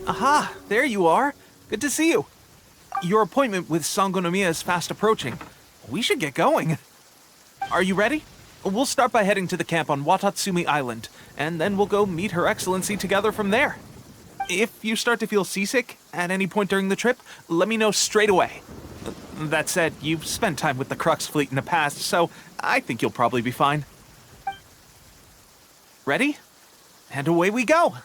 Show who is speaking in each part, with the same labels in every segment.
Speaker 1: Aha, there you are. Good to see you. Your appointment with Sangonomiya is fast approaching. We should get going. Are you ready? We'll start by heading to the camp on Watatsumi Island, and then we'll go meet Her Excellency together from there. If you start to feel seasick at any point during the trip, let me know straight away. That said, you've spent time with the Crux fleet in the past, so I think you'll probably be fine. Ready? And away we go!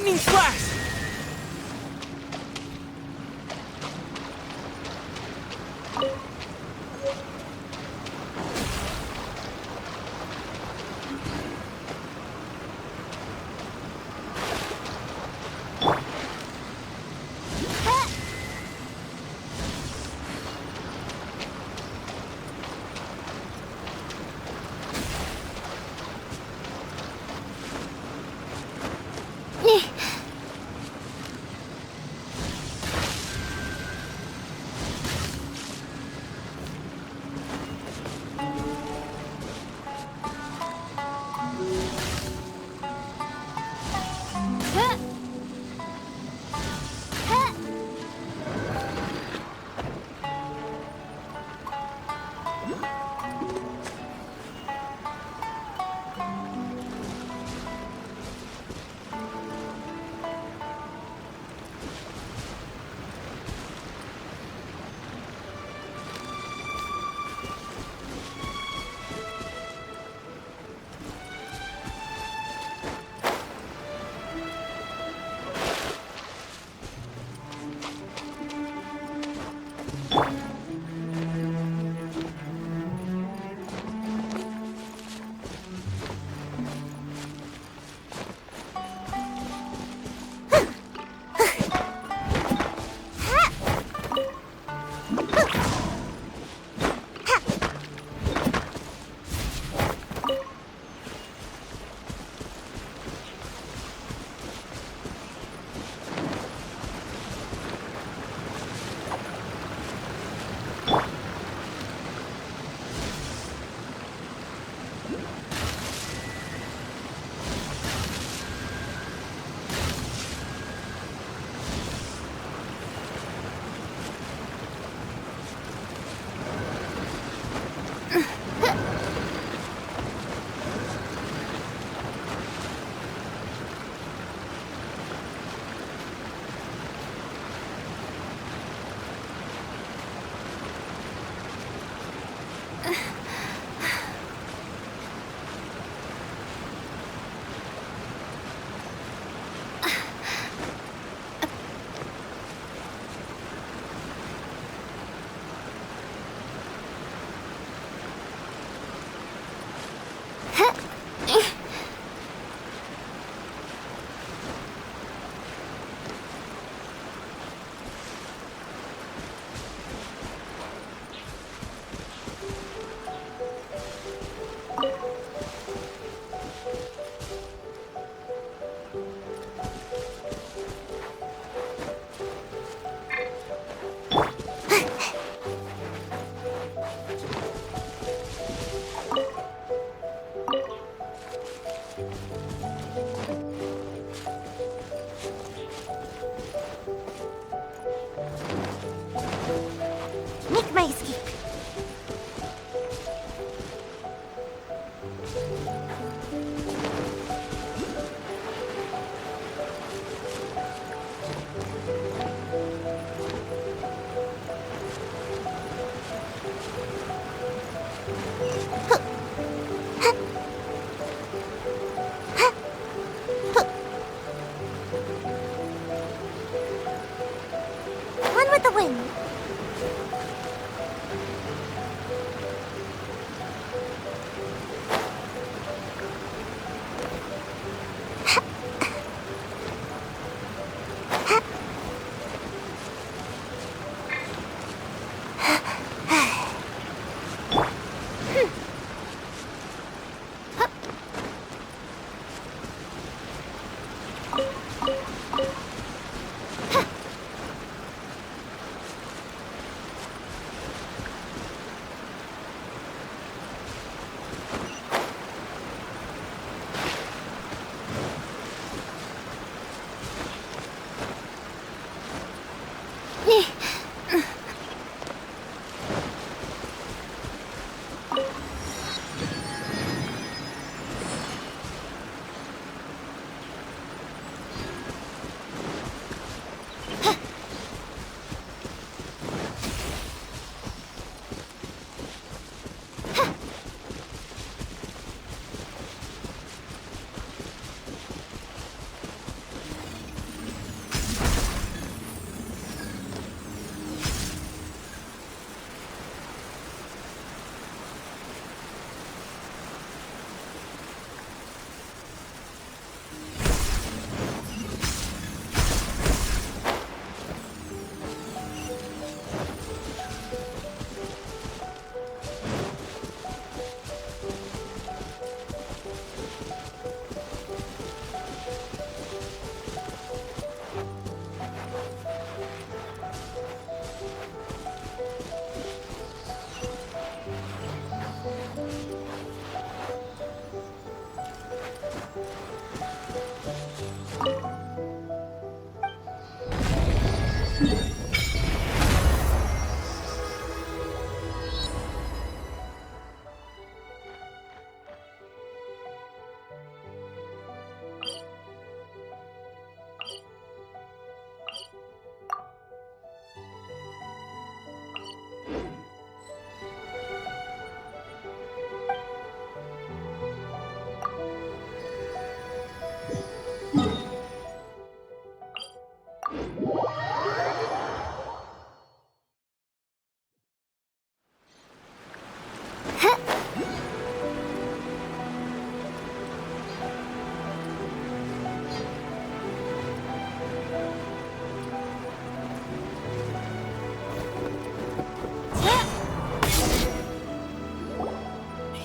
Speaker 1: Lightning slash!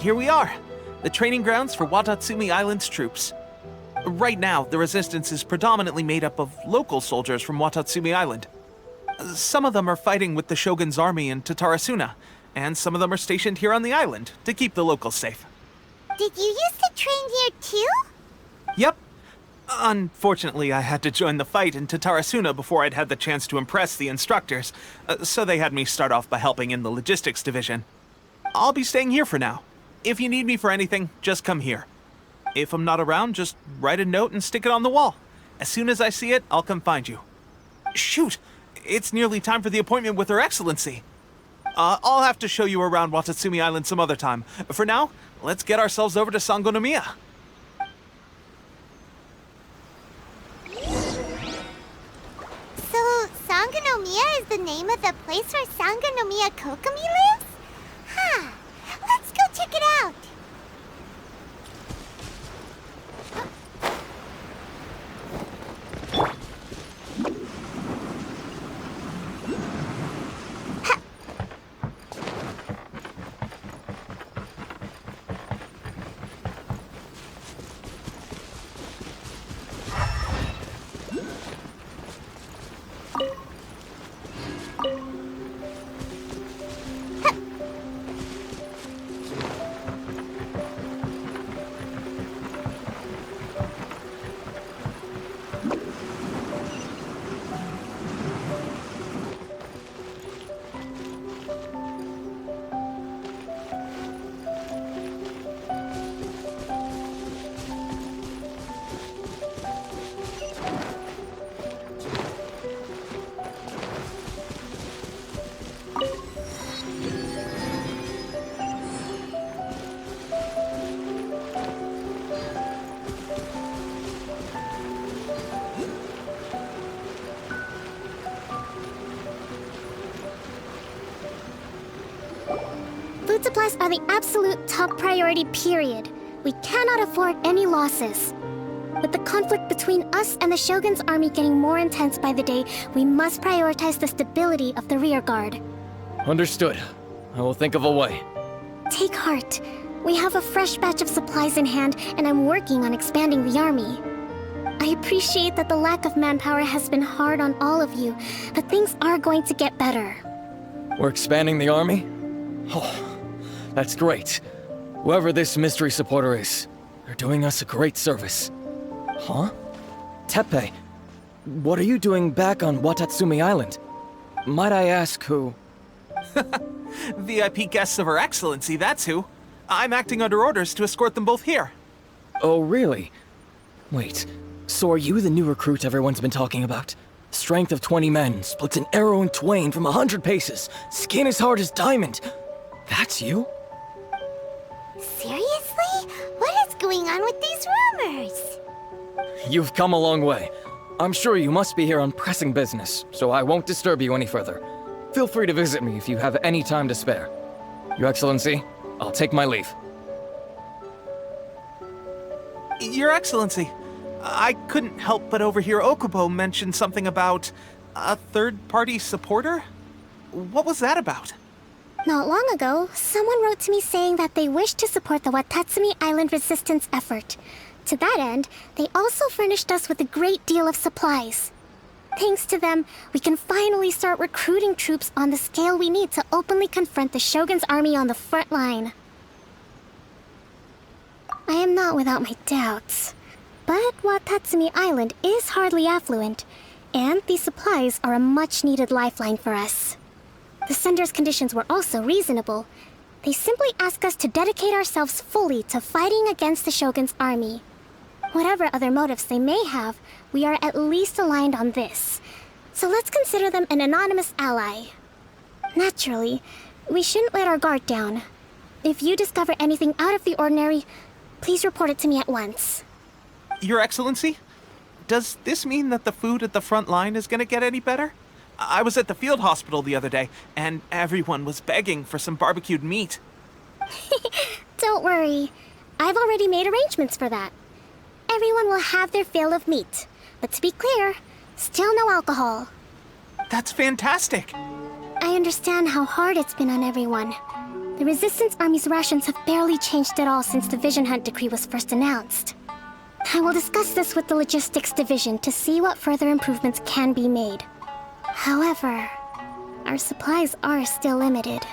Speaker 1: Here we are, the training grounds for Watatsumi Island's troops. Right now, the resistance is predominantly made up of local soldiers from Watatsumi Island. Some of them are fighting with the Shogun's army in Tatarasuna, and some of them are stationed here on the island to keep the locals safe.
Speaker 2: Did you used to train here too?
Speaker 1: Yep. Unfortunately, I had to join the fight in Tatarasuna before I'd had the chance to impress the instructors, so they had me start off by helping in the logistics division. I'll be staying here for now. If you need me for anything, just come here. If I'm not around, just write a note and stick it on the wall. As soon as I see it, I'll come find you. Shoot! It's nearly time for the appointment with Her Excellency. I'll have to show you around Watatsumi Island some other time. For now, let's get ourselves over to Sangonomiya.
Speaker 2: So, Sangonomiya is the name of the place where Sangonomiya Kokomi lives? Huh. Let's go check it out. Food supplies are the absolute top priority, period. We cannot afford any losses. With the conflict between us and the Shogun's army getting more intense by the day, we must prioritize the stability of the rear guard.
Speaker 3: Understood. I will think of a way.
Speaker 2: Take heart. We have a fresh batch of supplies in hand, and I'm working on expanding the army. I appreciate that the lack of manpower has been hard on all of you, but things are going to get better.
Speaker 3: We're expanding the army? Oh, that's great. Whoever this mystery supporter is, they're doing us a great service. Huh? Teppei, what are you doing back on Watatsumi Island? Might I ask who?
Speaker 1: VIP guests of Her Excellency, that's who. I'm acting under orders to escort them both here.
Speaker 3: Oh, really? Wait, so are you the new recruit everyone's been talking about? Strength of 20 men, splits an arrow in twain from 100 paces, skin as hard as diamond. That's you?
Speaker 2: Seriously? What is going on with these rumors?
Speaker 3: You've come a long way. I'm sure you must be here on pressing business, so I won't disturb you any further. Feel free to visit me if you have any time to spare. Your Excellency, I'll take my leave.
Speaker 1: Your Excellency, I couldn't help but overhear Okubo mention something about a third-party supporter? What was that about?
Speaker 2: Not long ago, someone wrote to me saying that they wish to support the Watatsumi Island resistance effort. To that end, they also furnished us with a great deal of supplies. Thanks to them, we can finally start recruiting troops on the scale we need to openly confront the Shogun's army on the front line. I am not without my doubts. But Watatsumi Island is hardly affluent, And these supplies are a much-needed lifeline for us. The sender's conditions were also reasonable. They simply ask us to dedicate ourselves fully to fighting against the Shogun's army. Whatever other motives they may have, we are at least aligned on this. So let's consider them an anonymous ally. Naturally, we shouldn't let our guard down. If you discover anything out of the ordinary, please report it to me at once.
Speaker 1: Your Excellency? Does this mean that the food at the front line is gonna get any better? I was at the field hospital the other day, and everyone was begging for some barbecued meat.
Speaker 2: Don't worry. I've already made arrangements for that. Everyone will have their fill of meat. But to be clear, still no alcohol.
Speaker 1: That's fantastic!
Speaker 2: I understand how hard it's been on everyone. The Resistance Army's rations have barely changed at all since the Vision Hunt decree was first announced. I will discuss this with the Logistics Division to see what further improvements can be made. However, our supplies are still limited.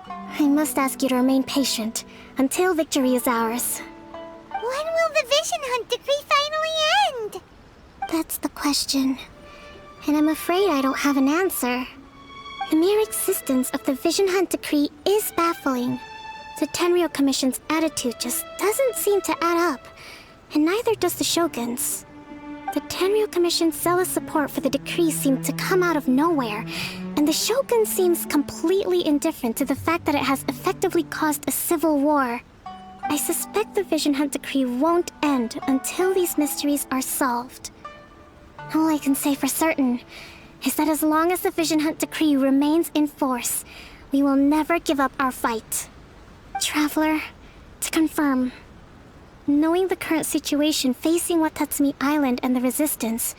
Speaker 2: I must ask you to remain patient until victory is ours.
Speaker 4: When will the Vision Hunt decree finally end?
Speaker 2: That's the question. And I'm afraid I don't have an answer. The mere existence of the Vision Hunt decree is baffling. The Tenryou Commission's attitude just doesn't seem to add up, and neither does the Shogun's. The Tenryou Commission's zealous support for the decree seemed to come out of nowhere, and the Shogun seems completely indifferent to the fact that it has effectively caused a civil war. I suspect the Vision Hunt decree won't end until these mysteries are solved. All I can say for certain is that as long as the Vision Hunt decree remains in force, we will never give up our fight. Traveler, to confirm, knowing the current situation facing Watatsumi Island and the Resistance,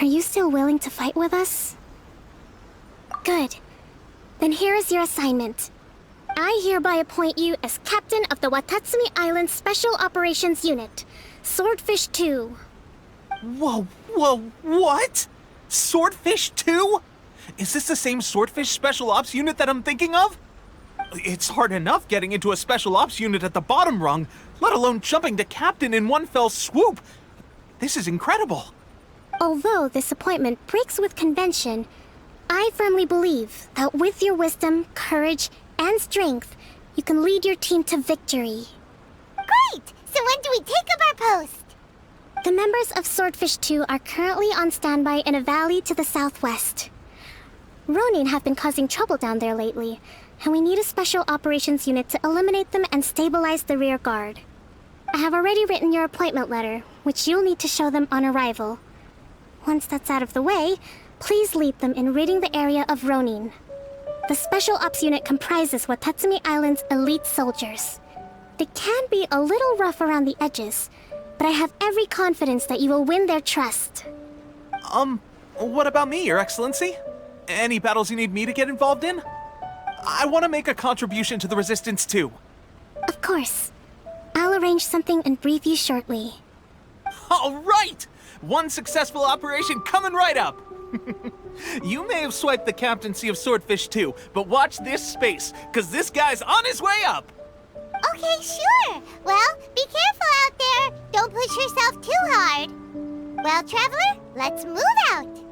Speaker 2: are you still willing to fight with us? Good. Then here is your assignment. I hereby appoint you as Captain of the Watatsumi Island Special Operations Unit, Swordfish 2.
Speaker 1: Whoa, what? Swordfish 2? Is this the same Swordfish Special Ops unit that I'm thinking of? It's hard enough getting into a Special Ops unit at the bottom rung, let alone jumping to Captain in one fell swoop. This is incredible.
Speaker 2: Although this appointment breaks with convention, I firmly believe that with your wisdom, courage, and strength, you can lead your team to victory.
Speaker 4: Great! So when do we take up our post?
Speaker 2: The members of Swordfish 2 are currently on standby in a valley to the southwest. Ronin have been causing trouble down there lately, and we need a special operations unit to eliminate them and stabilize the rear guard. I have already written your appointment letter, which you'll need to show them on arrival. Once that's out of the way, please lead them in ridding the area of Ronin. The Special Ops unit comprises Watatsumi Island's elite soldiers. They can be a little rough around the edges, but I have every confidence that you will win their trust.
Speaker 1: What about me, Your Excellency? Any battles you need me to get involved in? I want to make a contribution to the Resistance too.
Speaker 2: Of course. I'll arrange something and brief you shortly.
Speaker 1: All right! One successful operation coming right up! You may have swiped the captaincy of Swordfish 2, but watch this space, because this guy's on his way up!
Speaker 4: Okay, sure. Well, be careful out there. Don't push yourself too hard. Well, Traveler, let's move out.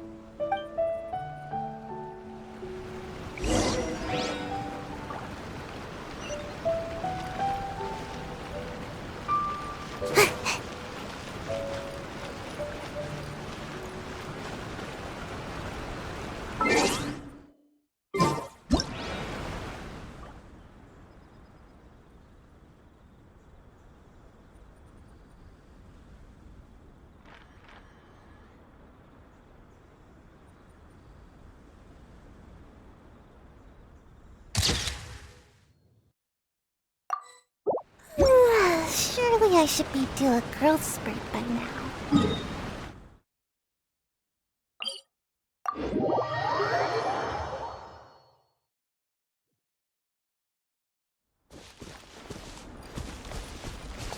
Speaker 4: Surely I should be due a growth spurt by now.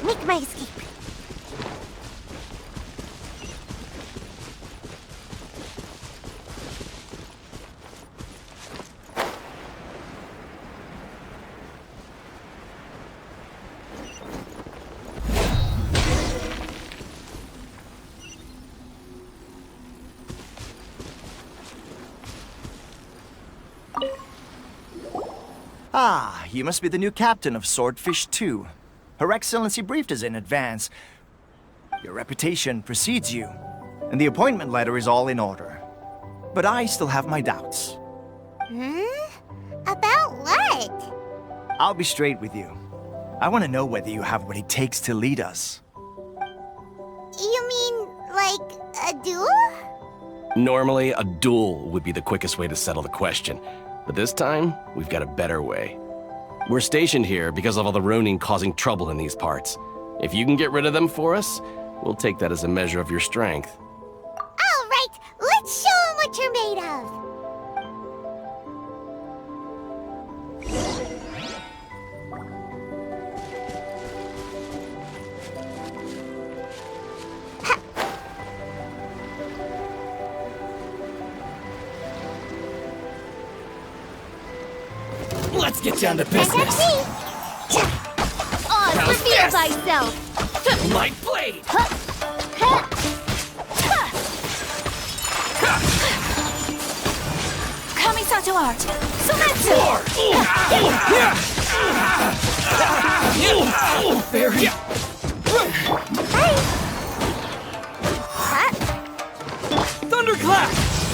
Speaker 4: Make my escape.
Speaker 5: Ah, you must be the new captain of Swordfish 2. Her Excellency briefed us in advance. Your reputation precedes you, and the appointment letter is all in order. But I still have my doubts.
Speaker 4: About what?
Speaker 5: I'll be straight with you. I want to know whether you have what it takes to lead us.
Speaker 4: You mean, like, a duel?
Speaker 6: Normally, a duel would be the quickest way to settle the question. But this time, we've got a better way. We're stationed here because of all the Ronin causing trouble in these parts. If you can get rid of them for us, we'll take that as a measure of your strength.
Speaker 4: All right, let's show 'em what you're made of.
Speaker 3: Let's get down to
Speaker 4: That's
Speaker 3: business.
Speaker 4: me.
Speaker 7: Oz,
Speaker 3: How's
Speaker 7: reveal
Speaker 3: this?
Speaker 7: thyself!
Speaker 3: Light blade!
Speaker 7: Kamisato art! Sumetsu!
Speaker 3: Very... Thunderclap!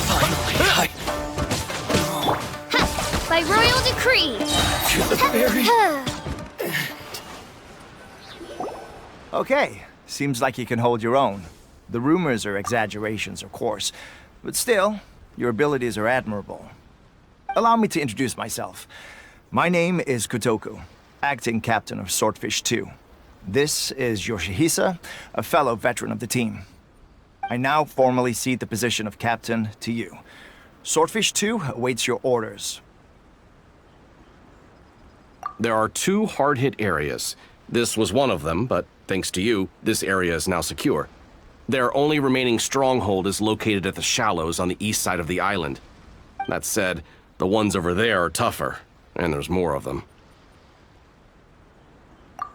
Speaker 3: Finally,
Speaker 7: By royal decree!
Speaker 3: to the very...
Speaker 5: Okay, seems like you can hold your own. The rumors are exaggerations, of course, but still, your abilities are admirable. Allow me to introduce myself. My name is Kotoku, acting captain of Swordfish 2. This is Yoshihisa, a fellow veteran of the team. I now formally cede the position of captain to you. Swordfish 2 awaits your orders.
Speaker 6: There are 2 hard-hit areas. This was one of them, but thanks to you, this area is now secure. Their only remaining stronghold is located at the shallows on the east side of the island. That said, the ones over there are tougher, and there's more of them.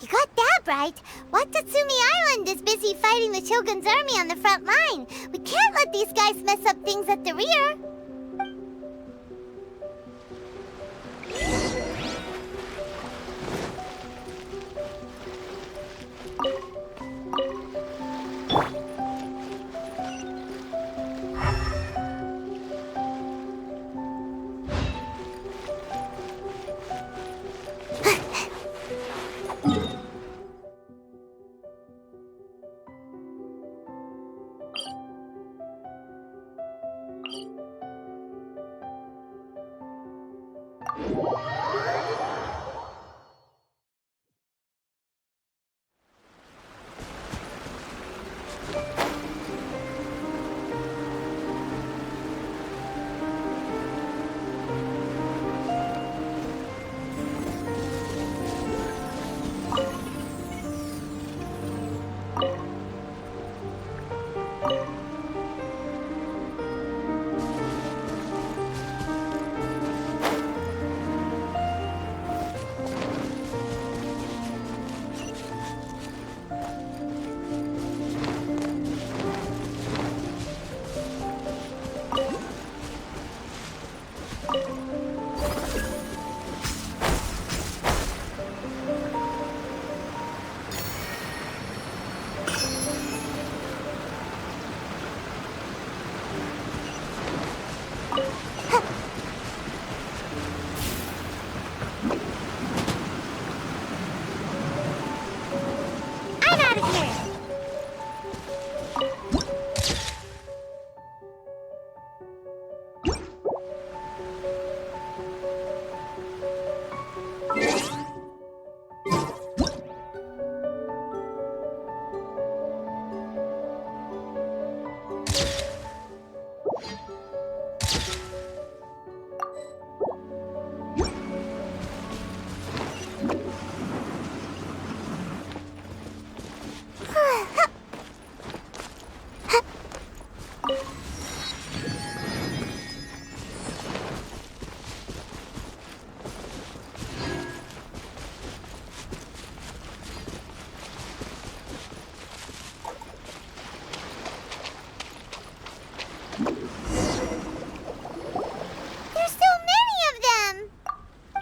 Speaker 4: You got that right. Watatsumi Island is busy fighting the Shogun's army on the front line. We can't let these guys mess up things at the rear.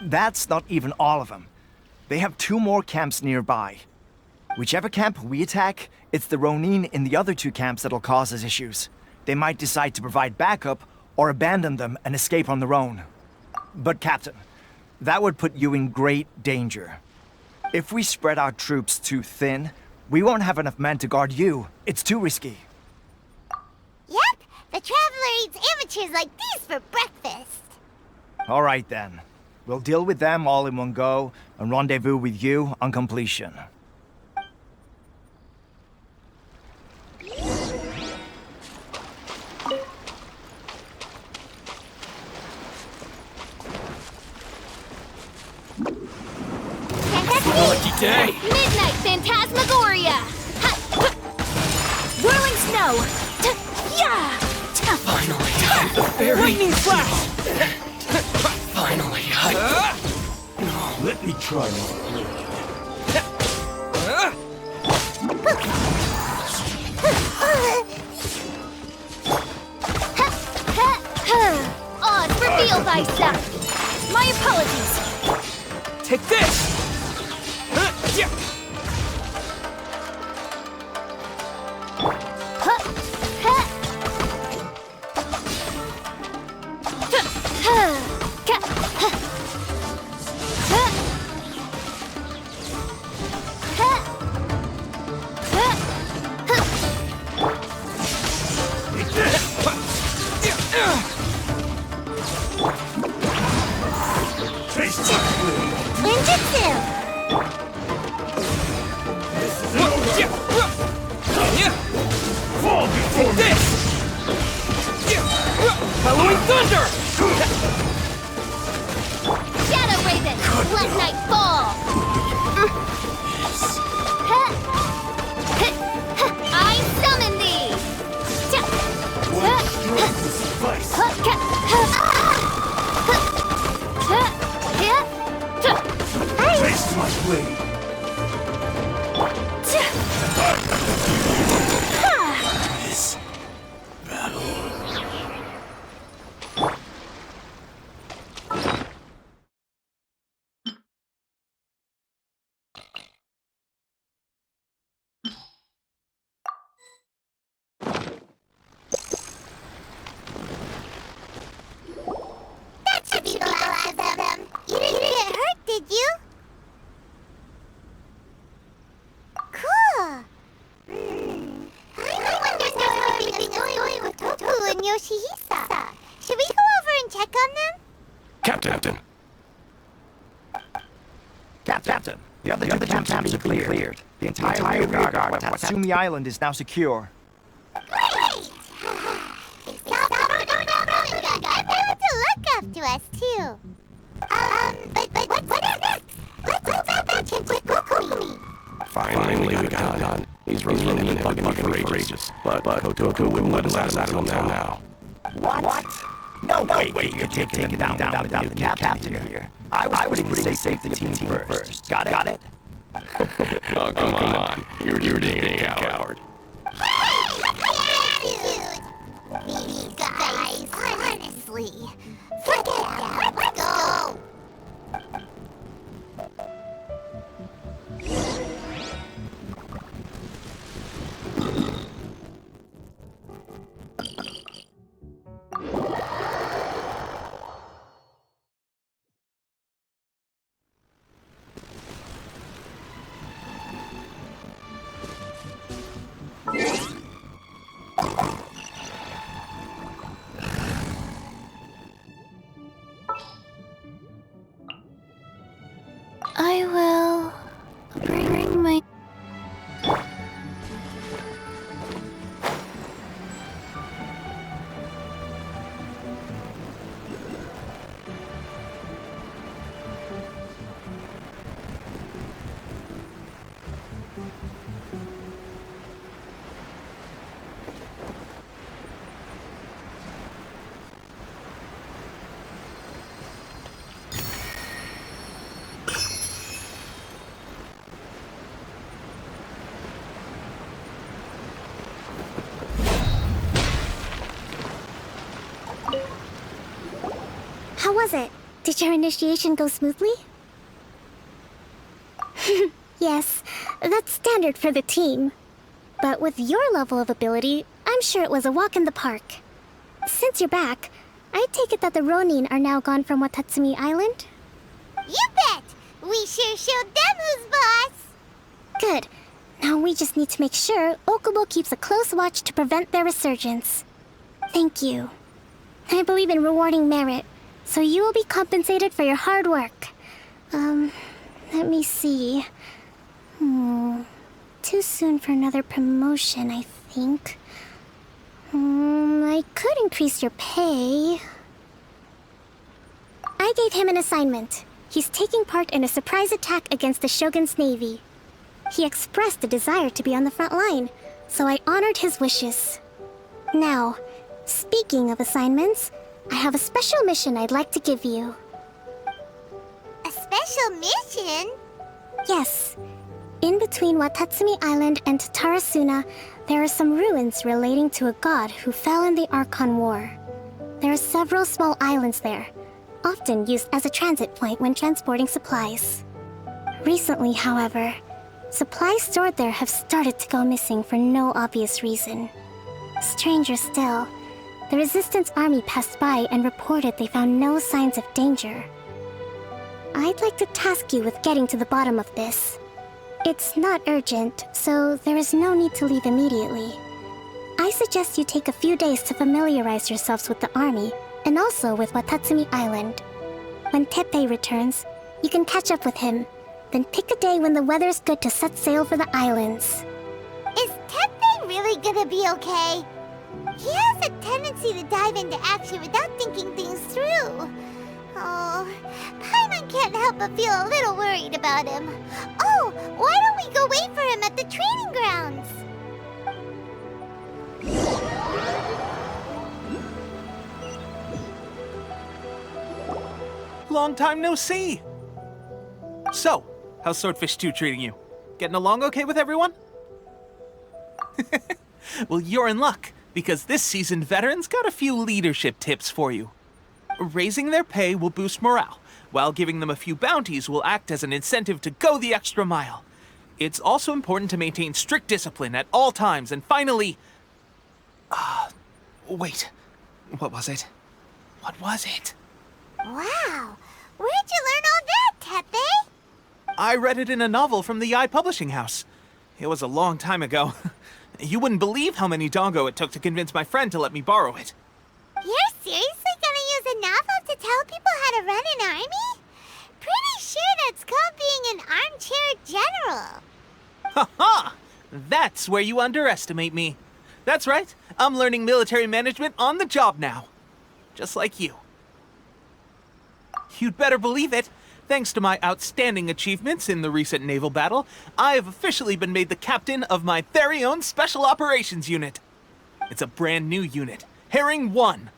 Speaker 5: That's not even all of them. They have 2 more camps nearby. Whichever camp we attack, it's the Ronin in the other 2 camps that'll cause us issues. They might decide to provide backup or abandon them and escape on their own. But Captain, that would put you in great danger. If we spread our troops too thin, we won't have enough men to guard you. It's too risky.
Speaker 4: Yep, the Traveler eats amateurs like these for breakfast.
Speaker 5: All right then. We'll deal with them all in one go and rendezvous with you on completion.
Speaker 3: Lucky day!
Speaker 7: Midnight Phantasmagoria! Whirling snow! Yeah!
Speaker 3: Finally, the fairy.
Speaker 1: Lightning flash!
Speaker 3: Finally,
Speaker 8: Let me try my
Speaker 7: Oz, reveal thyself! My apologies!
Speaker 1: Take this!
Speaker 4: Ninjutsu!
Speaker 1: Take this! Halloween thunder!
Speaker 7: Shadow Raven! Let night fall! I summon thee!
Speaker 8: taste my blade. This battle.
Speaker 4: That should be the last of them. You didn't get hurt, did you? Cool. I wonder how everything is going with Tofu and Yoshihisa. Should we go over and check on them?
Speaker 6: Captain.
Speaker 5: Captain, the other camps are cleared. The entire rear guard of Tatsumi Island is now secure.
Speaker 4: Great! Stop to look up to us, too. But what is this? What's that mention with Kokumi?
Speaker 6: Finally, we got it done. These Ronin and fucking outrageous. But Kotoku wouldn't let us out of them now.
Speaker 5: What? No way you're taking it down without the new captain here. I was pretty safe to the team first. Got it?
Speaker 6: Oh, come on. You're being a coward.
Speaker 4: Attitude! These guys, honestly. Forget that. Let's go!
Speaker 7: I will bring my...
Speaker 2: How was it? Did your initiation go smoothly? Yes, that's standard for the team. But with your level of ability, I'm sure it was a walk in the park. Since you're back, I take it that the Ronin are now gone from Watatsumi Island?
Speaker 4: You bet! We sure showed them who's boss!
Speaker 2: Good. Now we just need to make sure Okubo keeps a close watch to prevent their resurgence. Thank you. I believe in rewarding merit, so you will be compensated for your hard work. Let me see. Too soon for another promotion, I think. I could increase your pay. I gave him an assignment. He's taking part in a surprise attack against the Shogun's navy. He expressed a desire to be on the front line, so I honored his wishes. Now, speaking of assignments, I have a special mission I'd like to give you.
Speaker 4: A special mission?
Speaker 2: Yes. In between Watatsumi Island and Tatarasuna, there are some ruins relating to a god who fell in the Archon War. There are several small islands there, often used as a transit point when transporting supplies. Recently, however, supplies stored there have started to go missing for no obvious reason. Stranger still, the Resistance army passed by and reported they found no signs of danger. I'd like to task you with getting to the bottom of this. It's not urgent, so there is no need to leave immediately. I suggest you take a few days to familiarize yourselves with the army, and also with Watatsumi Island. When Teppei returns, you can catch up with him, then pick a day when the weather's good to set sail for the islands.
Speaker 4: Is Teppei really gonna be okay? He has a tendency to dive into action without thinking things through. Oh, Paimon can't help but feel a little worried about him. Oh, why don't we go wait for him at the training grounds?
Speaker 1: Long time no see! So, how's Swordfish 2 treating you? Getting along okay with everyone? Well, you're in luck, because this seasoned veteran's got a few leadership tips for you. Raising their pay will boost morale, while giving them a few bounties will act as an incentive to go the extra mile. It's also important to maintain strict discipline at all times, and finally... wait. What was it? What was it?
Speaker 4: Wow, where'd you learn all that, Teppei?
Speaker 1: I read it in a novel from the Yae Publishing House. It was a long time ago. You wouldn't believe how many dongo it took to convince my friend to let me borrow it.
Speaker 4: You're seriously gonna use a novel to tell people how to run an army? Pretty sure that's called being an armchair general.
Speaker 1: Ha ha! That's where you underestimate me. That's right, I'm learning military management on the job now. Just like you. You'd better believe it. Thanks to my outstanding achievements in the recent naval battle, I have officially been made the captain of my very own Special Operations Unit. It's a brand new unit, Herring 1.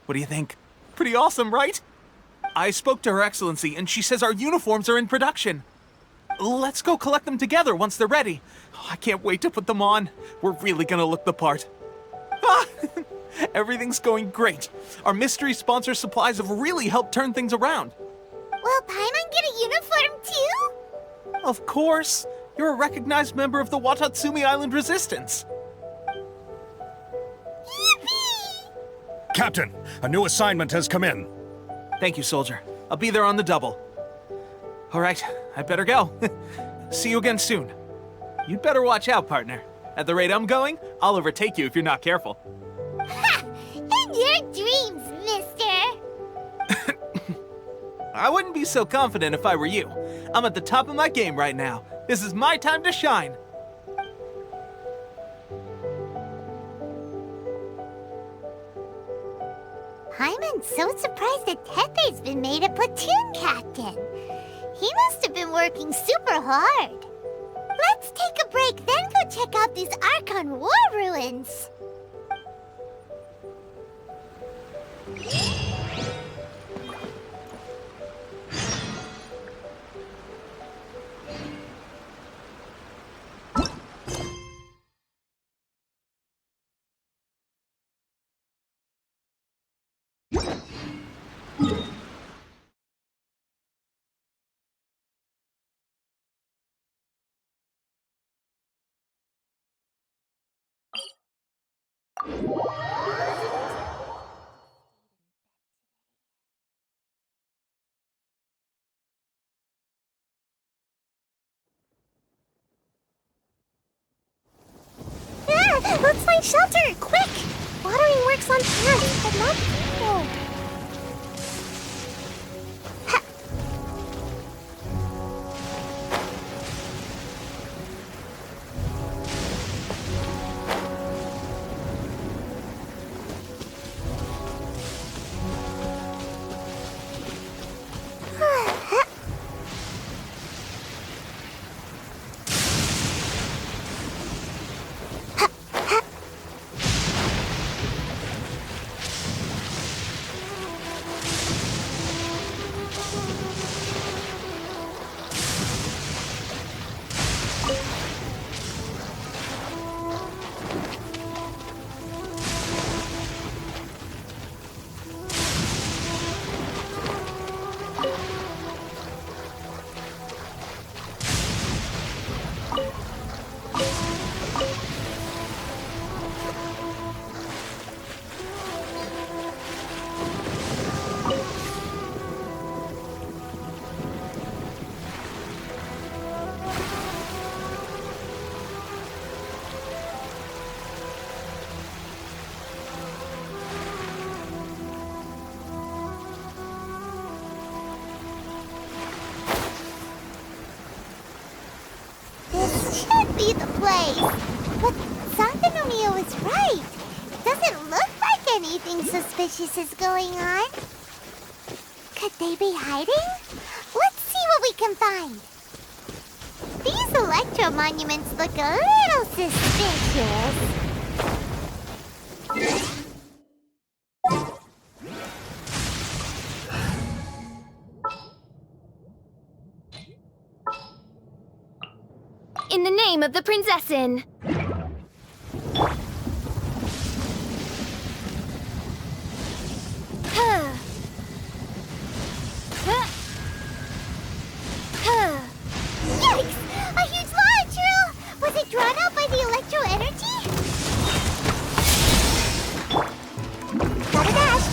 Speaker 1: What do you think? Pretty awesome, right? I spoke to Her Excellency, and she says our uniforms are in production. Let's go collect them together once they're ready. Oh, I can't wait to put them on. We're really gonna look the part. Ah! Everything's going great. Our mystery sponsor supplies have really helped turn things around.
Speaker 4: Will Paimon get a uniform too?
Speaker 1: Of course. You're a recognized member of the Watatsumi Island Resistance.
Speaker 4: Yippee!
Speaker 9: Captain, a new assignment has come in.
Speaker 1: Thank you, soldier. I'll be there on the double. All right, I better go. See you again soon. You'd better watch out, partner. At the rate I'm going, I'll overtake you if you're not careful.
Speaker 4: Ha! In your dreams, mister!
Speaker 1: I wouldn't be so confident if I were you. I'm at the top of my game right now. This is my time to shine.
Speaker 4: Paimon's so surprised that Teppei's been made a platoon captain. He must have been working super hard. Let's take a break, then go check out these Archon War ruins.
Speaker 2: shelter, quick! Watering works on plants, but not people.
Speaker 4: Should be the place. But Sangonomiya was right. It doesn't look like anything suspicious is going on. Could they be hiding? Let's see what we can find. These electro monuments look a little suspicious.
Speaker 7: In the name of the Prinzessin.
Speaker 4: Yikes! A huge lava trail! Was it drawn out by the electro energy? Gotta dash!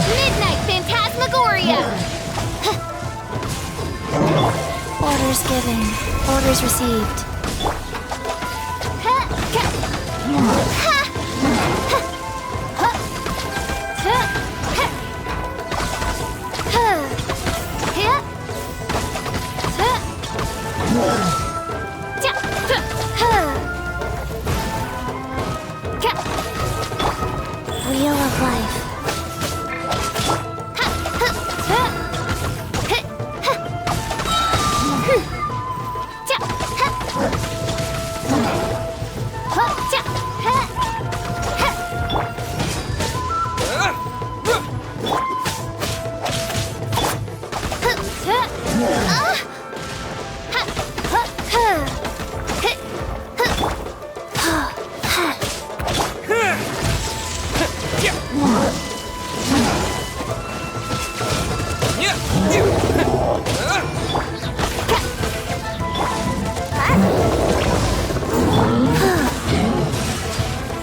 Speaker 7: Midnight Phantasmagoria!
Speaker 2: Orders given. Orders received. Wheel of life.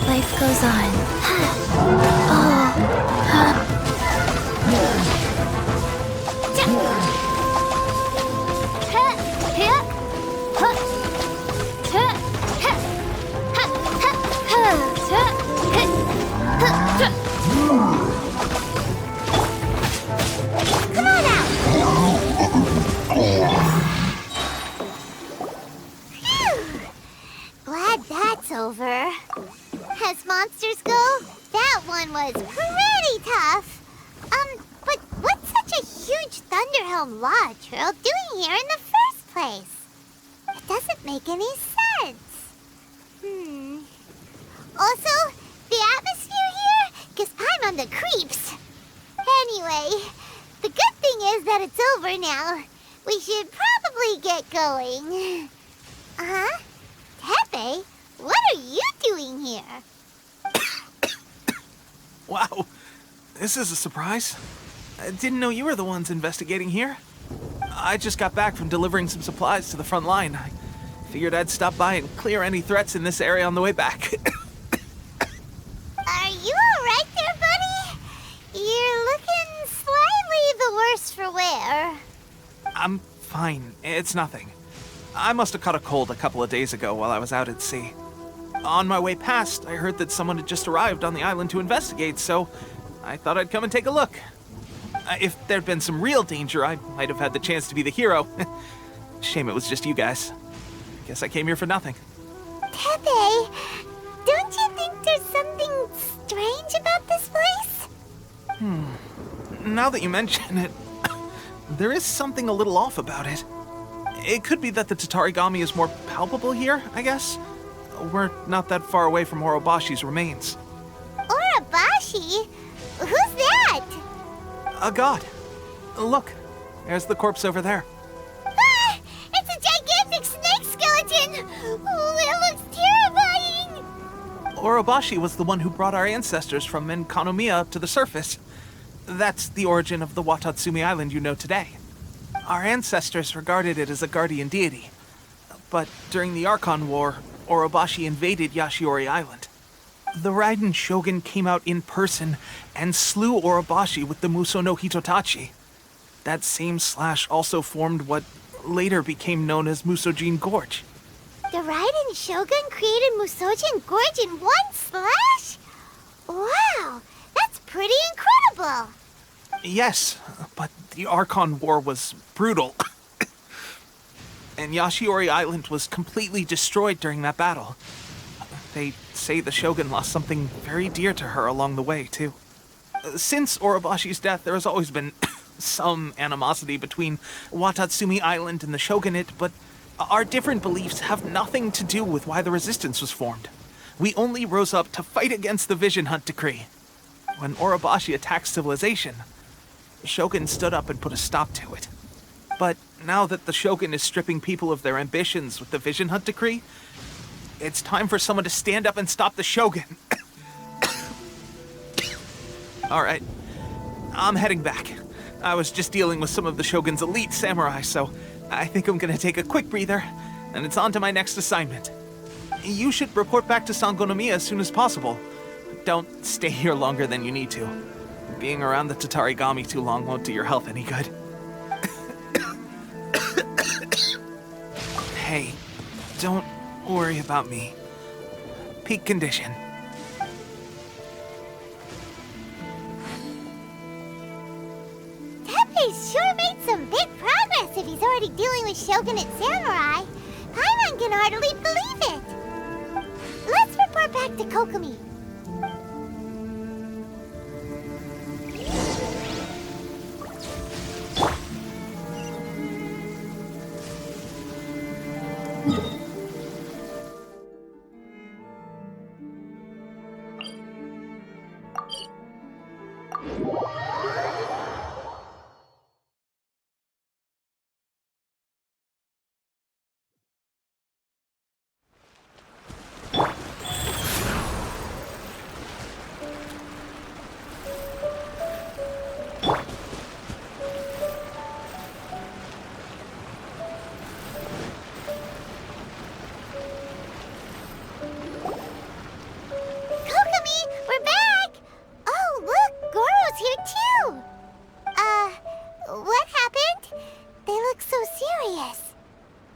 Speaker 2: Life goes on.
Speaker 4: Come on out! Phew. Glad that's over. As monsters go, that one was pretty tough. But what's such a huge Thunderhelm lava trail doing here in the first place? It doesn't make any sense. Also, the atmosphere here gives Paimon the creeps. Anyway, the good thing is that it's over now. We should probably get going. Huh? Tepe, what are you doing here?
Speaker 1: Wow, this is a surprise. I didn't know you were the ones investigating here. I just got back from delivering some supplies to the front line. I figured I'd stop by and clear any threats in this area on the way back.
Speaker 4: Are you alright there, buddy? You're looking slightly the worse for wear.
Speaker 1: I'm fine. It's nothing. I must have caught a cold a couple of days ago while I was out at sea. On my way past, I heard that someone had just arrived on the island to investigate, so I thought I'd come and take a look. If there'd been some real danger, I might have had the chance to be the hero. Shame it was just you guys. Guess I came here for nothing.
Speaker 4: Tepe, don't you think there's something strange about this place?
Speaker 1: Now that you mention it, there is something a little off about it. It could be that the Tatarigami is more palpable here, I guess. We're not that far away from Orobashi's remains.
Speaker 4: Orobashi? Who's that?
Speaker 1: A god. Look, there's the corpse over there.
Speaker 4: Ah! It's a gigantic snake skeleton! Oh, it looks terrifying!
Speaker 1: Orobashi was the one who brought our ancestors from Menkanomiya up to the surface. That's the origin of the Watatsumi Island you know today. Our ancestors regarded it as a guardian deity. But during the Archon War, Orobashi invaded Yashiori Island. The Raiden Shogun came out in person and slew Orobashi with the Muso no Hitotachi. That same slash also formed what later became known as Musojin Gorge.
Speaker 4: The Raiden Shogun created Musojin Gorge in one slash? Wow, that's pretty incredible!
Speaker 1: Yes, but the Archon War was brutal. And Yashiori Island was completely destroyed during that battle. They say the Shogun lost something very dear to her along the way, too. Since Orobashi's death, there has always been some animosity between Watatsumi Island and the Shogunate, but our different beliefs have nothing to do with why the resistance was formed. We only rose up to fight against the Vision Hunt Decree. When Orobashi attacked civilization, the Shogun stood up and put a stop to it. But now that the Shogun is stripping people of their ambitions with the Vision Hunt Decree, it's time for someone to stand up and stop the Shogun. Alright, I'm heading back. I was just dealing with some of the Shogun's elite samurai, so I think I'm gonna take a quick breather, and it's on to my next assignment. You should report back to Sangonomiya as soon as possible. Don't stay here longer than you need to. Being around the Tatarigami too long won't do your health any good. Hey, don't worry about me. Peak condition.
Speaker 4: Tepe's sure made some big progress if he's already dealing with Shogunate samurai. Paimon can hardly believe it. Let's report back to Kokomi.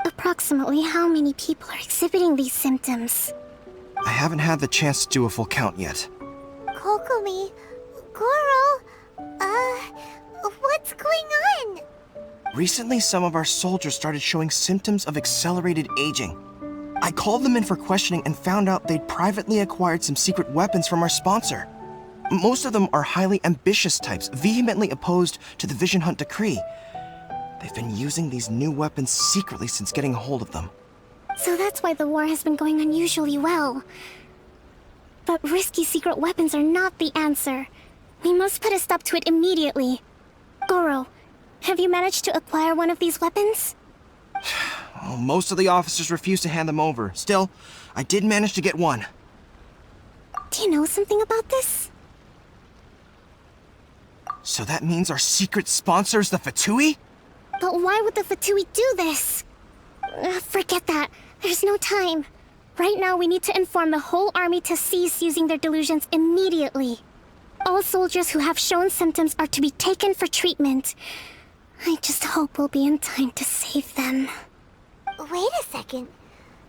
Speaker 2: Approximately how many people are exhibiting these symptoms?
Speaker 10: I haven't had the chance to do a full count yet.
Speaker 4: Kokomi, Goro, what's going on?
Speaker 10: Recently, some of our soldiers started showing symptoms of accelerated aging. I called them in for questioning and found out they'd privately acquired some secret weapons from our sponsor. Most of them are highly ambitious types, vehemently opposed to the Vision Hunt Decree. They've been using these new weapons secretly since getting a hold of them.
Speaker 2: So that's why the war has been going unusually well. But risky secret weapons are not the answer. We must put a stop to it immediately. Goro, Have you managed to acquire one of these weapons?
Speaker 10: Oh, most of the officers refuse to hand them over. Still, I did manage to get one.
Speaker 2: Do you know something about this?
Speaker 10: So that means our secret sponsor is the Fatui?
Speaker 2: But why would the Fatui do this? Forget that. There's no time. Right now, we need to inform the whole army to cease using their delusions immediately. All soldiers who have shown symptoms are to be taken for treatment. I just hope we'll be in time to save them.
Speaker 4: Wait a second.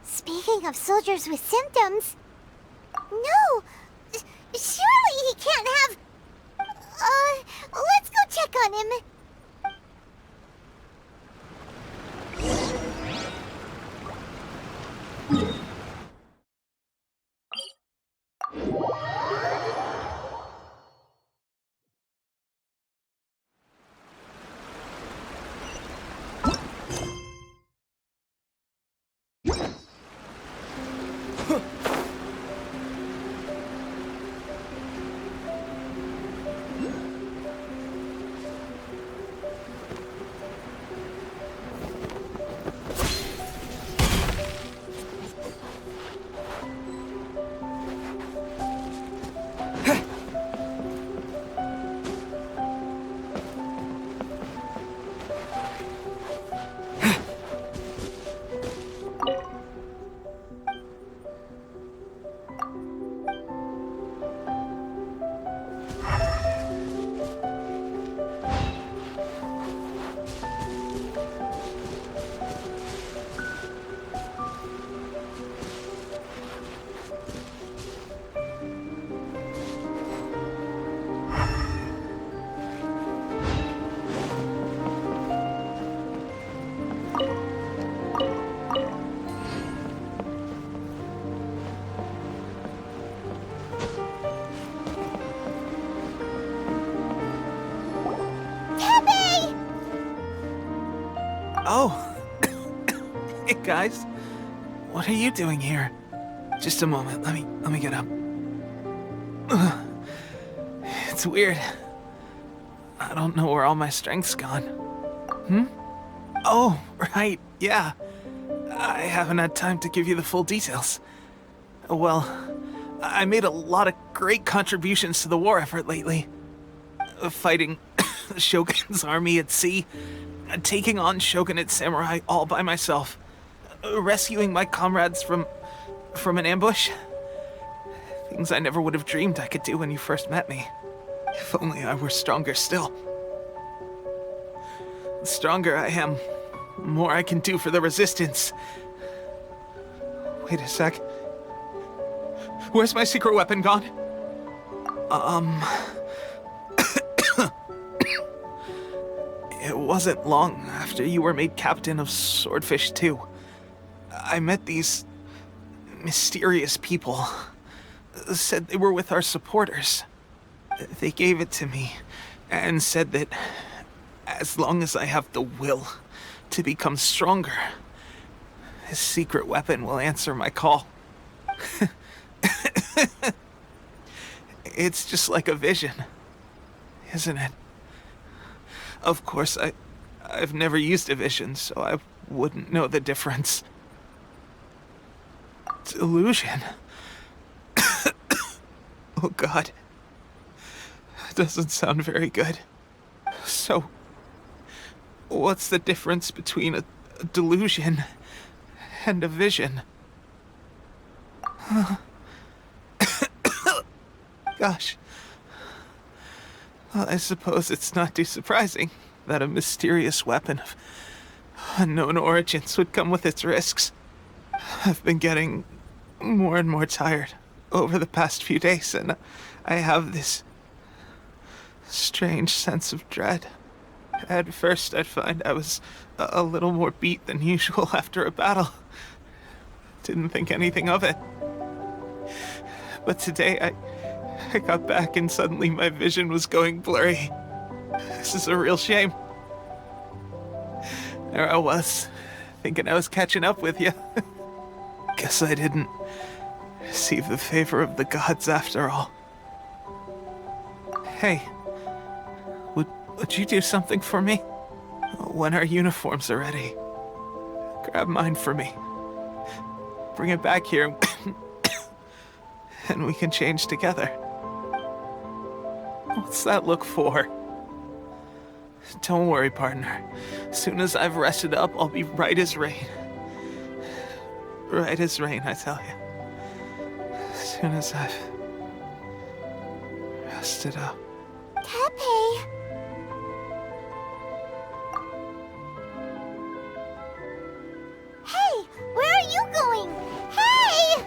Speaker 4: Speaking of soldiers with symptoms... No! Surely he can't have... let's go check on him.
Speaker 1: Oh. Hey, guys. What are you doing here? Just a moment. Let me get up. It's weird. I don't know where all my strength's gone. Oh, right. Yeah. I haven't had time to give you the full details. Well, I made a lot of great contributions to the war effort lately. Fighting the Shogun's army at sea, taking on Shogunate samurai all by myself, rescuing my comrades from an ambush. Things I never would have dreamed I could do when you first met me. If only I were stronger still. The stronger I am, the more I can do for the Resistance. Wait a sec. Where's my secret weapon gone? It wasn't long after you were made captain of Swordfish 2. I met these mysterious people. Said they were with our supporters. They gave it to me and said that as long as I have the will to become stronger, this secret weapon will answer my call. It's just like a vision, isn't it? Of course, I've never used a vision, so I wouldn't know the difference. Delusion. Oh God. That doesn't sound very good. So, what's the difference between a delusion and a vision? Gosh. Well, I suppose it's not too surprising that a mysterious weapon of unknown origins would come with its risks. I've been getting more and more tired over the past few days, and I have this strange sense of dread. At first, I'd find I was a little more beat than usual after a battle. Didn't think anything of it. But today, I got back and suddenly my vision was going blurry. This is a real shame. There I was, thinking I was catching up with you. Guess I didn't receive the favor of the gods after all. Hey, would you do something for me? When our uniforms are ready, grab mine for me. Bring it back here, and we can change together. What's that look for? Don't worry, partner. As soon as I've rested up, I'll be right as rain. Right as rain, I tell you. As soon as I've rested up.
Speaker 4: Tepe! Hey! Where are you going? Hey!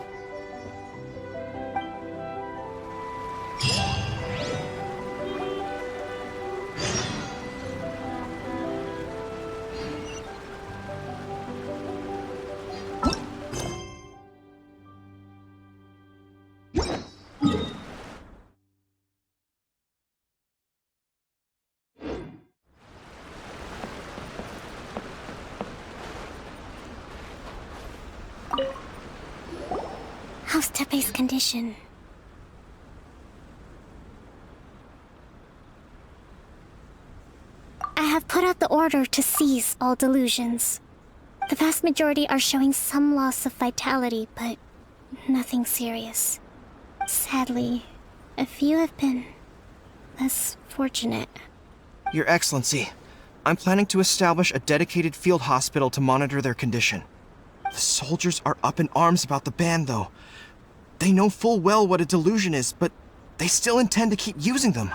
Speaker 2: How's Tepe's condition? I have put out the order to seize all delusions. The vast majority are showing some loss of vitality, but nothing serious. Sadly, a few have been less fortunate.
Speaker 10: Your Excellency, I'm planning to establish a dedicated field hospital to monitor their condition. The soldiers are up in arms about the ban, though. They know full well what a delusion is, but they still intend to keep using them.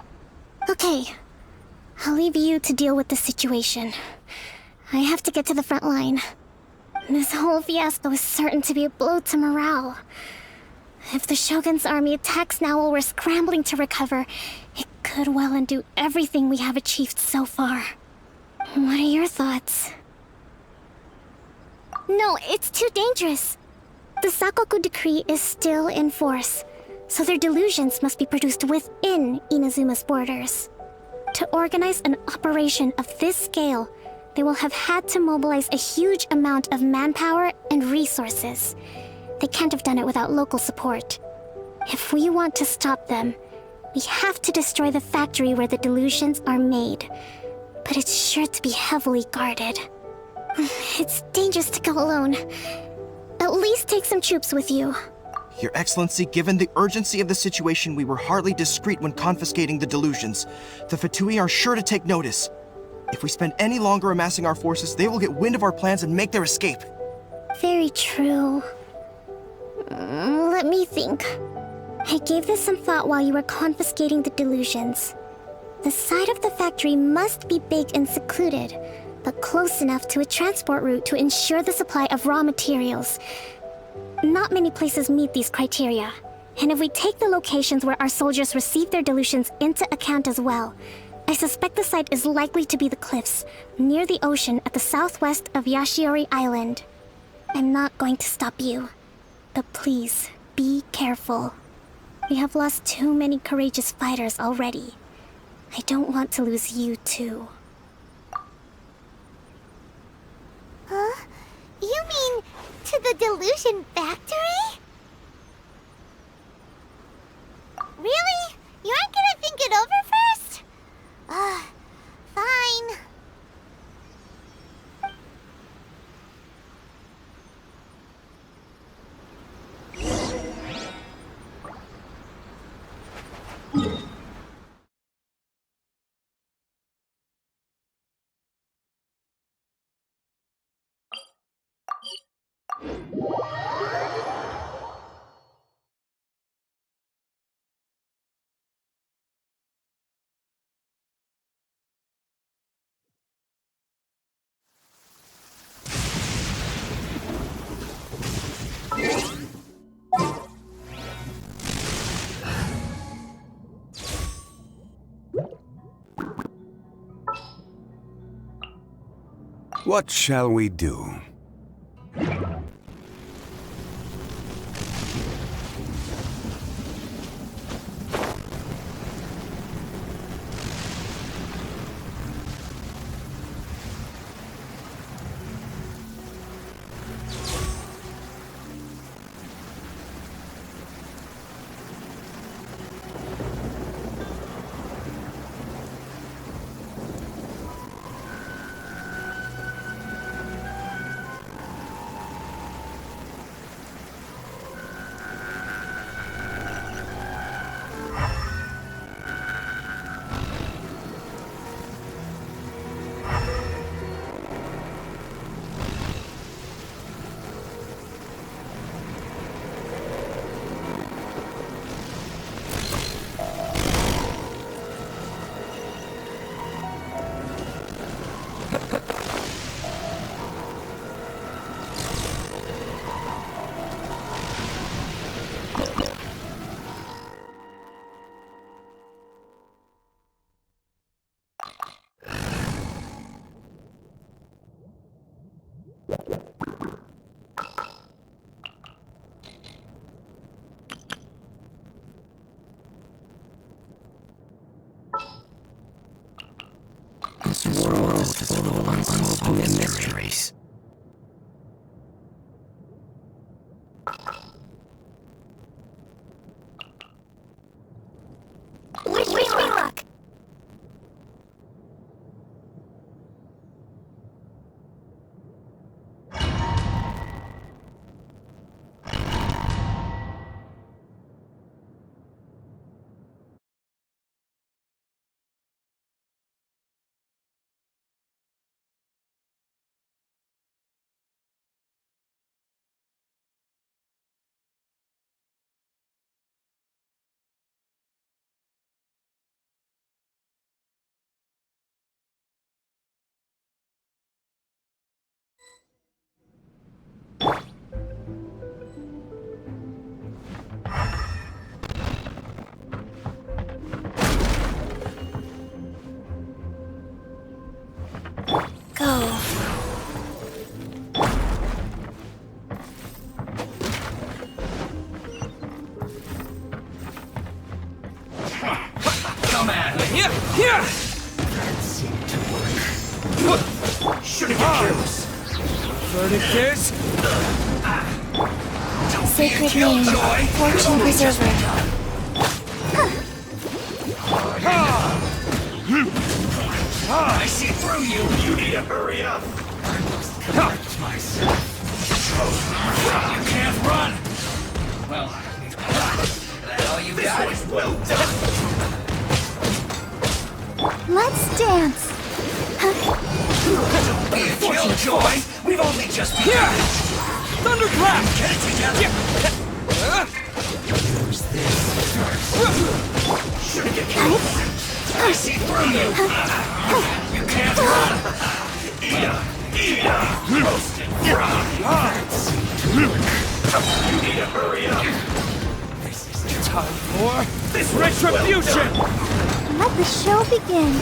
Speaker 2: Okay, I'll leave you to deal with the situation. I have to get to the front line. This whole fiasco is certain to be a blow to morale. If the Shogun's army attacks now while we're scrambling to recover, it could well undo everything we have achieved so far. What are your thoughts? No, it's too dangerous. The Sakoku decree is still in force, so their delusions must be produced within Inazuma's borders. To organize an operation of this scale, they will have had to mobilize a huge amount of manpower and resources. They can't have done it without local support. If we want to stop them, we have to destroy the factory where the delusions are made. But it's sure to be heavily guarded. It's dangerous to go alone. At least take some troops with you.
Speaker 10: Your Excellency, given the urgency of the situation, we were hardly discreet when confiscating the delusions. The Fatui are sure to take notice. If we spend any longer amassing our forces, they will get wind of our plans and make their escape.
Speaker 2: Very true. Let me think. I gave this some thought while you were confiscating the delusions. The side of the factory must be big and secluded, but close enough to a transport route to ensure the supply of raw materials. Not many places meet these criteria, and if we take the locations where our soldiers receive their delusions into account as well, I suspect the site is likely to be the cliffs, near the ocean at the southwest of Yashiori Island. I'm not going to stop you, but please, be careful. We have lost too many courageous fighters already. I don't want to lose you too.
Speaker 4: Huh? You mean to the Delusion factory? Really? You aren't gonna think it over first? Fine.
Speaker 11: What shall we do?
Speaker 12: indisputable unspoken mysteries.
Speaker 7: Wish me luck. Go.
Speaker 8: Come at me.
Speaker 3: Here! Here!
Speaker 8: That seemed to work. Should've get careless.
Speaker 3: Verdict is...
Speaker 2: Sacred name, fortune preserver.
Speaker 8: I see through you. You need to hurry up. I must correct myself. You can't run. Well, that all you got? This was well done.
Speaker 2: Let's dance.
Speaker 8: Don't be a killjoy. We've only just begun.
Speaker 3: Thunderclap!
Speaker 8: Get it together. Use this first. Should've get careless. I see through you. You can't run. Eat up. Roasted fried. You need to hurry up. This is
Speaker 3: Time for this retribution!
Speaker 2: Let the show begin.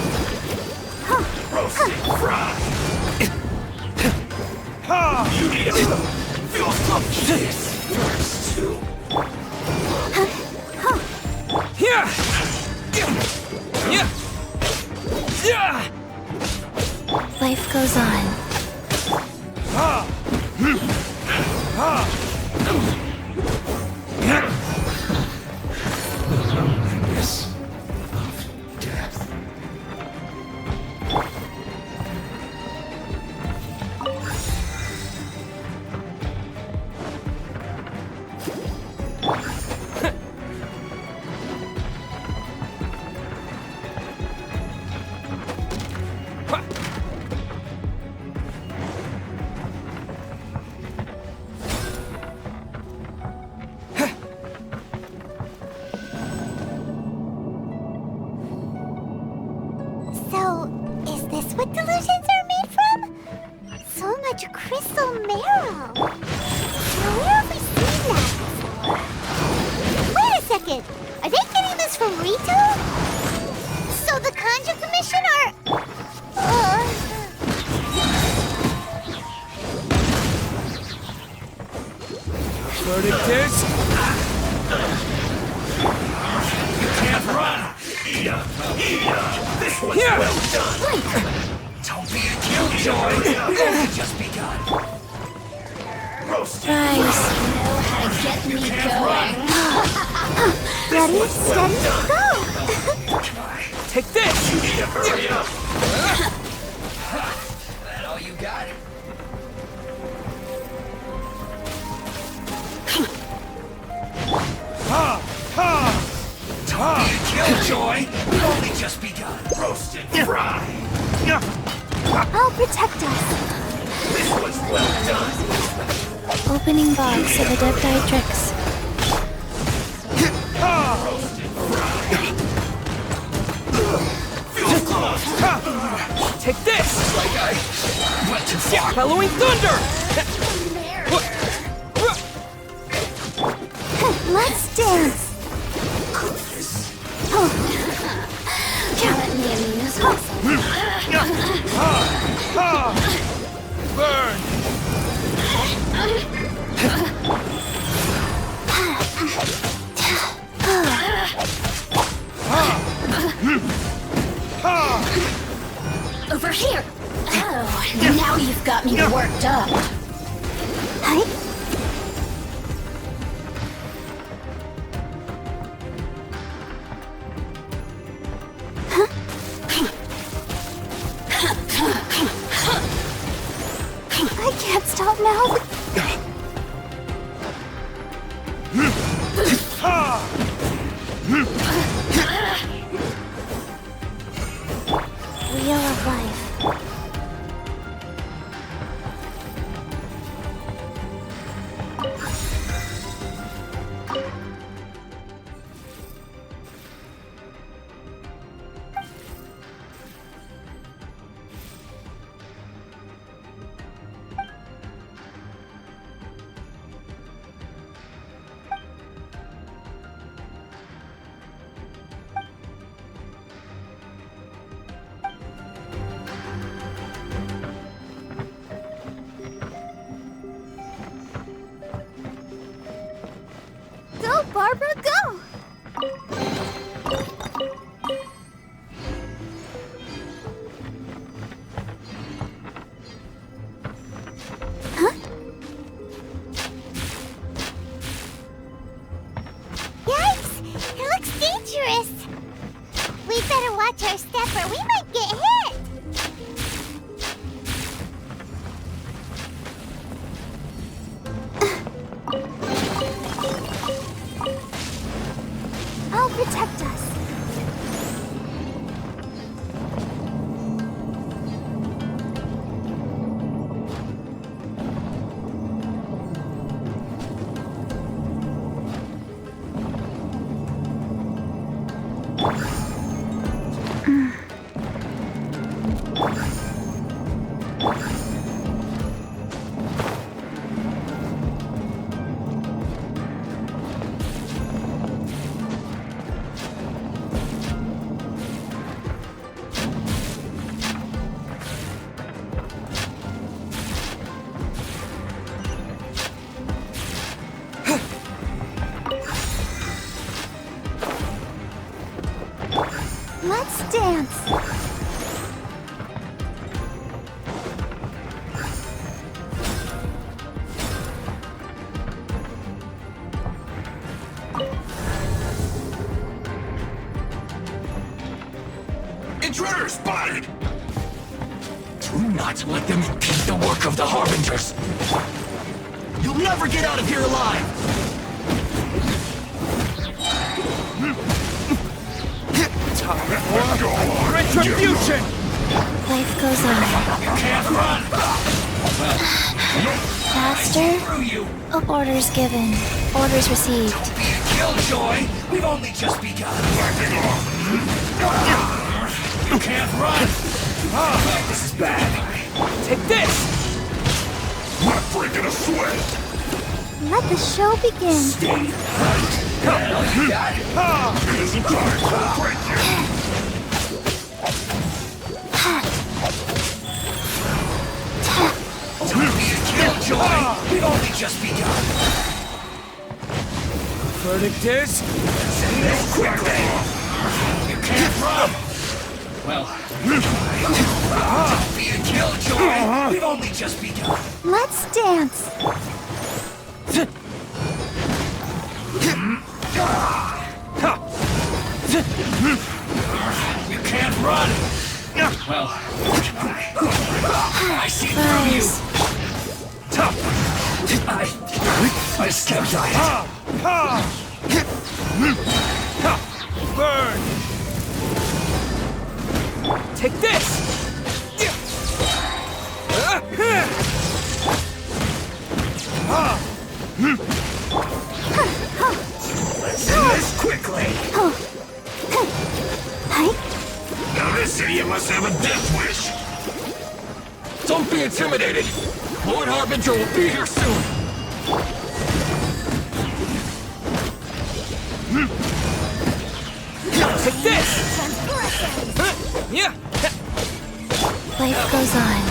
Speaker 8: roasted fried. You need to feel this first too.
Speaker 3: Here! Yeah! Yeah!
Speaker 2: Life goes on.
Speaker 8: This of death.
Speaker 4: So, is this what delusions are made from? So much crystal marrow. Now, where have we seen that before? Wait a second. Are they getting this from Rito? So the Conjure Commission are...
Speaker 3: Verdict is...
Speaker 8: You can't run! Eat up! This was
Speaker 3: Here!
Speaker 8: well done! Don't be a killjoy! We've only just begun! Roasted
Speaker 7: Get me
Speaker 8: going!
Speaker 2: Ready, steady, go!
Speaker 3: Take this!
Speaker 8: You need to hurry up! That all you got? Don't be a killjoy! We've only just begun! Roasted fried!
Speaker 2: I'll protect us.
Speaker 8: This was well done!
Speaker 2: Opening box of Adepti Tricks.
Speaker 8: Roasted fried! Feel close!
Speaker 3: Take this!
Speaker 8: Like I went too far!
Speaker 3: Bellowing thunder!
Speaker 2: Let's dance.
Speaker 7: Can't let me amuse myself.
Speaker 3: Burn!
Speaker 7: Over here! Worked up.
Speaker 2: Hi. I can't stop now. Wheel of life. Go, Barbara, go! Huh?
Speaker 4: Yikes! It looks dangerous. We better watch our step or we might get hit.
Speaker 2: I'll protect us. Let's dance.
Speaker 8: Intruder spotted! Do not let them impede the work of the Harbingers. You'll never get out of here alive!
Speaker 3: Retribution!
Speaker 2: Life goes on.
Speaker 8: Can't run!
Speaker 2: Faster. Orders given. Orders received.
Speaker 8: Killjoy! We've only just begun. You can't run! This is bad.
Speaker 3: Take this!
Speaker 8: Not breaking a sweat!
Speaker 2: Let the show begin.
Speaker 8: Stay right. You got it. It isn't time to break you. Don't be a killjoy. We've only just begun.
Speaker 3: Verdict is...
Speaker 8: Send this quickly. You can't run. Well, don't be a killjoy. We've only just begun.
Speaker 2: Let's dance.
Speaker 8: You can't run. Well, I see through you. I stepped on it.
Speaker 3: Burn! Take this!
Speaker 8: Let's do this quickly. Now this idiot must have a death wish.
Speaker 3: Don't be intimidated! Lord Harbinger will be here soon! Take this! Yeah!
Speaker 2: Life goes on.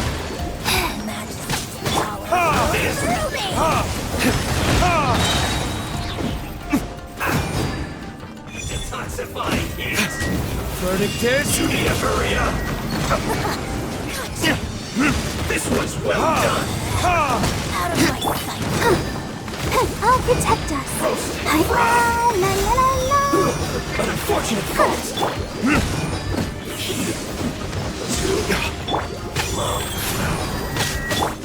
Speaker 8: Detoxifying heat.
Speaker 3: Verdict is...
Speaker 8: You need to hurry up. This was well done.
Speaker 7: Out of my sight.
Speaker 2: I'll protect us. La la la la la.
Speaker 8: An unfortunate fault.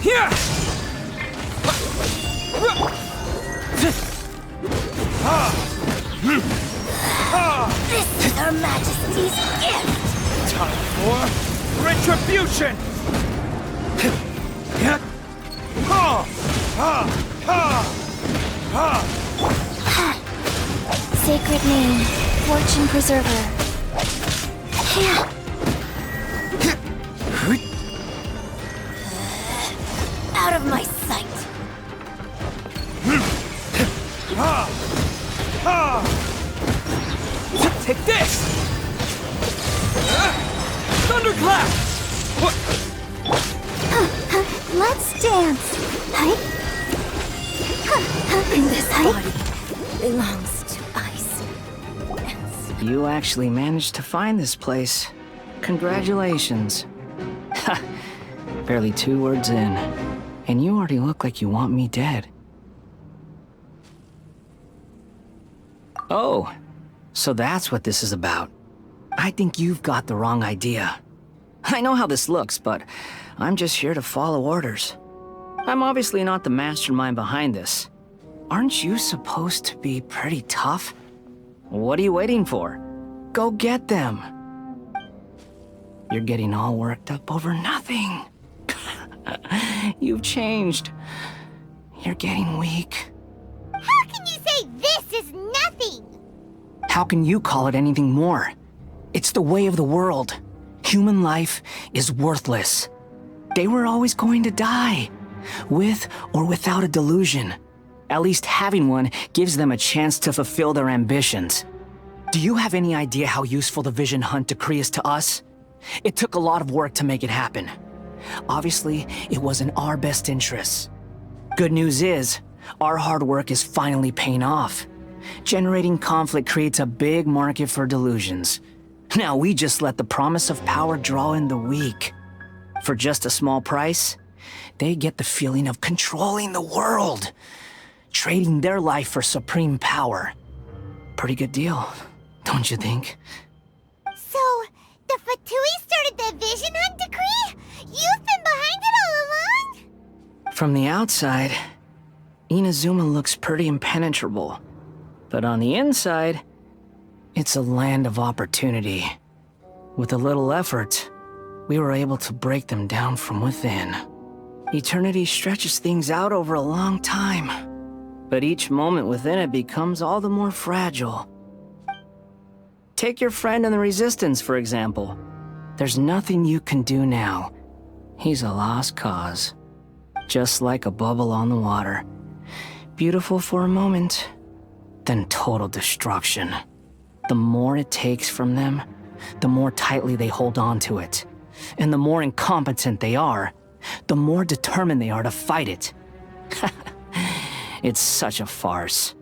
Speaker 3: Here!
Speaker 7: This is Her Majesty's gift.
Speaker 3: Time for retribution!
Speaker 2: Sacred name, fortune preserver.
Speaker 7: Out of my sight.
Speaker 3: Take this! Thunderclap!
Speaker 2: Let's dance.
Speaker 7: This body belongs to ice.
Speaker 12: You actually managed to find this place. Congratulations. Ha! Barely 2 words in, and you already look like you want me dead. Oh, so that's what this is about. I think you've got the wrong idea. I know how this looks, but I'm just here to follow orders. I'm obviously not the mastermind behind this. Aren't you supposed to be pretty tough? What are you waiting for? Go get them. You're getting all worked up over nothing. You've changed. You're getting weak.
Speaker 4: How can you say this is nothing?
Speaker 12: How can you call it anything more? It's the way of the world. Human life is worthless. They were always going to die, with or without a delusion. At least having one gives them a chance to fulfill their ambitions. Do you have any idea how useful the Vision Hunt decree is to us? It took a lot of work to make it happen. Obviously, it was in our best interests. Good news is, our hard work is finally paying off. Generating conflict creates a big market for delusions. Now we just let the promise of power draw in the weak. For just a small price, they get the feeling of controlling the world, trading their life for supreme power. Pretty good deal, don't you think?
Speaker 4: So, the Fatui started the Vision Hunt decree? You've been behind it all along?
Speaker 12: From the outside, Inazuma looks pretty impenetrable. But on the inside, it's a land of opportunity. With a little effort, we were able to break them down from within. Eternity stretches things out over a long time, but each moment within it becomes all the more fragile. Take your friend in the Resistance, for example. There's nothing you can do now. He's a lost cause. Just like a bubble on the water. Beautiful for a moment, then total destruction. The more it takes from them, the more tightly they hold on to it. And the more incompetent they are, the more determined they are to fight it. It's such a farce.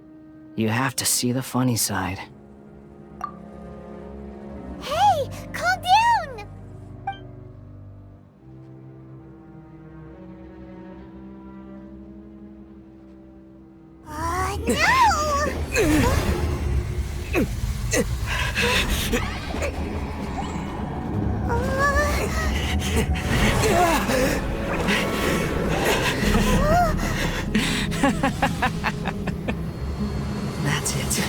Speaker 12: You have to see the funny side.
Speaker 4: Hey, calm down! No!
Speaker 12: That's it.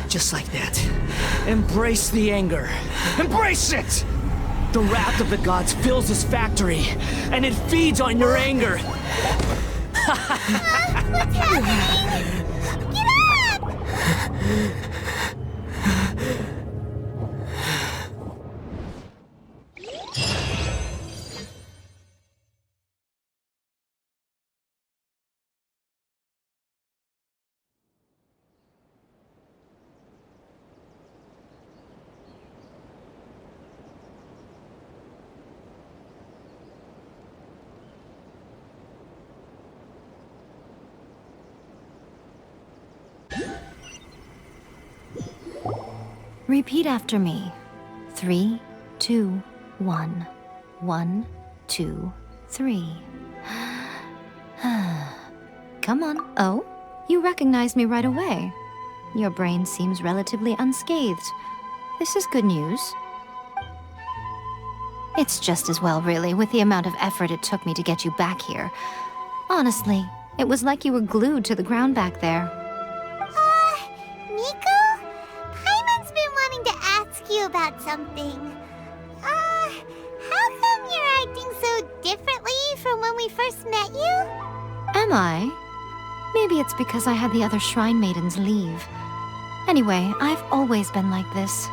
Speaker 12: Just like that. Embrace the anger. Embrace it! The wrath of the gods fills this factory, and it feeds on your anger.
Speaker 4: What's happening? Get up!
Speaker 7: Repeat after me. 3, 2, 1. 1, 2, 3.
Speaker 13: Come on. Oh, you recognize me right away. Your brain seems relatively unscathed. This is good news. It's just as well, really, with the amount of effort it took me to get you back here. Honestly, it was like you were glued to the ground back there.
Speaker 4: Nico? Paimon's been wanting to ask you about something. How come you're acting so differently from when we first met you?
Speaker 13: Am I? Maybe it's because I had the other Shrine Maidens leave. Anyway, I've always been like this.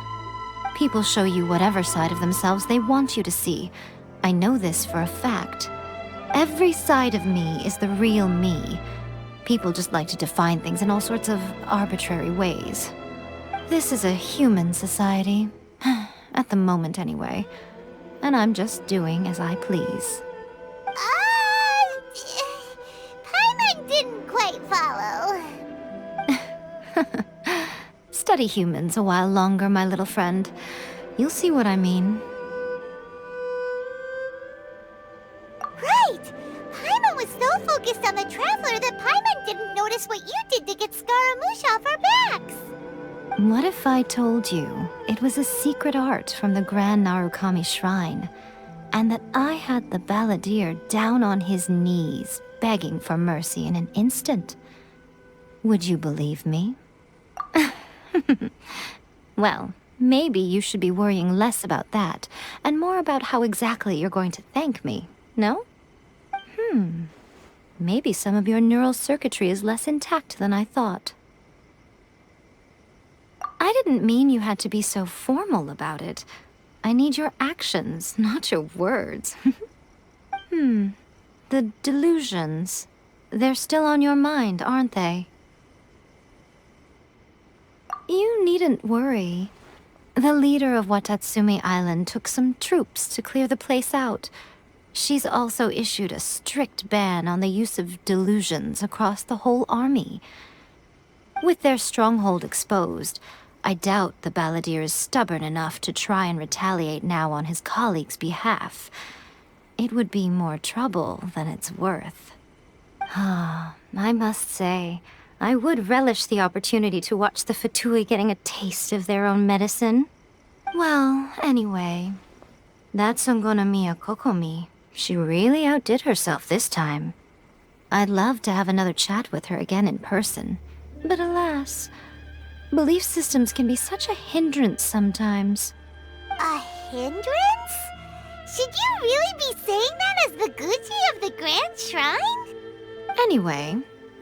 Speaker 13: People show you whatever side of themselves they want you to see. I know this for a fact. Every side of me is the real me. People just like to define things in all sorts of arbitrary ways. This is a human society. At the moment, anyway. And I'm just doing as I please.
Speaker 4: Paimon didn't quite follow.
Speaker 13: Study humans a while longer, my little friend. You'll see what I mean.
Speaker 4: Right! Paimon was so focused on the Traveler that Paimon didn't notice what you did to get Scaramouche off our backs.
Speaker 13: What if I told you it was a secret art from the Grand Narukami Shrine, and that I had the balladeer down on his knees, begging for mercy in an instant? Would you believe me? Well, maybe you should be worrying less about that, and more about how exactly you're going to thank me, no? Maybe some of your neural circuitry is less intact than I thought. I didn't mean you had to be so formal about it. I need your actions, not your words. The delusions. They're still on your mind, aren't they? You needn't worry. The leader of Watatsumi Island took some troops to clear the place out. She's also issued a strict ban on the use of delusions across the whole army. With their stronghold exposed, I doubt the balladeer is stubborn enough to try and retaliate now on his colleagues' behalf. It would be more trouble than it's worth. I must say, I would relish the opportunity to watch the Fatui getting a taste of their own medicine. Well, anyway, that Sangonomiya Kokomi, she really outdid herself this time. I'd love to have another chat with her again in person, but alas, belief systems can be such a hindrance sometimes.
Speaker 4: A hindrance? Should you really be saying that as the Gucci of the Grand Shrine?
Speaker 13: Anyway,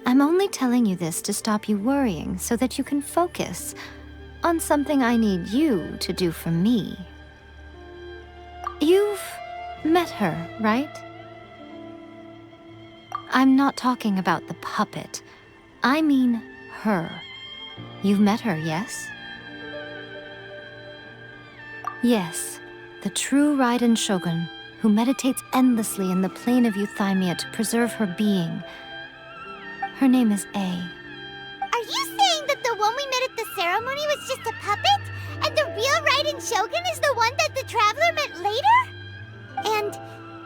Speaker 13: I'm only telling you this to stop you worrying so that you can focus on something I need you to do for me. You've met her, right? I'm not talking about the puppet. I mean her. You've met her, yes? Yes, the true Raiden Shogun, who meditates endlessly in the plane of Euthymia to preserve her being. Her name is A.
Speaker 4: Are you saying that the one we met at the ceremony was just a puppet? And the real Raiden Shogun is the one that the Traveler met later? And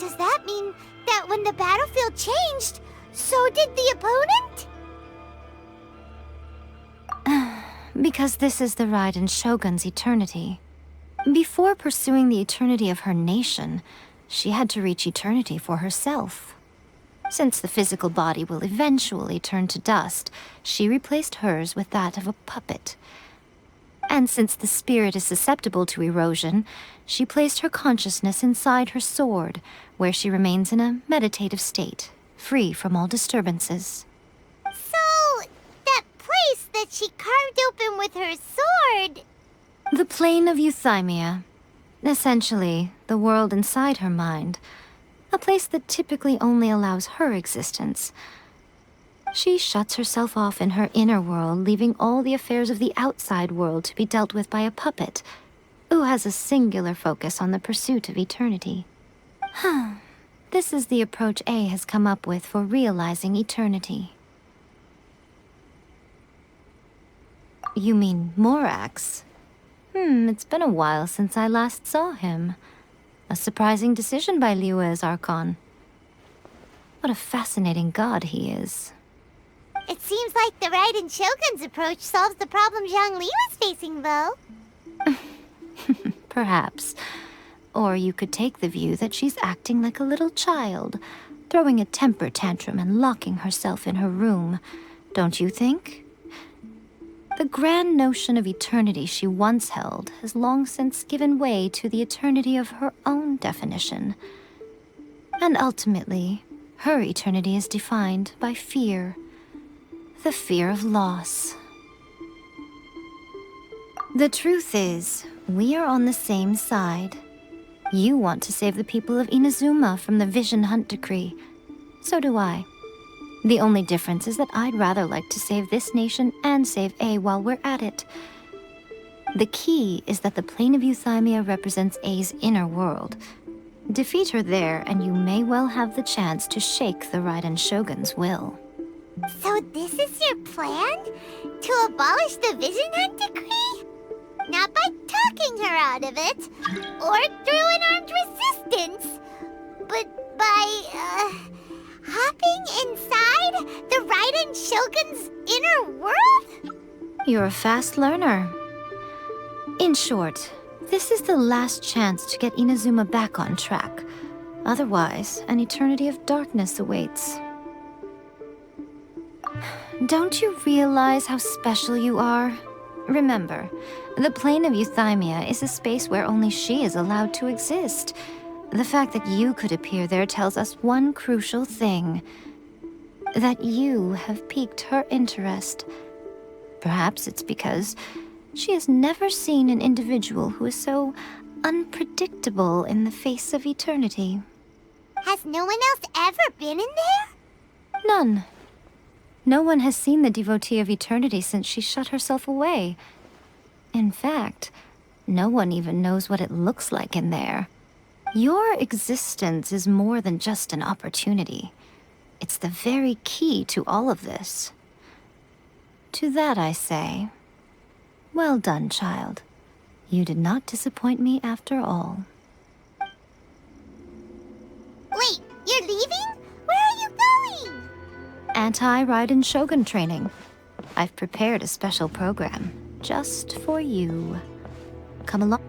Speaker 4: does that mean that when the battlefield changed, so did the opponent?
Speaker 13: Because this is the Raiden Shogun's eternity. Before pursuing the eternity of her nation, she had to reach eternity for herself. Since the physical body will eventually turn to dust, she replaced hers with that of a puppet. And since the spirit is susceptible to erosion, she placed her consciousness inside her sword, where she remains in a meditative state, free from all disturbances.
Speaker 4: So, that place that she carved open with her sword...
Speaker 13: The plane of Euthymia. Essentially, the world inside her mind. A place that typically only allows her existence. She shuts herself off in her inner world, leaving all the affairs of the outside world to be dealt with by a puppet, who has a singular focus on the pursuit of eternity. This is the approach A has come up with for realizing eternity. You mean Morax? It's been a while since I last saw him. A surprising decision by Liyue's Archon. What a fascinating god he is.
Speaker 4: It seems like the Raiden Shogun's approach solves the problem Zhang Li was facing, though.
Speaker 13: Perhaps. Or you could take the view that she's acting like a little child, throwing a temper tantrum and locking herself in her room. Don't you think? The grand notion of eternity she once held has long since given way to the eternity of her own definition. And ultimately, her eternity is defined by fear. The fear of loss. The truth is, we are on the same side. You want to save the people of Inazuma from the Vision Hunt decree. So do I. The only difference is that I'd rather like to save this nation and save A while we're at it. The key is that the plane of Euthymia represents A's inner world. Defeat her there, and you may well have the chance to shake the Raiden Shogun's will.
Speaker 4: So this is your plan? To abolish the Vision Hunt decree? Not by talking her out of it, or through an armed resistance, but by, hopping inside the Raiden Shogun's inner world?
Speaker 13: You're a fast learner. In short, this is the last chance to get Inazuma back on track. Otherwise, an eternity of darkness awaits. Don't you realize how special you are? Remember, the plane of Euthymia is a space where only she is allowed to exist. The fact that you could appear there tells us one crucial thing. That you have piqued her interest. Perhaps it's because she has never seen an individual who is so unpredictable in the face of eternity.
Speaker 4: Has no one else ever been in there?
Speaker 13: None. No one has seen the devotee of eternity since she shut herself away. In fact, no one even knows what it looks like in there. Your existence is more than just an opportunity. It's the very key to all of this. To that I say, well done, child. You did not disappoint me after all.
Speaker 4: Wait, you're leaving? Where are you going?
Speaker 13: Anti-Raiden Shogun training. I've prepared a special program just for you. Come along.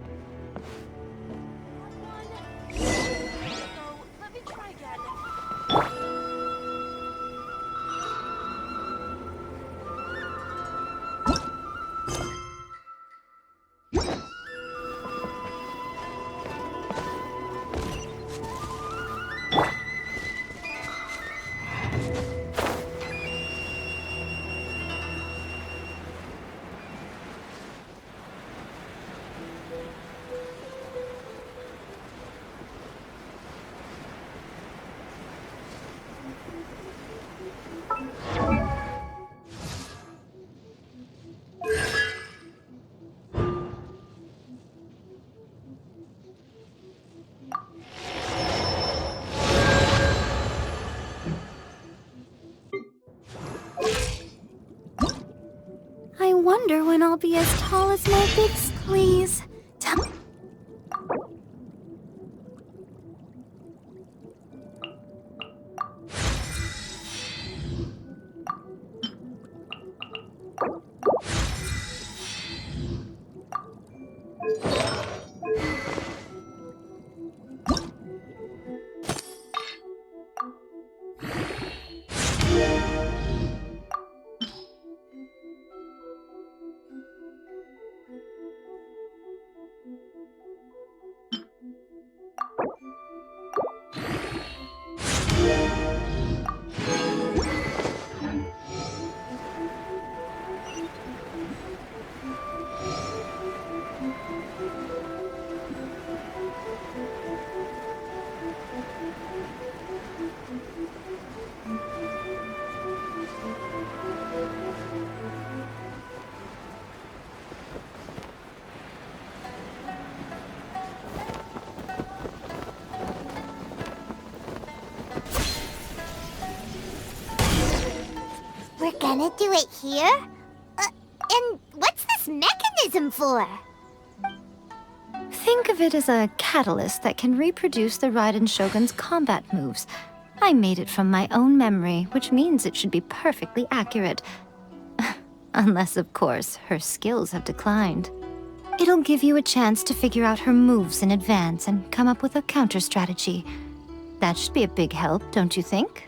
Speaker 13: I wonder when I'll be as tall as my big squeeze.
Speaker 4: We're gonna do it here? And what's this mechanism for?
Speaker 13: Think of it as a catalyst that can reproduce the Raiden Shogun's combat moves. I made it from my own memory, which means it should be perfectly accurate. Unless, of course, her skills have declined. It'll give you a chance to figure out her moves in advance and come up with a counter strategy. That should be a big help, don't you think?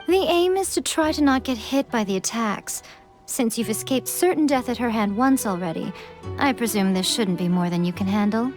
Speaker 13: The aim is to try to not get hit by the attacks. Since you've escaped certain death at her hand once already, I presume this shouldn't be more than you can handle.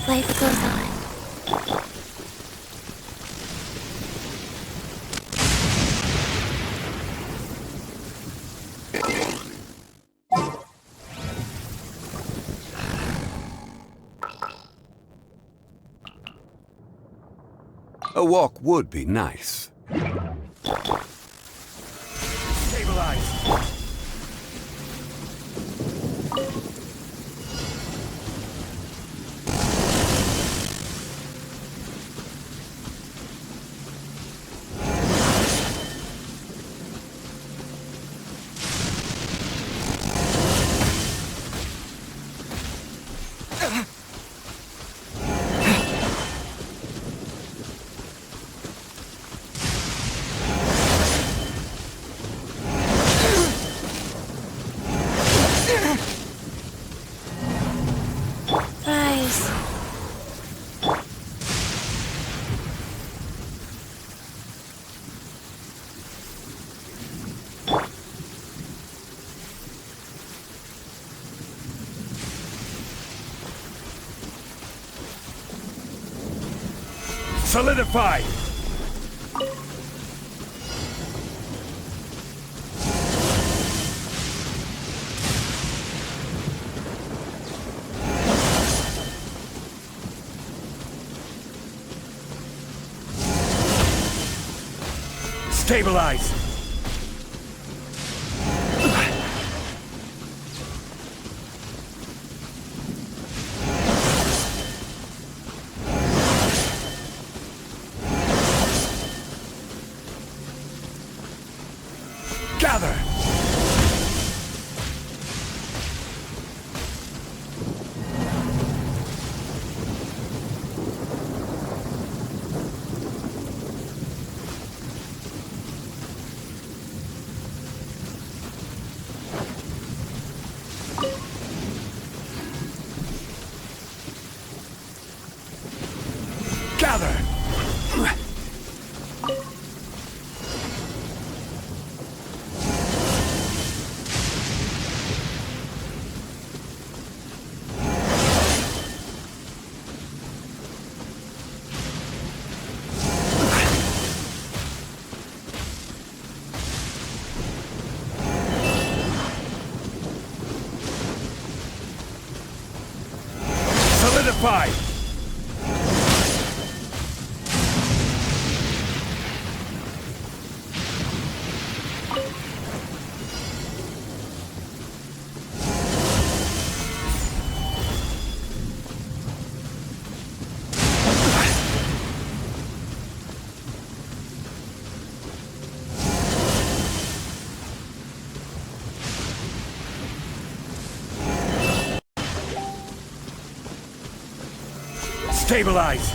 Speaker 2: Life goes on.
Speaker 11: A walk would be nice.
Speaker 9: Stabilize.
Speaker 2: Rise.
Speaker 9: Solidify! Stabilize! Gather! Solidify! Stabilize!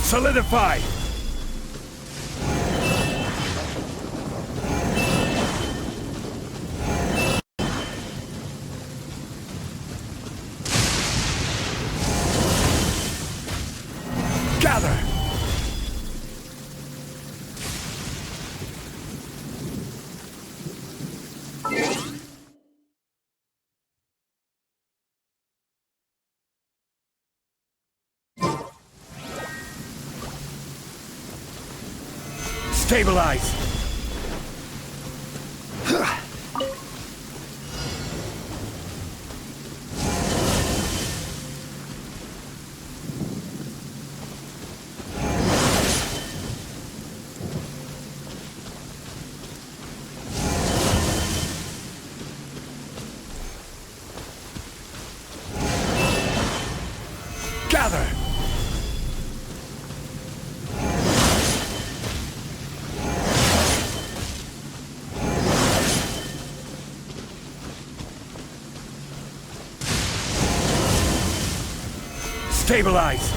Speaker 9: Solidify! Gather! Stabilize! Gather! Stabilize!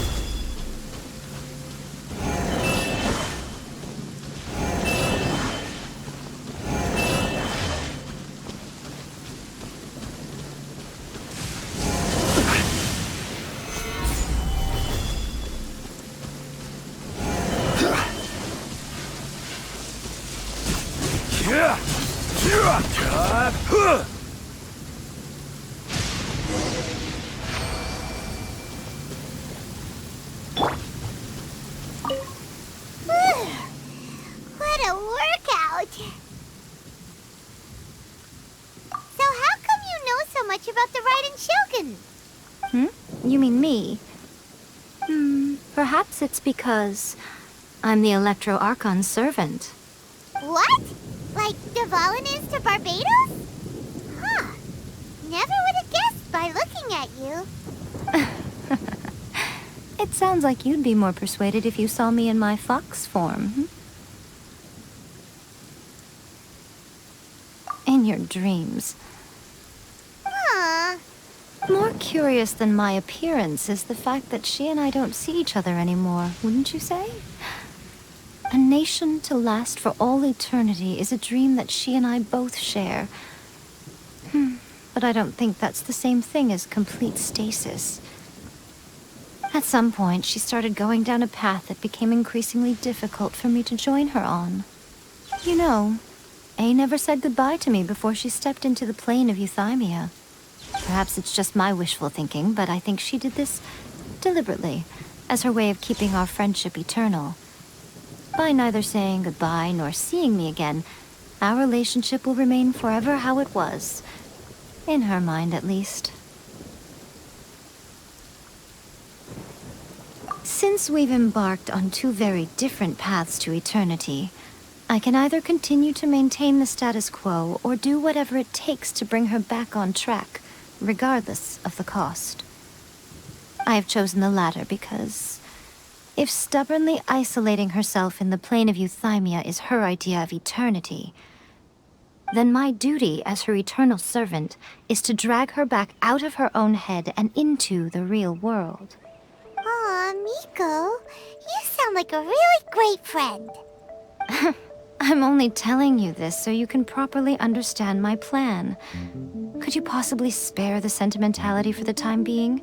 Speaker 4: What a workout! So how come you know so much about the Raiden Shogun?
Speaker 13: You mean me? Perhaps it's because I'm the Electro Archon's servant.
Speaker 4: What? Like Devalin is to Barbados? Huh. Never would have guessed by looking at you.
Speaker 13: It sounds like you'd be more persuaded if you saw me in my fox form. In your dreams.
Speaker 4: Huh.
Speaker 13: More curious than my appearance is the fact that she and I don't see each other anymore, wouldn't you say? A nation to last for all eternity is a dream that she and I both share. But I don't think that's the same thing as complete stasis. At some point, she started going down a path that became increasingly difficult for me to join her on. You know, A never said goodbye to me before she stepped into the plane of Euthymia. Perhaps it's just my wishful thinking, but I think she did this deliberately, as her way of keeping our friendship eternal. By neither saying goodbye nor seeing me again, our relationship will remain forever how it was. In her mind, at least. Since we've embarked on two very different paths to eternity, I can either continue to maintain the status quo or do whatever it takes to bring her back on track, regardless of the cost. I have chosen the latter because if stubbornly isolating herself in the plane of Euthymia is her idea of eternity, then my duty as her eternal servant is to drag her back out of her own head and into the real world.
Speaker 4: Aw, Miko, you sound like a really great friend.
Speaker 13: I'm only telling you this so you can properly understand my plan. Could you possibly spare the sentimentality for the time being?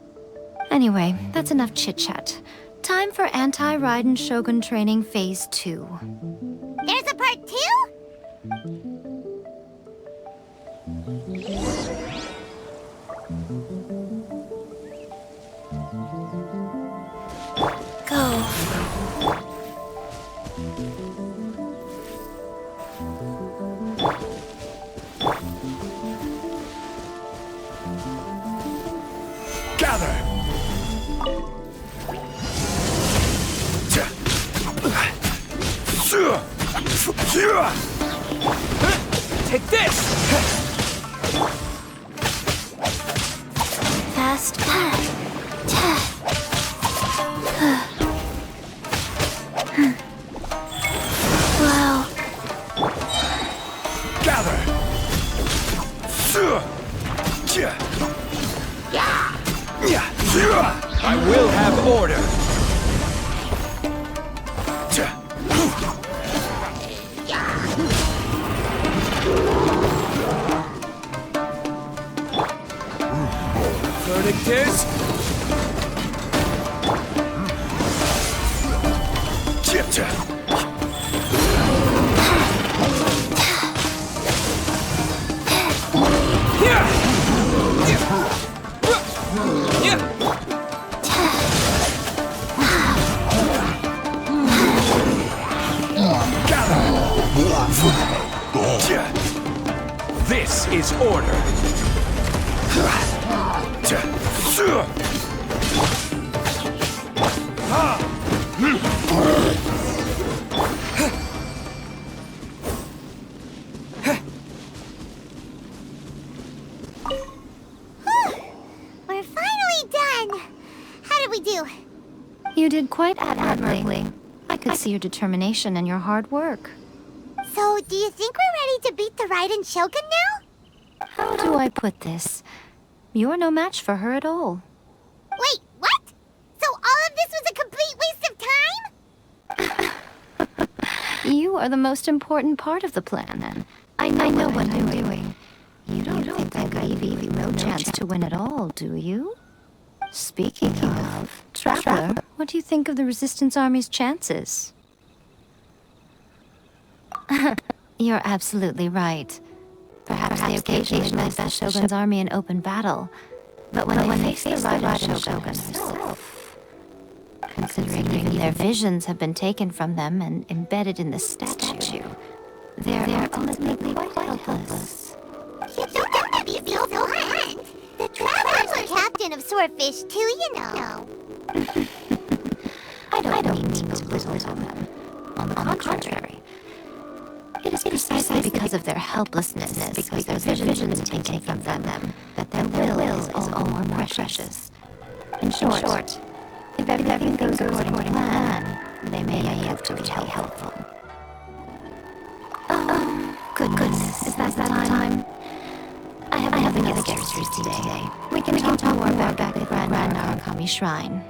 Speaker 13: Anyway, that's enough chit-chat. Time for Anti-Raiden Shogun Training Phase 2.
Speaker 4: There's a part 2?
Speaker 2: Go.
Speaker 3: Take this!
Speaker 2: Fast. Wow.
Speaker 9: Gather! I will have order! Verdict is... This is order.
Speaker 4: We're finally done. How did we do?
Speaker 13: You did quite admirably. I could see your determination and your hard work.
Speaker 4: So, do you think we're ready to beat the Raiden Shogun now?
Speaker 13: How do I put this? You're no match for her at all.
Speaker 4: Wait, what? So all of this was a complete waste of time?
Speaker 13: You are the most important part of the plan, and I know what I'm doing. You don't think I gave you no chance to win at all, do you? Speaking of, Traveler, what do you think of the Resistance Army's chances? You're absolutely right. Perhaps they occasionally lose the Shogun's army in open battle, but when they face the Raiden Shogun himself, considering even their visions have been taken from them and embedded in the statue, they're ultimately quite helpless.
Speaker 4: You don't have to be so blunt. The Traveler's the captain of Swordfish too, you know.
Speaker 13: I don't mean to belittle them. On the contrary. It is precisely because of their helplessness, because their vision is taken from them, that their will is all more precious. In short, if everything goes according to plan, they may yet to be helpful. Oh, goodness, is that time? I have another guest today. We can talk more about back at the Grand Narukami Shrine.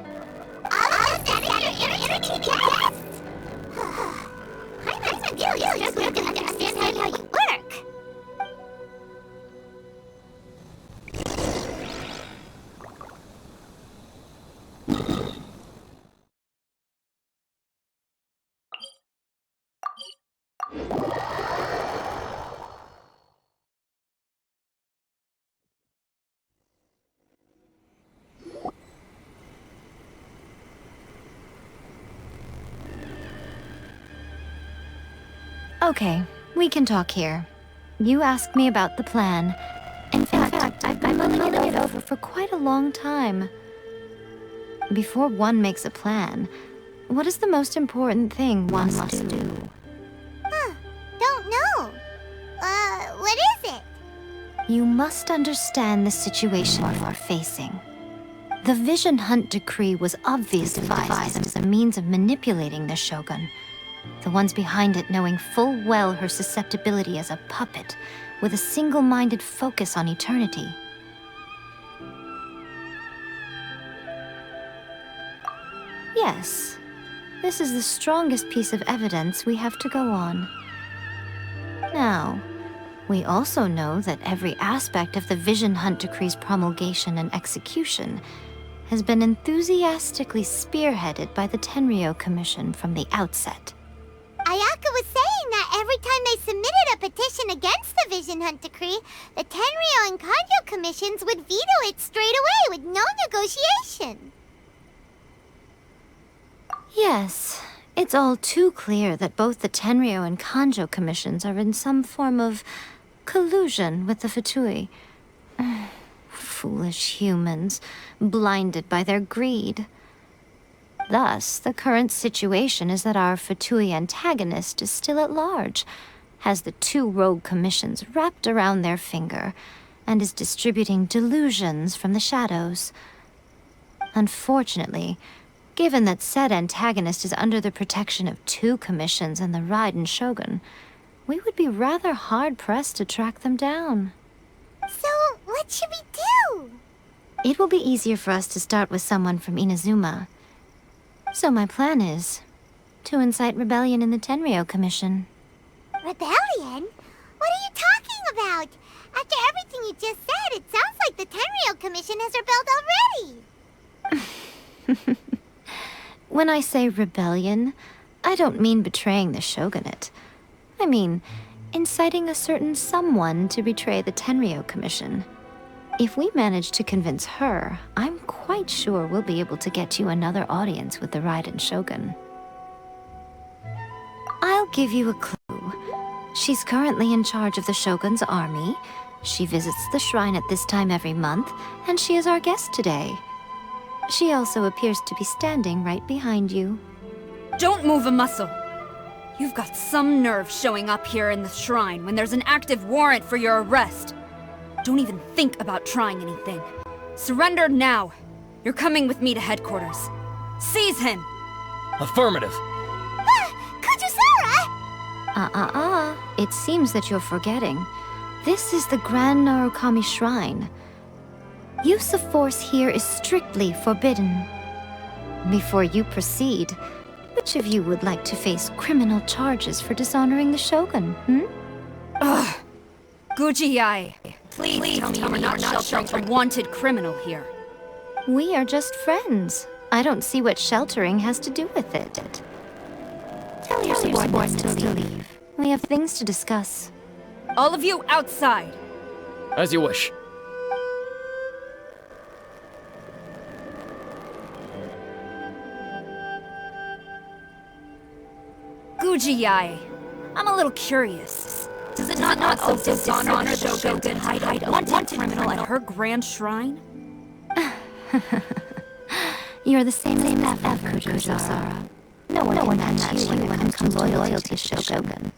Speaker 4: All of that you're entertaining guests? I'm not just going to understand how you work.
Speaker 13: Okay, we can talk here. You asked me about the plan. In fact, I've been mulling it over for quite a long time. Before one makes a plan, what is the most important thing one must do?
Speaker 4: Don't know. What is it?
Speaker 13: You must understand the situation you are facing. The Vision Hunt Decree was obviously devised as a means of manipulating the Shogun. The ones behind it knowing full well her susceptibility as a puppet, with a single-minded focus on eternity. Yes, this is the strongest piece of evidence we have to go on. Now, we also know that every aspect of the Vision Hunt Decree's promulgation and execution has been enthusiastically spearheaded by the Tenryou Commission from the outset.
Speaker 4: Ayaka was saying that every time they submitted a petition against the Vision Hunt Decree, the Tenryou and Kanjo commissions would veto it straight away with no negotiation.
Speaker 13: Yes, it's all too clear that both the Tenryou and Kanjo commissions are in some form of collusion with the Fatui. Foolish humans, blinded by their greed. Thus, the current situation is that our Fatui antagonist is still at large, has the 2 rogue commissions wrapped around their finger, and is distributing delusions from the shadows. Unfortunately, given that said antagonist is under the protection of 2 commissions and the Raiden Shogun, we would be rather hard-pressed to track them down.
Speaker 4: So, what should we do?
Speaker 13: It will be easier for us to start with someone from Inazuma. So my plan is to incite rebellion in the Tenryou Commission.
Speaker 4: Rebellion? What are you talking about? After everything you just said, it sounds like the Tenryou Commission has rebelled already.
Speaker 13: When I say rebellion, I don't mean betraying the shogunate. I mean inciting a certain someone to betray the Tenryou Commission. If we manage to convince her, I'm quite sure we'll be able to get you another audience with the Raiden Shogun. I'll give you a clue. She's currently in charge of the Shogun's army. She visits the shrine at this time every month, and she is our guest today. She also appears to be standing right behind you.
Speaker 7: Don't move a muscle. You've got some nerve showing up here in the shrine when there's an active warrant for your arrest. Don't even think about trying anything. Surrender now. You're coming with me to headquarters. Seize him!
Speaker 3: Affirmative.
Speaker 4: Kujusara!
Speaker 13: It seems that you're forgetting. This is the Grand Narukami Shrine. Use of force here is strictly forbidden. Before you proceed, which of you would like to face criminal charges for dishonoring the Shogun,
Speaker 7: Ugh! Guji-ai, please tell me you're not sheltering a wanted criminal here.
Speaker 13: We are just friends. I don't see what sheltering has to do with it. Tell your subordinates to leave. We have things to discuss.
Speaker 7: All of you outside!
Speaker 3: As you wish.
Speaker 7: Guji-ai, I'm a little curious. Does it not also dishonor the Shogun to hide a wanted criminal at her grand shrine?
Speaker 13: You're the same as ever, Kujusara. No one can match you when it comes to loyalty to Shogun.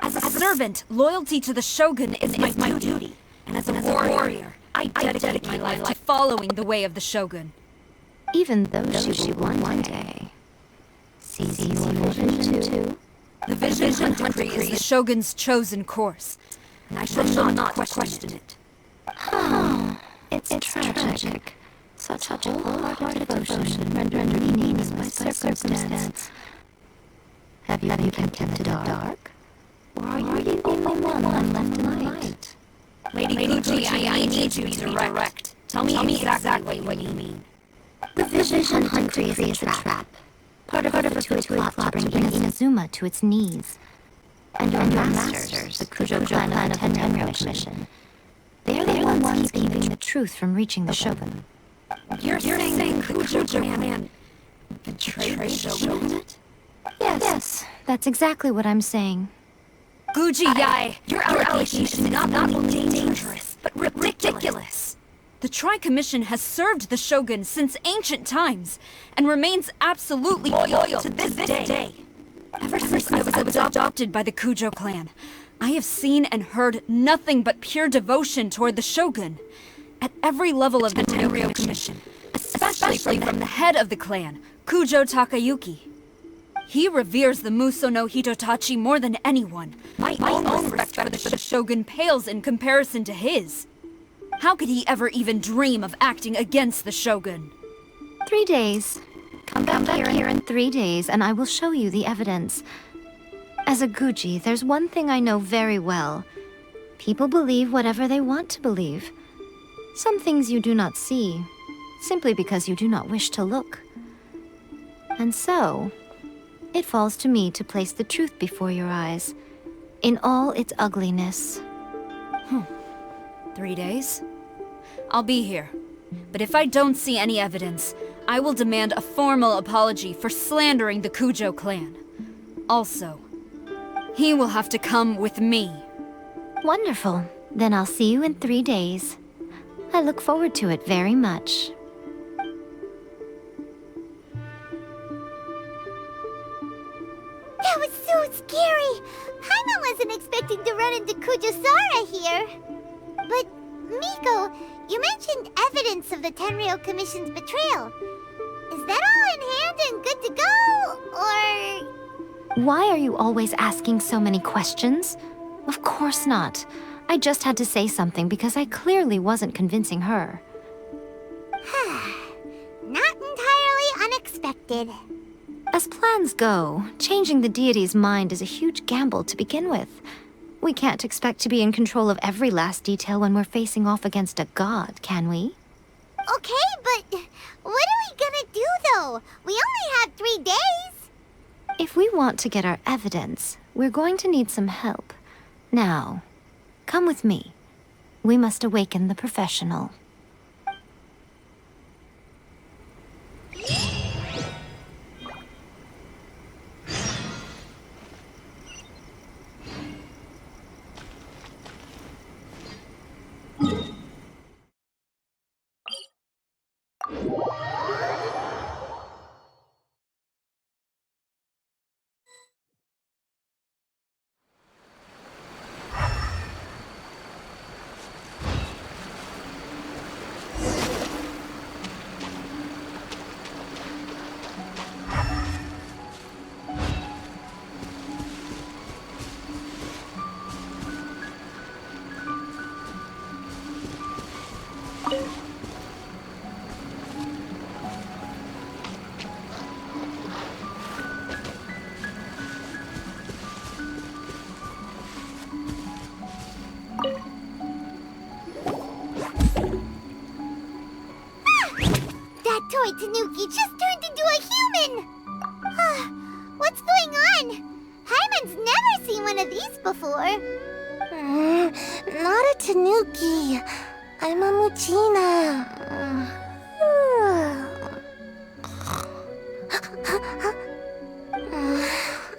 Speaker 7: As a servant, loyalty to the Shogun is my duty. And as a warrior, I dedicate my life to following the way of the Shogun.
Speaker 13: Even though she will one day seize your vision too.
Speaker 7: The vision decree is the Shogun's chosen course, and I shall not question it.
Speaker 13: It's tragic. Such a wholehearted devotion rendered meaningless by circumstance. Have you kept in the dark? Or are you the only one left in light?
Speaker 7: Lady Guji, I need you to be direct. Tell me exactly what you mean.
Speaker 13: The vision decree is a trap. Part of a plot to bring Inazuma to its knees. And your masters, the Kujo clan of the Tenryou Commission. They're the ones keeping the truth from reaching the Shogun.
Speaker 7: You're saying the Kujo clan betrayed the Shogunate?
Speaker 13: Yes, that's exactly what I'm saying.
Speaker 7: Guji-ai, your allegation is not only dangerous, but ridiculous. The Tri-Commission has served the Shogun since ancient times, and remains absolutely loyal to this day. Ever since I was adopted by the Kujo clan, I have seen and heard nothing but pure devotion toward the Shogun. At every level of the Tenryou Commission, especially from the head of the clan, Kujo Takayuki. He reveres the Muso no Hitotachi more than anyone. My own respect for the Shogun pales in comparison to his. How could he ever even dream of acting against the Shogun?
Speaker 13: 3 days. Come back here in 3 days, and I will show you the evidence. As a Guji, there's one thing I know very well. People believe whatever they want to believe. Some things you do not see, simply because you do not wish to look. And so, it falls to me to place the truth before your eyes, in all its ugliness.
Speaker 7: 3 days? I'll be here. But if I don't see any evidence, I will demand a formal apology for slandering the Kujo clan. Also, he will have to come with me.
Speaker 13: Wonderful. Then I'll see you in 3 days. I look forward to it very much.
Speaker 4: That was so scary! Paimon wasn't expecting to run into Kujosara here. But, Miko, you mentioned evidence of the Tenryou Commission's betrayal. Is that all in hand and good to go, or...?
Speaker 13: Why are you always asking so many questions? Of course not. I just had to say something because I clearly wasn't convincing her.
Speaker 4: Not entirely unexpected.
Speaker 13: As plans go, changing the deity's mind is a huge gamble to begin with. We can't expect to be in control of every last detail when we're facing off against a god, can we?
Speaker 4: Okay, but what are we gonna do, though? We only have 3 days.
Speaker 13: If we want to get our evidence, we're going to need some help. Now, come with me. We must awaken the professional.
Speaker 4: Toy Tanuki just turned into a human! What's going on? Paimon's never seen one of these before.
Speaker 2: Not a Tanuki. I'm a Muchina.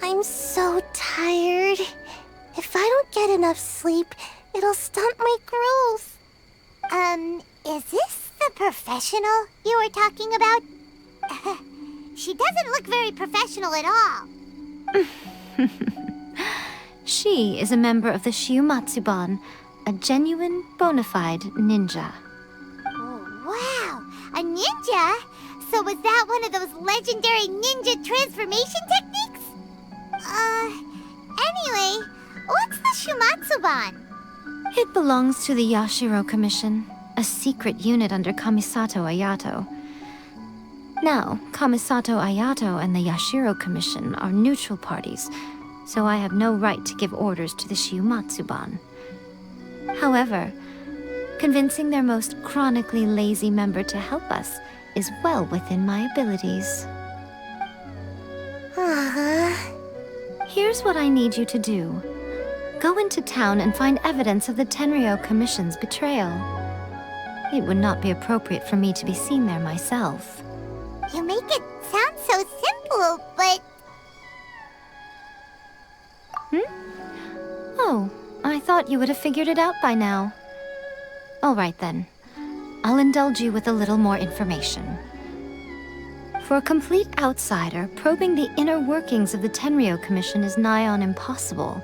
Speaker 2: I'm so tired. If I don't get enough sleep, it'll stunt my growth.
Speaker 4: Is this the professional you were talking about? She doesn't look very professional at all.
Speaker 13: She is a member of the Shiumatsuban, a genuine, bona fide ninja.
Speaker 4: Oh, wow! A ninja? So was that one of those legendary ninja transformation techniques? Anyway, what's the Shiumatsuban?
Speaker 13: It belongs to the Yashiro Commission, a secret unit under Kamisato Ayato. Now, Kamisato Ayato and the Yashiro Commission are neutral parties, so I have no right to give orders to the Shiumatsuban. However, convincing their most chronically lazy member to help us is well within my abilities. Here's what I need you to do. Go into town and find evidence of the Tenryou Commission's betrayal. It would not be appropriate for me to be seen there myself.
Speaker 4: You make it sound so simple, but...
Speaker 13: Oh, I thought you would have figured it out by now. All right then. I'll indulge you with a little more information. For a complete outsider, probing the inner workings of the Tenryou Commission is nigh on impossible.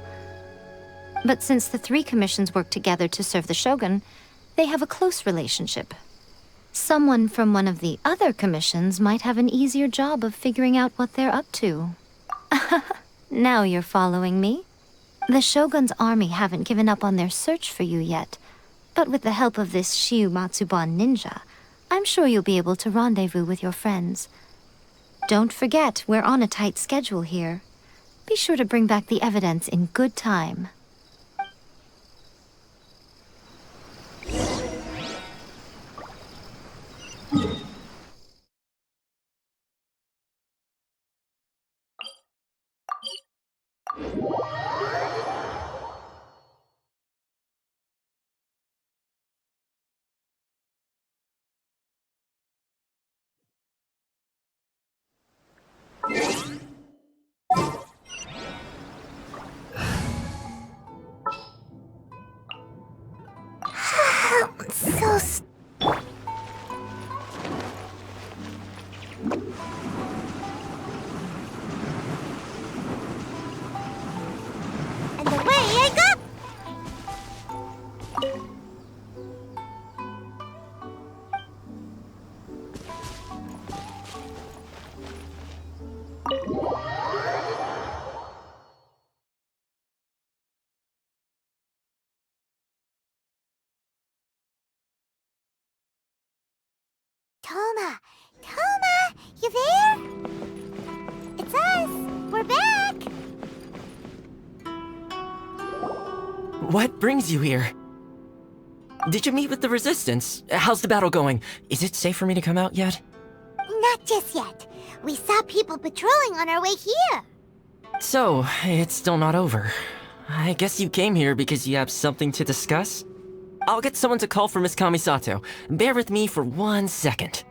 Speaker 13: But since the 3 commissions work together to serve the Shogun, they have a close relationship. Someone from one of the other commissions might have an easier job of figuring out what they're up to. Now you're following me. The Shogun's army haven't given up on their search for you yet, but with the help of this Shiumatsuban ninja, I'm sure you'll be able to rendezvous with your friends. Don't forget, we're on a tight schedule here. Be sure to bring back the evidence in good time.
Speaker 4: Toma! Toma! You there? It's us! We're back!
Speaker 14: What brings you here? Did you meet with the Resistance? How's the battle going? Is it safe for me to come out yet?
Speaker 4: Not just yet. We saw people patrolling on our way here.
Speaker 14: So, it's still not over. I guess you came here because you have something to discuss? I'll get someone to call for Miss Kamisato. Bear with me for 1 second.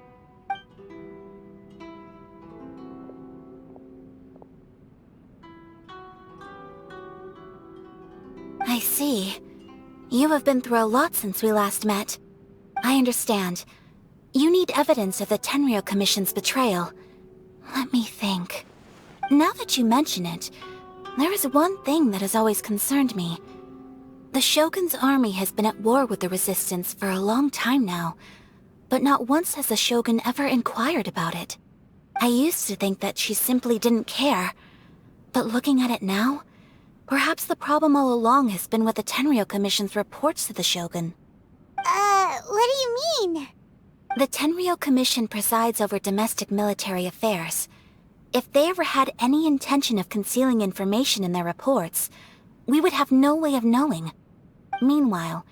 Speaker 15: I see. You have been through a lot since we last met. I understand. You need evidence of the Tenryou Commission's betrayal. Let me think. Now that you mention it, there is one thing that has always concerned me. The Shogun's army has been at war with the Resistance for a long time now, but not once has the Shogun ever inquired about it. I used to think that she simply didn't care, but looking at it now, perhaps the problem all along has been with the Tenryou Commission's reports to the Shogun.
Speaker 4: What do you mean?
Speaker 15: The Tenryou Commission presides over domestic military affairs. If they ever had any intention of concealing information in their reports, we would have no way of knowing. Meanwhile,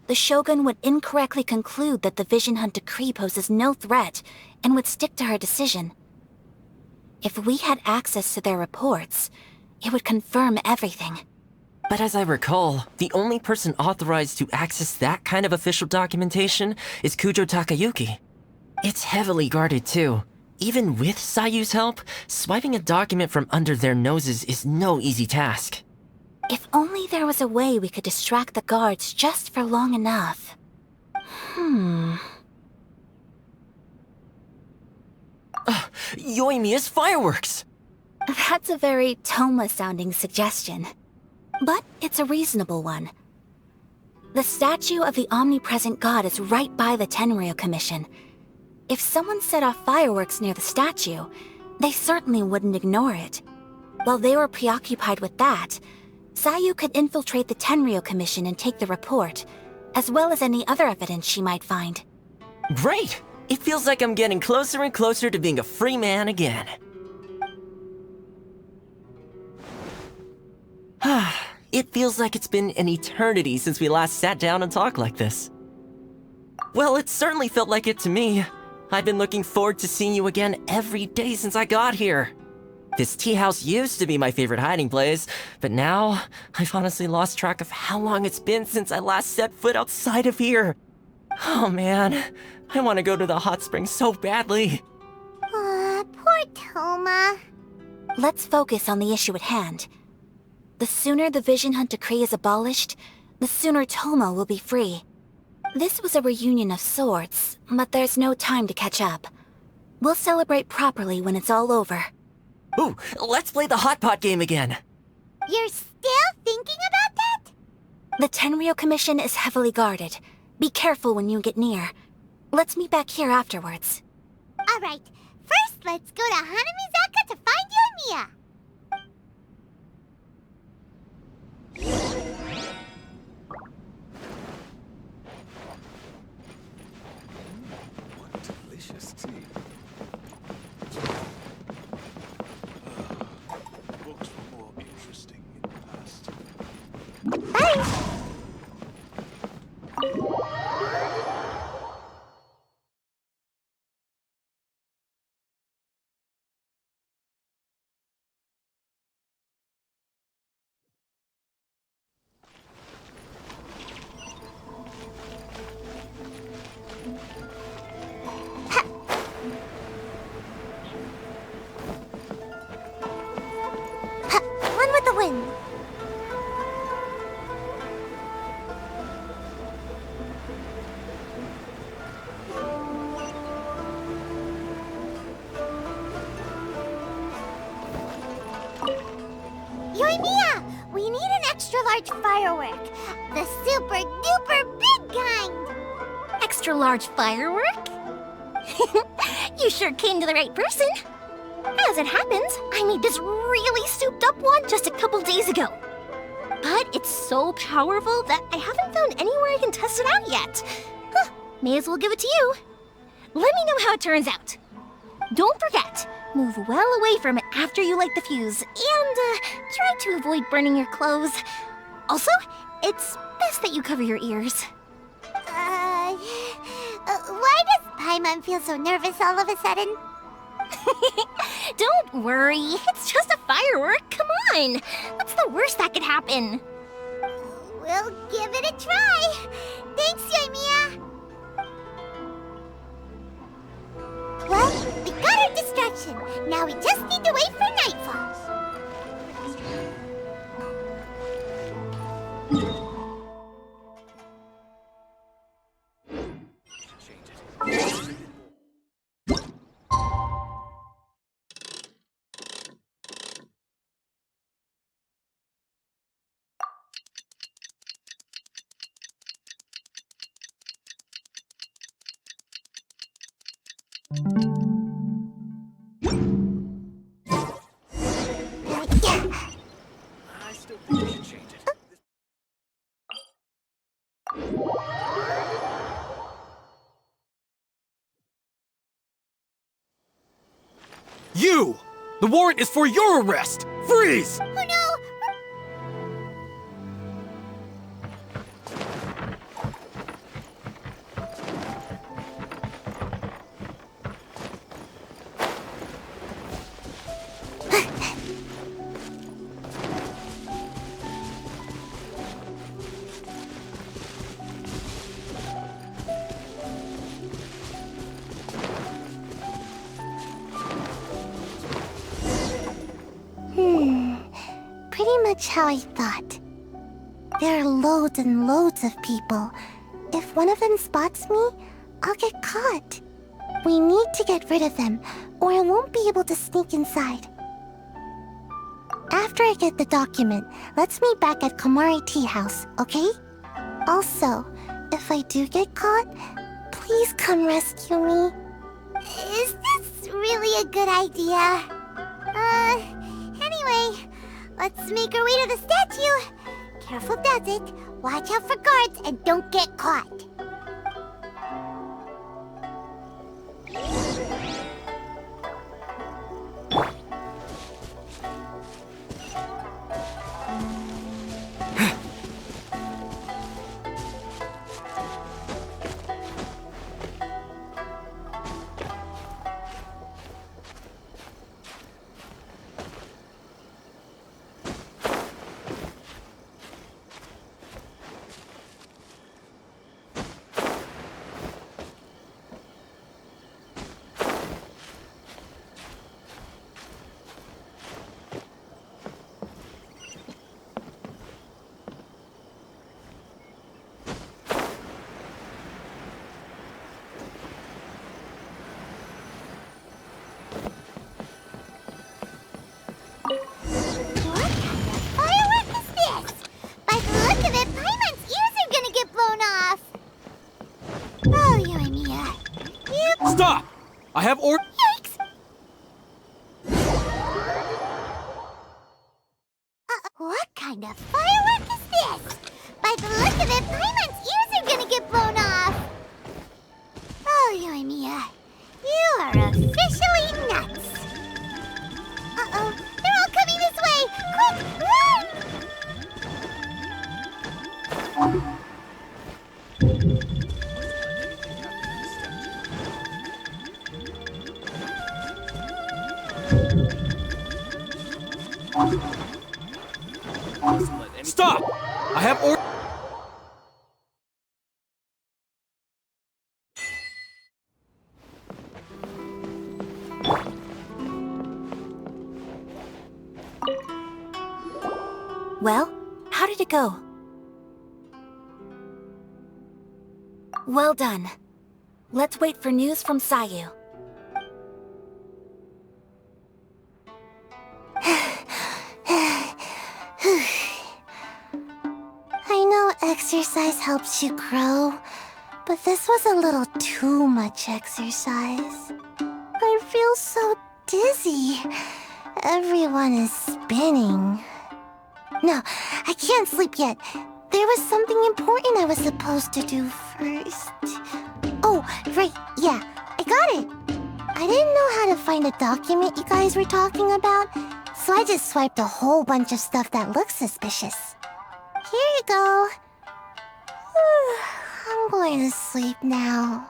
Speaker 15: the Shogun would incorrectly conclude that the Vision Hunt decree poses no threat and would stick to her decision. If we had access to their reports, it would confirm everything.
Speaker 14: But as I recall, the only person authorized to access that kind of official documentation is Kujo Takayuki. It's heavily guarded too. Even with Sayu's help, swiping a document from under their noses is no easy task.
Speaker 15: If only there was a way we could distract the guards just for long enough.
Speaker 14: Yoimiya's fireworks!
Speaker 15: That's a very Toma-sounding suggestion. But it's a reasonable one. The statue of the Omnipresent God is right by the Tenryou Commission. If someone set off fireworks near the statue, they certainly wouldn't ignore it. While they were preoccupied with that, Sayu could infiltrate the Tenryou Commission and take the report, as well as any other evidence she might find.
Speaker 14: Great! It feels like I'm getting closer and closer to being a free man again. It feels like it's been an eternity since we last sat down and talked like this. Well, it certainly felt like it to me. I've been looking forward to seeing you again every day since I got here. This tea house used to be my favorite hiding place, but now I've honestly lost track of how long it's been since I last set foot outside of here. Oh man, I want to go to the hot springs so badly.
Speaker 4: Poor Toma.
Speaker 15: Let's focus on the issue at hand. The sooner the Vision Hunt decree is abolished, the sooner Toma will be free. This was a reunion of sorts, but there's no time to catch up. We'll celebrate properly when it's all over.
Speaker 14: Ooh, let's play the hot pot game again.
Speaker 4: You're still thinking about that?
Speaker 15: The Tenryou Commission is heavily guarded. Be careful when you get near. Let's meet back here afterwards.
Speaker 4: Alright, first let's go to Hanamizaka to find Yoimiya.
Speaker 11: Delicious tea. Books were more interesting in the past.
Speaker 4: Run with the wind. Yoimiya, we need an extra large firework. The super duper big kind.
Speaker 2: Extra large firework? You sure came to the right person. As it happens, I made this really souped up one just a couple days ago. But it's so powerful that I haven't found anywhere I can test it out yet. May as well give it to you.
Speaker 16: let me know how it turns out. Don't forget, move well away from it after you light the fuse, and try to avoid burning your clothes. Also, it's best that you cover your ears.
Speaker 4: Why does Paimon feel so nervous all of a sudden?
Speaker 16: Don't worry, it's just a firework, come on! What's the worst that could happen?
Speaker 4: We'll give it a try. Thanks, Yoimiya. Well, we got our distraction. Now we just need to wait for nightfall.
Speaker 8: I still think we should change it.
Speaker 9: You! The warrant is for your arrest! Freeze!
Speaker 4: Oh no! Pretty much how I thought. There are loads and loads of people. If one of them spots me, I'll get caught. We need to get rid of them, or I won't be able to sneak inside. After I get the document, let's meet back at Komari Tea House, okay? Also, if I do get caught, please come rescue me. Is this really a good idea? Anyway, let's make our way to the statue. Careful does it. Watch out for guards and don't get caught.
Speaker 9: Stop! I have or-
Speaker 4: Yikes! What kind of firework is this? By the look of it, Paimon's ears are gonna get blown off! Oh, Yoimiya, you are officially nuts! Uh-oh, they're all coming this way! Quick, run!
Speaker 9: Stop! I have or-
Speaker 15: Well, how did it go? Well done. Let's wait for news from Sayu.
Speaker 4: I know exercise helps you grow, but this was a little too much exercise. I feel so dizzy. Everyone is spinning. No, I can't sleep yet. There was something important I was supposed to do first. Oh, right, yeah. I got it. I didn't know how to find a document you guys were talking about, so I just swiped a whole bunch of stuff that looks suspicious. Here you go. I'm going to sleep now.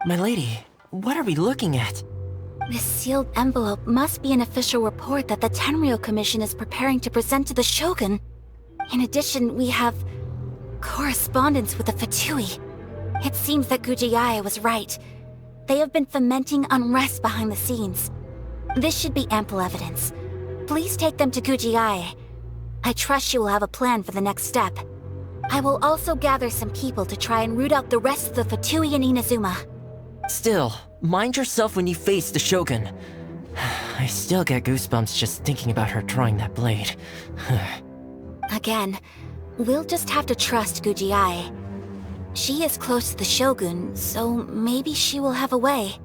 Speaker 14: My lady, what are we looking at?
Speaker 15: This sealed envelope must be an official report that the Tenryou Commission is preparing to present to the Shogun. In addition, we have correspondence with the Fatui. It seems that Gujiai was right. They have been fomenting unrest behind the scenes. This should be ample evidence. Please take them to Gujiai. I trust you will have a plan for the next step. I will also gather some people to try and root out the rest of the Fatui in Inazuma.
Speaker 14: Still, mind yourself when you face the Shogun. I still get goosebumps just thinking about her drawing that blade.
Speaker 15: Again, we'll just have to trust Gujiai. She is close to the Shogun, so maybe she will have a way.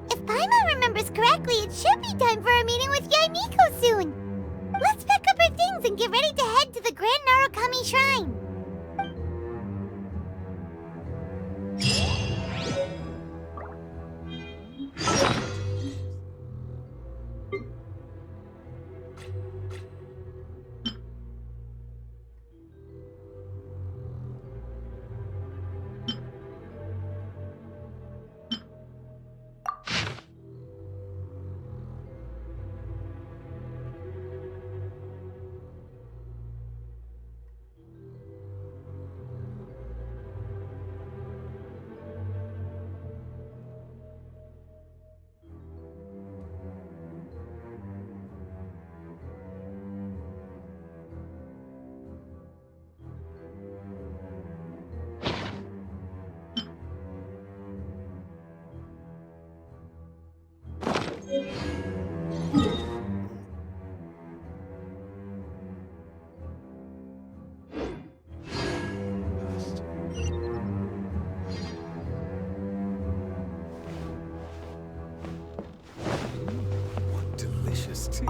Speaker 4: If Paimon remembers correctly, it should be time for a meeting with Yainiko soon. Let's pack up our things and get ready to head to the Grand Narukami Shrine.
Speaker 11: Delicious tea.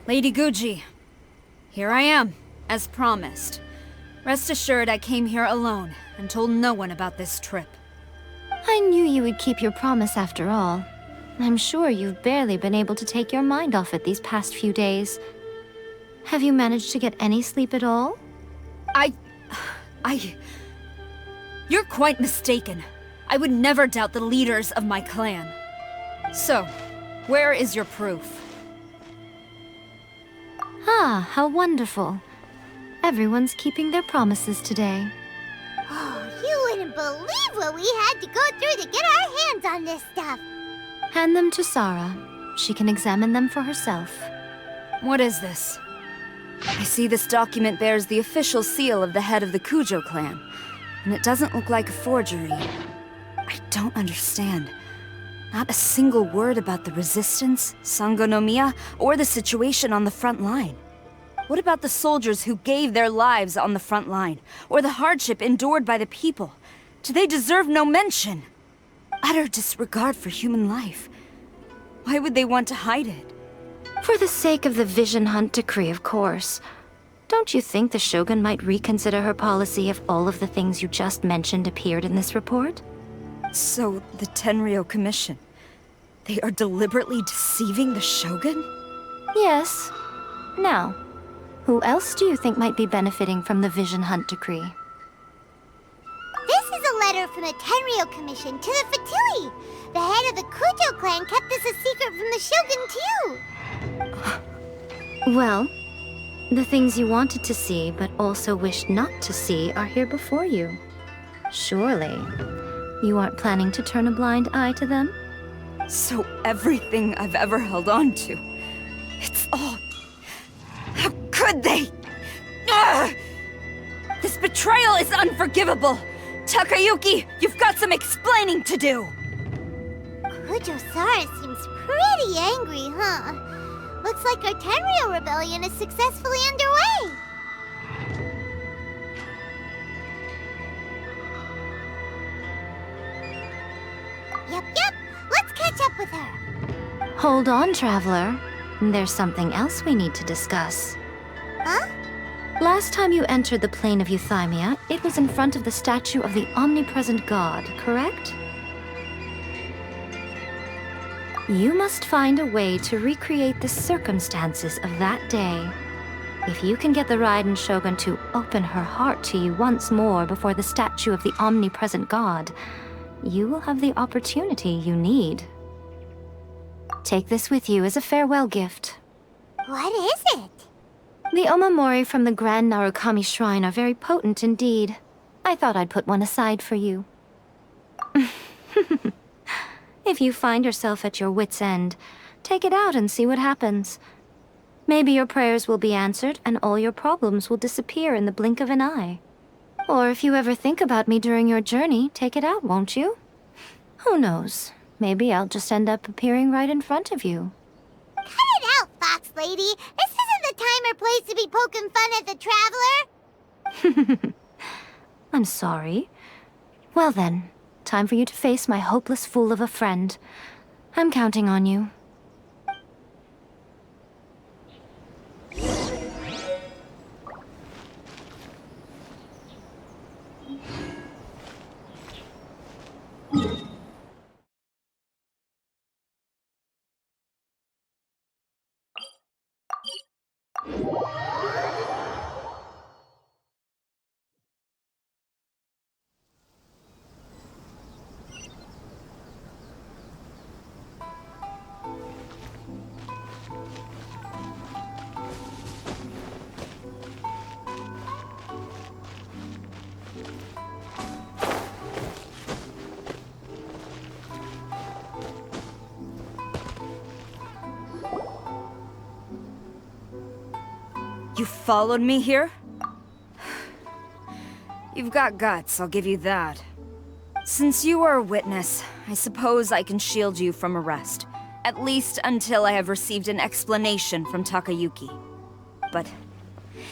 Speaker 7: Lady Guji, here I am, as promised. Rest assured I came here alone and told no one about this trip.
Speaker 13: I knew you would keep your promise after all. I'm sure you've barely been able to take your mind off it these past few days. Have you managed to get any sleep at all?
Speaker 7: You're quite mistaken. I would never doubt the leaders of my clan. So, where is your proof?
Speaker 13: Ah, how wonderful. Everyone's keeping their promises today.
Speaker 4: Oh, you wouldn't believe what we had to go through to get our hands on this stuff.
Speaker 13: Hand them to Sarah. She can examine them for herself.
Speaker 7: What is this? I see this document bears the official seal of the head of the Kujo clan, and it doesn't look like a forgery. I don't understand. Not a single word about the resistance, Sangonomiya, or the situation on the front line. What about the soldiers who gave their lives on the front line, or the hardship endured by the people? Do they deserve no mention? Utter disregard for human life. Why would they want to hide it?
Speaker 13: For the sake of the Vision Hunt decree, of course. Don't you think the Shogun might reconsider her policy if all of the things you just mentioned appeared in this report?
Speaker 7: So, the Tenryou Commission, they are deliberately deceiving the Shogun?
Speaker 13: Yes. Now, who else do you think might be benefiting from the Vision Hunt decree?
Speaker 4: This is a letter from the Tenryou Commission to the Fatui. The head of the Kujo clan kept this a secret from the Shogun, too.
Speaker 13: Well, the things you wanted to see but also wished not to see are here before you. Surely, you aren't planning to turn a blind eye to them?
Speaker 7: So everything I've ever held on to, it's all... How could they? Ugh! This betrayal is unforgivable! Takayuki, you've got some explaining to do!
Speaker 4: Hujosaurus seems pretty angry, huh? Looks like our Tenryou rebellion is successfully underway. Yep. Let's catch up with her.
Speaker 13: Hold on, Traveler. There's something else we need to discuss.
Speaker 4: Huh?
Speaker 13: Last time you entered the plane of Euthymia, it was in front of the statue of the Omnipresent God, correct? You must find a way to recreate the circumstances of that day. If you can get the Raiden Shogun to open her heart to you once more before the statue of the Omnipresent God, you will have the opportunity you need. Take this with you as a farewell gift.
Speaker 4: What is it?
Speaker 13: The Omamori from the Grand Narukami Shrine are very potent indeed. I thought I'd put one aside for you. If you find yourself at your wit's end, take it out and see what happens. Maybe your prayers will be answered and all your problems will disappear in the blink of an eye. Or if you ever think about me during your journey, take it out, won't you? Who knows? Maybe I'll just end up appearing right in front of you.
Speaker 4: Cut it out, Fox Lady! This isn't the time or place to be poking fun at the Traveler!
Speaker 13: I'm sorry. Well then, time for you to face my hopeless fool of a friend. I'm counting on you.
Speaker 7: You followed me here? You've got guts, I'll give you that. Since you are a witness, I suppose I can shield you from arrest. At least until I have received an explanation from Takayuki. But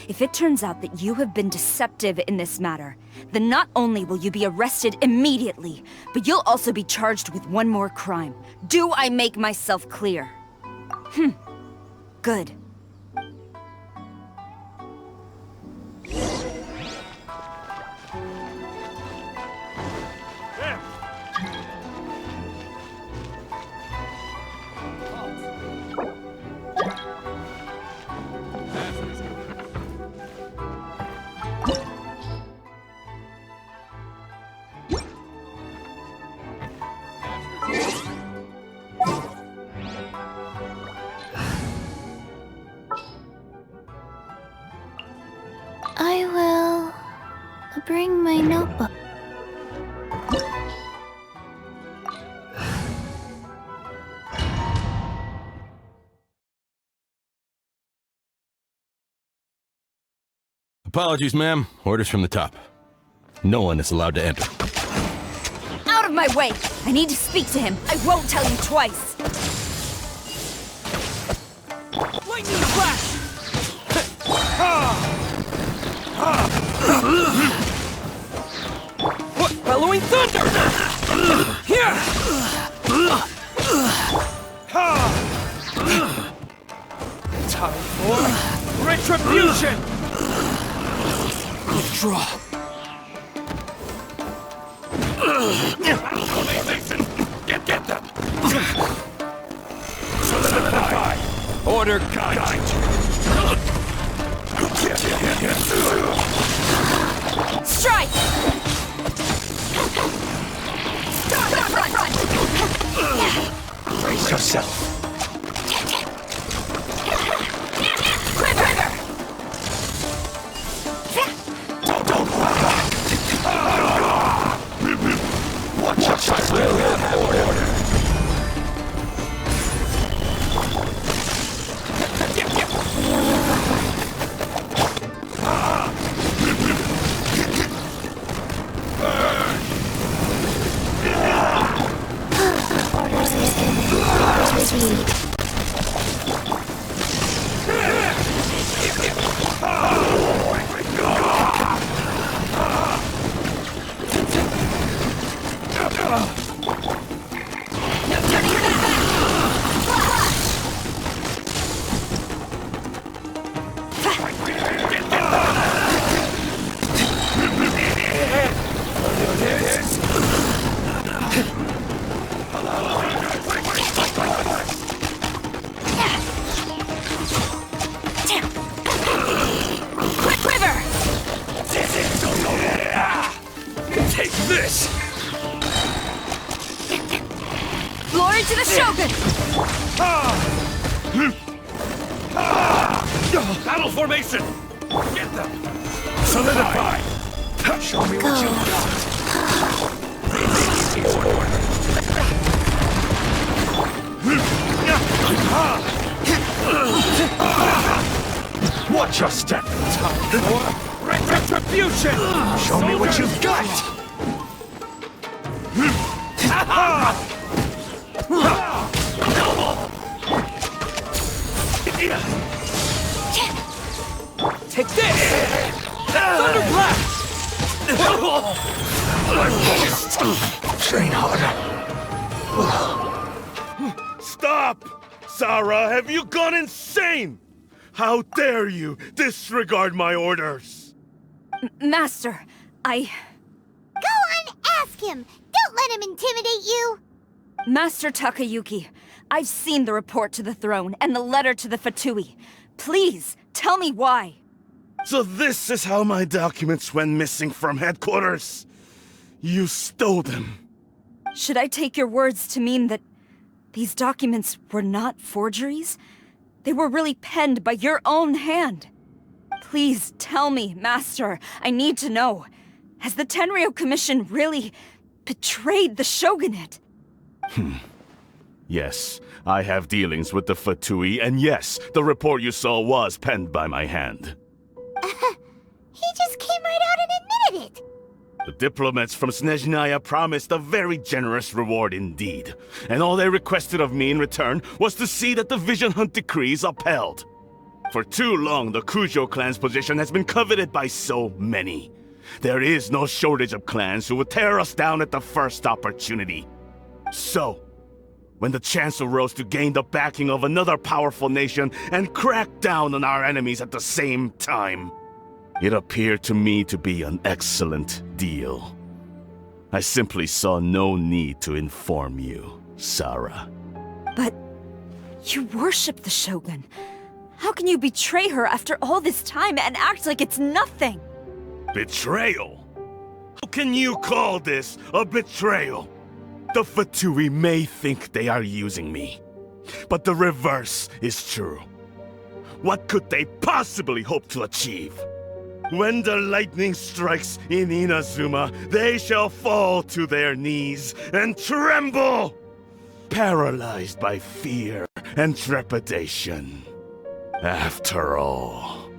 Speaker 7: if it turns out that you have been deceptive in this matter, then not only will you be arrested immediately, but you'll also be charged with one more crime. Do I make myself clear? Good.
Speaker 2: I will bring my notebook.
Speaker 17: Apologies, ma'am. Orders from the top. No one is allowed to enter.
Speaker 7: Out of my way! I need to speak to him. I won't tell you twice.
Speaker 9: Lightning flash! What? Bellowing thunder! Here! Time for retribution! Withdraw.
Speaker 8: Get them! Solidify! Order guide!
Speaker 7: Strike! Stop front!
Speaker 8: Brace yourself!
Speaker 7: Quiver!
Speaker 8: Don't run! Watch out! I will have order!
Speaker 7: Quiver!
Speaker 8: Take this!
Speaker 7: Glory to the Shogun!
Speaker 8: Battle formation! Get them! Solidify! Show me what you've got! Watch your step! Time for retribution! Show me what you've got!
Speaker 9: Take this! Thunder Blast!
Speaker 8: Train harder.
Speaker 18: Stop! Sarah, have you gone insane? How dare you disregard my orders?
Speaker 7: Master, I...
Speaker 4: Go on, ask him! Don't let him intimidate you!
Speaker 7: Master Takayuki, I've seen the report to the throne and the letter to the Fatui. Please, tell me why.
Speaker 18: So this is how my documents went missing from headquarters? You stole them.
Speaker 7: Should I take your words to mean that these documents were not forgeries? They were really penned by your own hand. Please tell me, Master. I need to know. Has the Tenryou Commission really betrayed the Shogunate?
Speaker 18: Yes, I have dealings with the Fatui, and yes, the report you saw was penned by my hand.
Speaker 4: He just came right out and admitted it!
Speaker 18: The diplomats from Snezhnaya promised a very generous reward indeed, and all they requested of me in return was to see that the Vision Hunt decree is upheld. For too long, the Kujo clan's position has been coveted by so many. There is no shortage of clans who would tear us down at the first opportunity. So, when the chance arose to gain the backing of another powerful nation and crack down on our enemies at the same time, it appeared to me to be an excellent deal. I simply saw no need to inform you, Sarah.
Speaker 7: But you worship the Shogun. How can you betray her after all this time and act like it's nothing?
Speaker 18: Betrayal? How can you call this a betrayal? The Fatui may think they are using me, but the reverse is true. What could they possibly hope to achieve? When the lightning strikes in Inazuma, they shall fall to their knees and tremble, paralyzed by fear and trepidation. After all,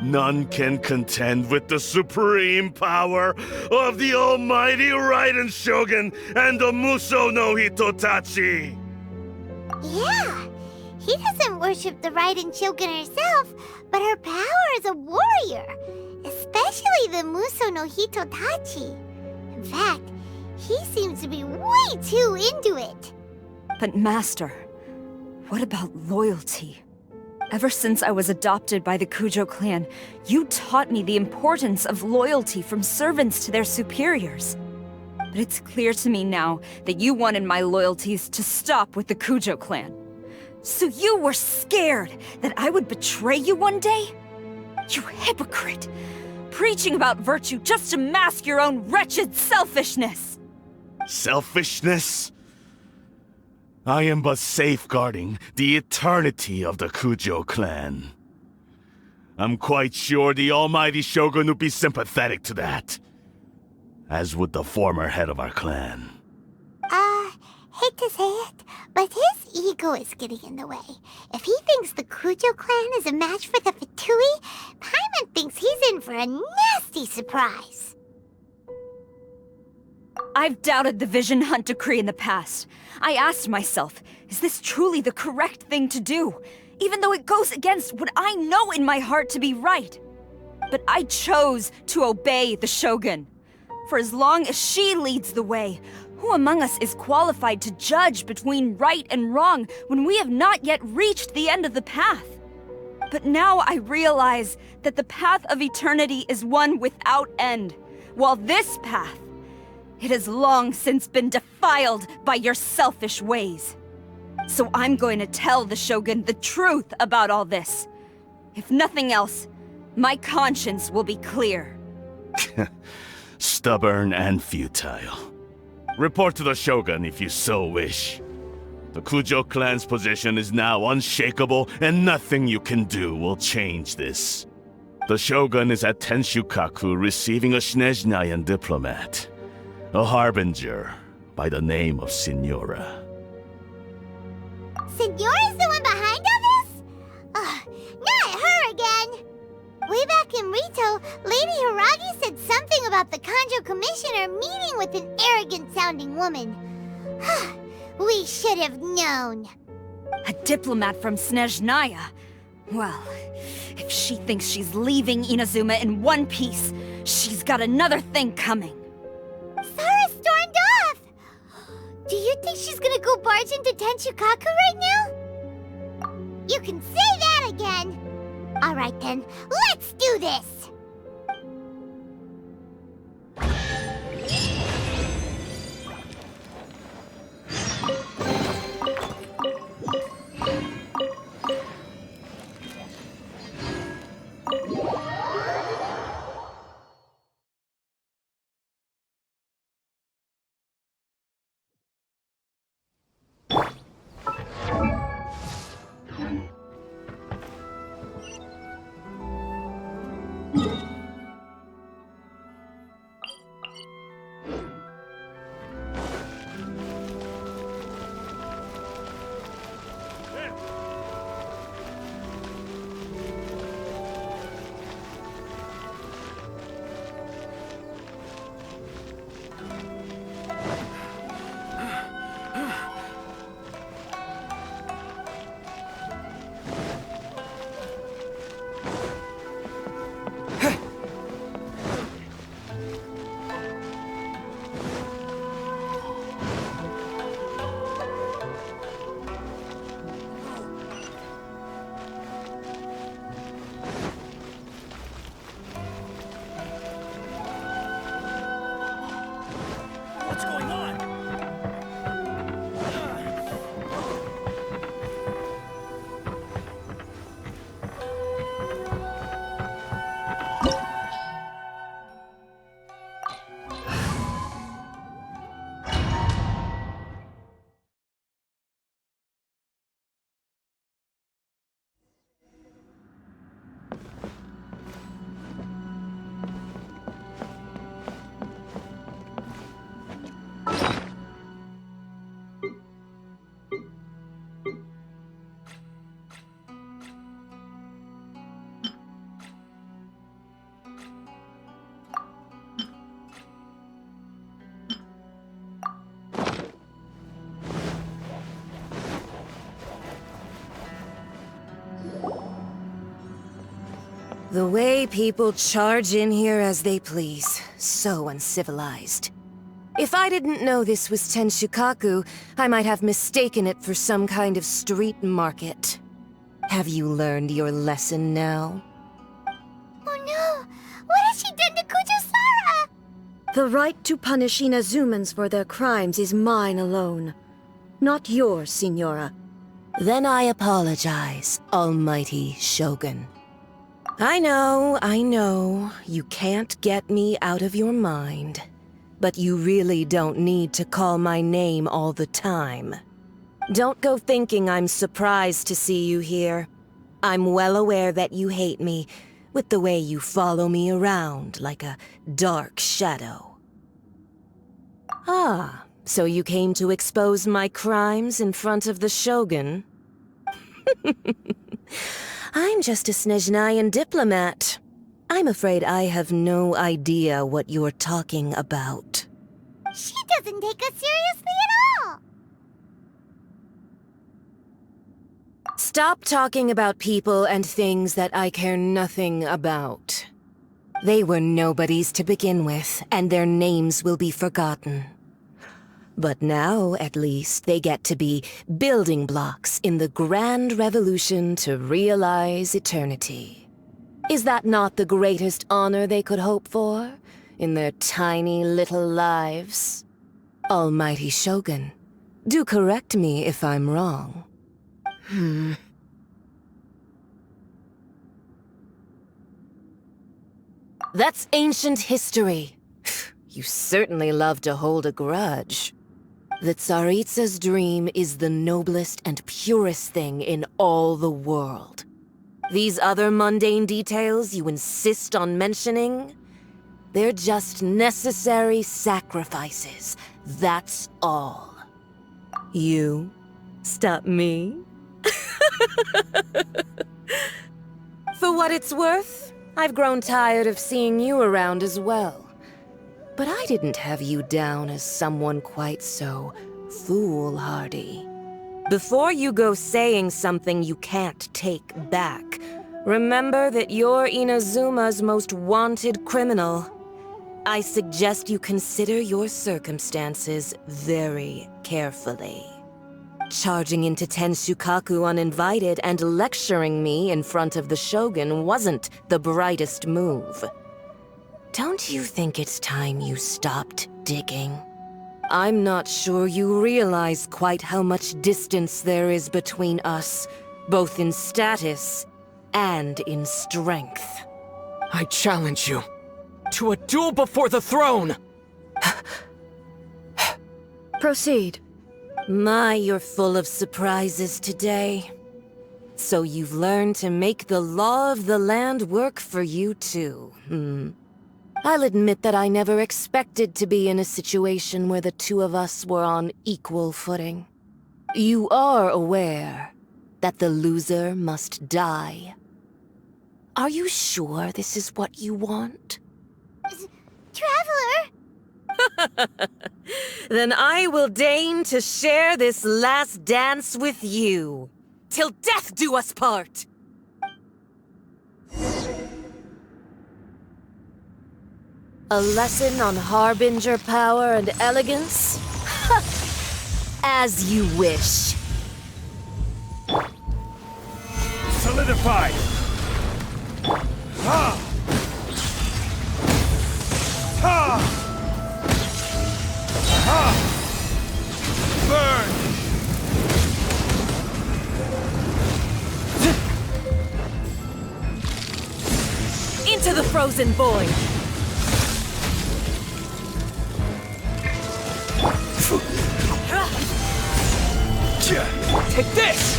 Speaker 18: none can contend with the supreme power of the almighty Raiden Shogun and the Muso no Hitotachi!
Speaker 4: Yeah, he doesn't worship the Raiden Shogun herself, but her power as a warrior, especially the Muso no Hitotachi. In fact, he seems to be way too into it.
Speaker 7: But Master, what about loyalty? Ever since I was adopted by the Kujo clan, you taught me the importance of loyalty from servants to their superiors. But it's clear to me now that you wanted my loyalties to stop with the Kujo clan. So you were scared that I would betray you one day? You hypocrite! Preaching about virtue just to mask your own wretched selfishness!
Speaker 18: Selfishness? I am but safeguarding the eternity of the Kujo clan. I'm quite sure the almighty Shogun would be sympathetic to that. As would the former head of our clan.
Speaker 4: Hate to say it, but his ego is getting in the way. If he thinks the Kujo clan is a match for the Fatui, Paimon thinks he's in for a nasty surprise.
Speaker 7: I've doubted the Vision Hunt decree in the past. I asked myself, is this truly the correct thing to do? Even though it goes against what I know in my heart to be right. But I chose to obey the Shogun. For as long as she leads the way, who among us is qualified to judge between right and wrong when we have not yet reached the end of the path? But now I realize that the path of eternity is one without end, while this path, it has long since been defiled by your selfish ways. So I'm going to tell the Shogun the truth about all this. If nothing else, my conscience will be clear.
Speaker 18: Stubborn and futile. Report to the Shogun if you so wish. The Kujo clan's position is now unshakable, and nothing you can do will change this. The Shogun is at Tenshukaku receiving a Snezhnayan diplomat, a harbinger by the name of Signora.
Speaker 4: Signora's the one behind all this? Ugh, not her again! Way back in Rito, Lady Hiragi said something about the Kanjo Commissioner meeting with an arrogant-sounding woman. We should have known.
Speaker 7: A diplomat from Snezhnaya? Well, if she thinks she's leaving Inazuma in one piece, she's got another thing coming.
Speaker 4: Sara stormed off! Do you think she's gonna go barge into Tenshukaku right now? You can say that again! Alright then, let's do this!
Speaker 19: The way people charge in here as they please. So uncivilized. If I didn't know this was Tenshukaku, I might have mistaken it for some kind of street market. Have you learned your lesson now?
Speaker 4: Oh no! What has she done to Kujo-Sara?
Speaker 20: The right to punish Inazumans for their crimes is mine alone. Not yours, Signora.
Speaker 19: Then I apologize, Almighty Shogun. I know, you can't get me out of your mind. But you really don't need to call my name all the time. Don't go thinking I'm surprised to see you here. I'm well aware that you hate me, with the way you follow me around like a dark shadow. Ah, so you came to expose my crimes in front of the Shogun? I'm just a Snezhnayan diplomat. I'm afraid I have no idea what you're talking about.
Speaker 4: She doesn't take us seriously at all!
Speaker 19: Stop talking about people and things that I care nothing about. They were nobodies to begin with, and their names will be forgotten. But now, at least, they get to be building blocks in the grand revolution to realize eternity. Is that not the greatest honor they could hope for in their tiny little lives? Almighty Shogun, do correct me if I'm wrong. That's ancient history. You certainly love to hold a grudge. The Tsaritsa's dream is the noblest and purest thing in all the world. These other mundane details you insist on mentioning, they're just necessary sacrifices. That's all. You stop me? For what it's worth, I've grown tired of seeing you around as well. But I didn't have you down as someone quite so foolhardy. Before you go saying something you can't take back, remember that you're Inazuma's most wanted criminal. I suggest you consider your circumstances very carefully. Charging into Tenshukaku uninvited and lecturing me in front of the Shogun wasn't the brightest move. Don't you think it's time you stopped digging? I'm not sure you realize quite how much distance there is between us, both in status and in strength.
Speaker 3: I challenge you to a duel before the throne!
Speaker 20: Proceed.
Speaker 19: My, you're full of surprises today. So you've learned to make the law of the land work for you too, I'll admit that I never expected to be in a situation where the two of us were on equal footing. You are aware that the loser must die. Are you sure this is what you want?
Speaker 4: Traveler!
Speaker 19: Then I will deign to share this last dance with you. Till death do us part! A lesson on Harbinger power and elegance? As you wish.
Speaker 18: Solidified! Ha! Ha! Ha!
Speaker 19: Burn! Into the frozen void!
Speaker 9: Take this!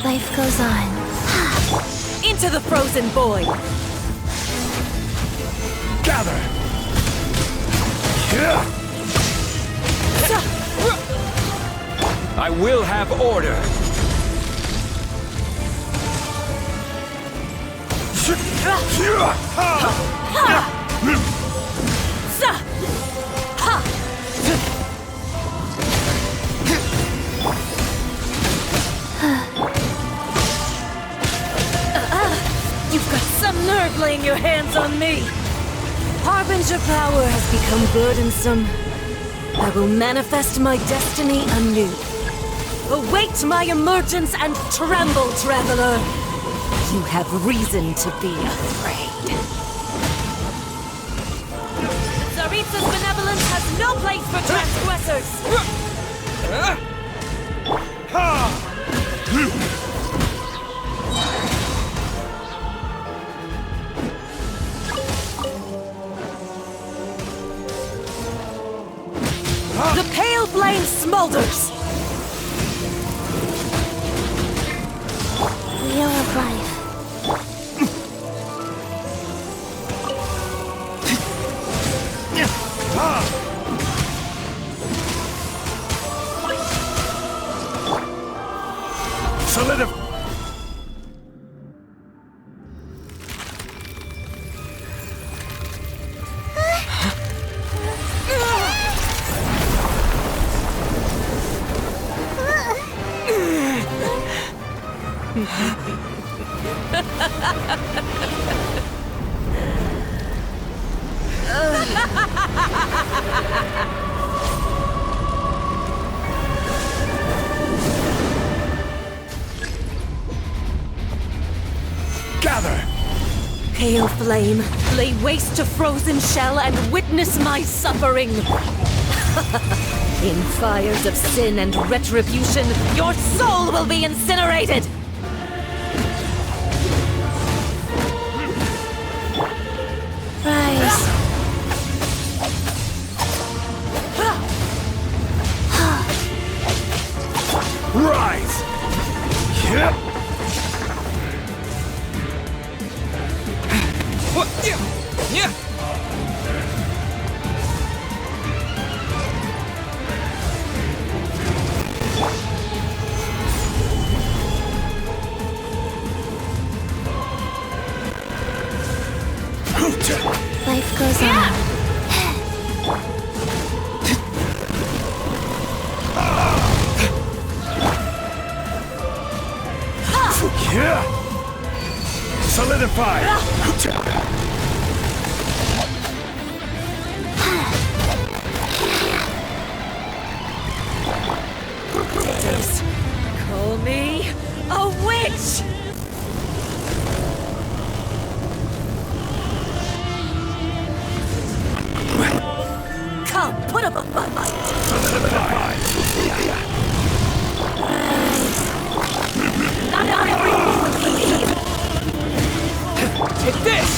Speaker 2: Life goes on.
Speaker 19: Into the frozen void!
Speaker 9: Gather! I will have order!
Speaker 19: You've got some nerve laying your hands on me! Harbinger power has become burdensome. I will manifest my destiny anew. Await my emergence and tremble, traveler! You have reason to be afraid. Tsaritsa's benevolence has no place for transgressors! The pale flame smolders!
Speaker 2: Wheel of life.
Speaker 9: Gather!
Speaker 19: Pale flame, lay waste to frozen shell and witness my suffering. In fires of sin and retribution, your soul will be incinerated!
Speaker 15: Rise.
Speaker 9: Rise! Yep. Yeah.
Speaker 15: Life goes on.
Speaker 9: Yeah. Solidify.
Speaker 19: Call me a witch! Come, put up a fight! Not everything will be.
Speaker 9: Take this!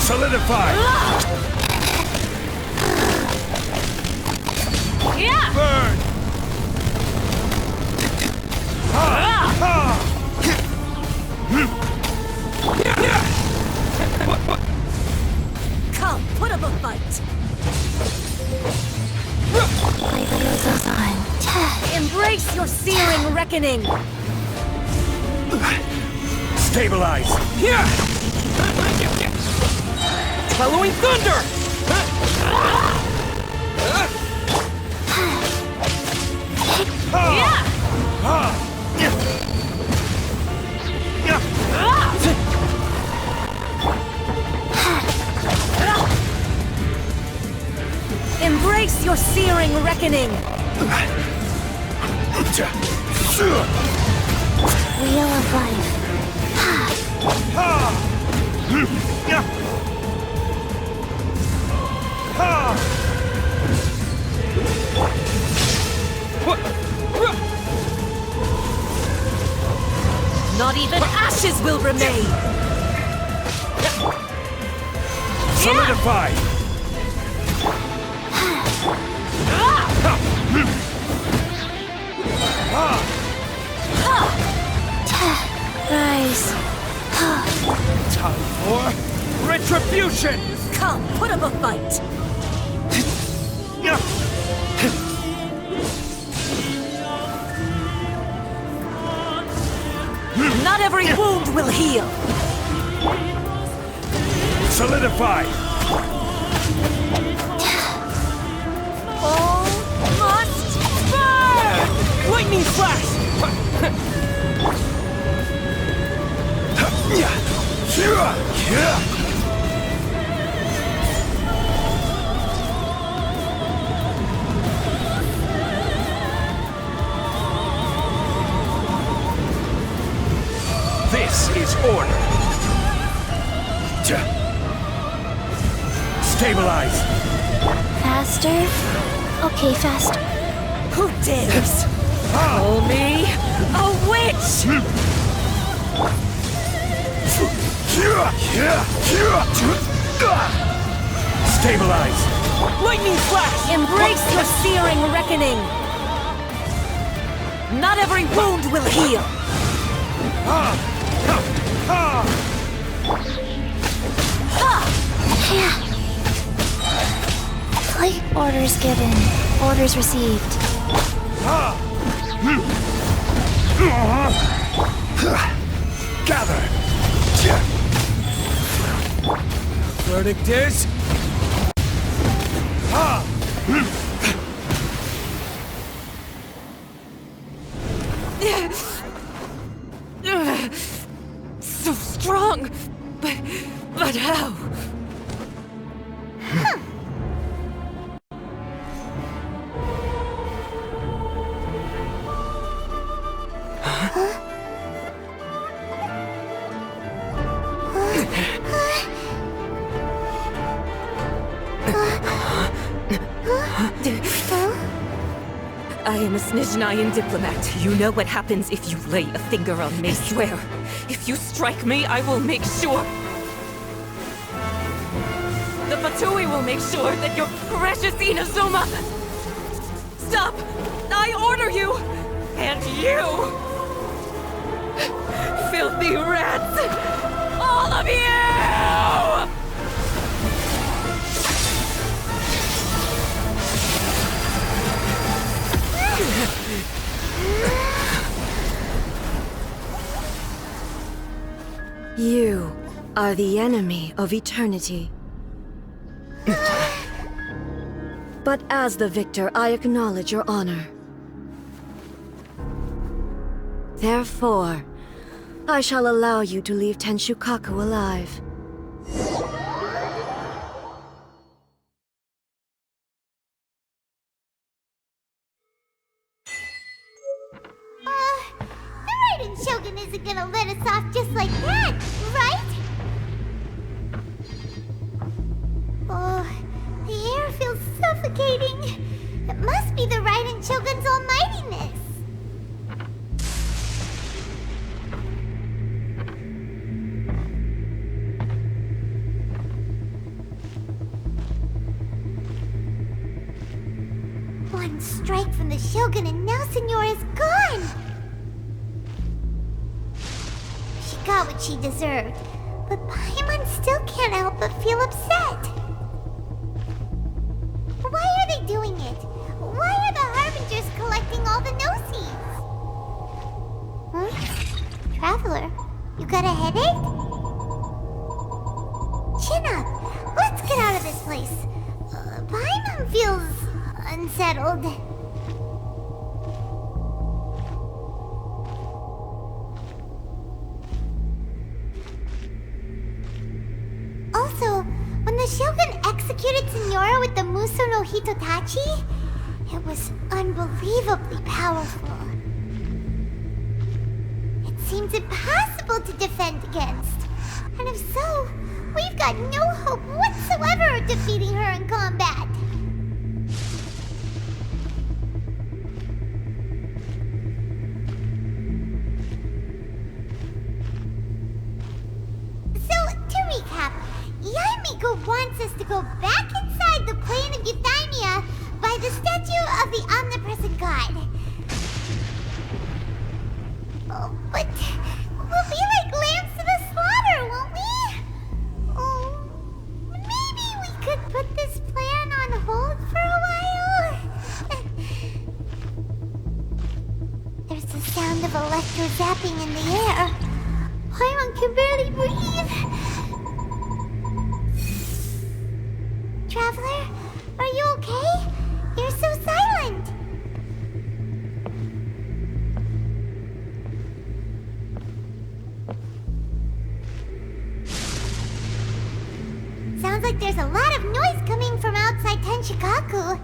Speaker 9: Solidify!
Speaker 19: Yeah!
Speaker 9: Burn!
Speaker 19: Come, put up a fight!
Speaker 15: Life goes on.
Speaker 19: Embrace your searing reckoning!
Speaker 9: Stabilize! Yeah! Halloween thunder!
Speaker 19: Embrace your searing reckoning!
Speaker 15: Wheel of life.
Speaker 19: Not even ashes will remain!
Speaker 9: Solidify!
Speaker 15: Rise.
Speaker 9: Time for retribution!
Speaker 19: Come, put up a fight! Not every wound will heal!
Speaker 9: Solidify!
Speaker 19: All must burn!
Speaker 9: Lightning flash! This is order. Stabilize.
Speaker 2: Faster? Okay, faster.
Speaker 19: Who dares call me a witch?
Speaker 9: Stabilize!
Speaker 19: Lightning flash! Embrace the searing reckoning! Not every wound will heal!
Speaker 2: Flight orders given. Orders received.
Speaker 9: Gather! Verdict is...
Speaker 19: So strong! But how? I am a Snizhnayan diplomat. You know what happens if you lay a finger on me, swear. If you strike me, I will make sure. The Fatui will make sure that your precious Inazuma... Stop! I order you! And you! Filthy rats! All of you!
Speaker 20: You are the enemy of eternity. But as the victor, I acknowledge your honor. Therefore, I shall allow you to leave Tenshukaku alive.
Speaker 4: The Raiden Shogun isn't gonna let us off just like that, right? Oh, the air feels suffocating. It must be the Raiden Shogun's almightiness. One strike from the Shogun and now Senora is gone! She got what she deserved, but Paimon still can't help but feel upset. Why are they doing it? Why are the Harbingers collecting all the no-seeds? Huh? Traveler, you got a headache? Chin up! Let's get out of this place. Paimon feels... unsettled. Also, when the Shogun executed Senora with the Muso no Hitotachi, it was unbelievably powerful. It seems impossible to defend against. And if so, we've got no hope whatsoever of defeating her in combat. Yaimiko wants us to go back inside the plane of Euthymia by the statue of the Omnipresent God. Oh, but we'll be like lambs to the slaughter, won't we? Oh, maybe we could put this plan on hold for a while? There's the sound of electro zapping in the air. Paimon can barely breathe. Traveler, are you okay? You're so silent. Sounds like there's a lot of noise coming from outside Tenshukaku.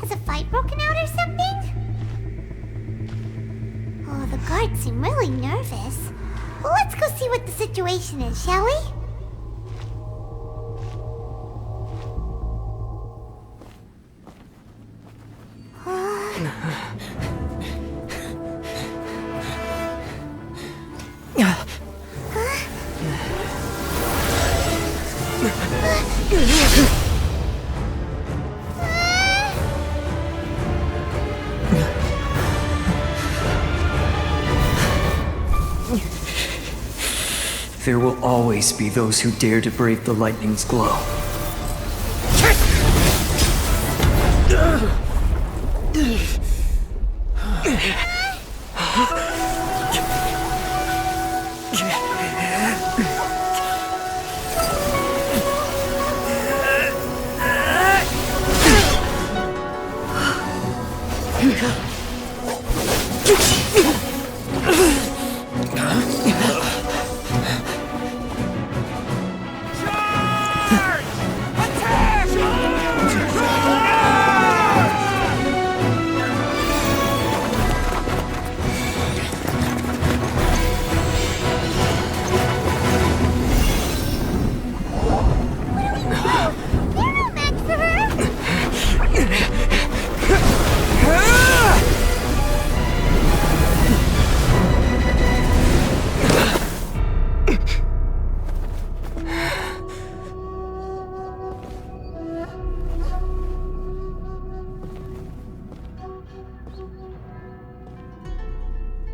Speaker 4: Has a fight broken out or something? Oh, the guards seem really nervous. Well, let's go see what the situation is, shall we?
Speaker 12: There will always be those who dare to brave the lightning's glow.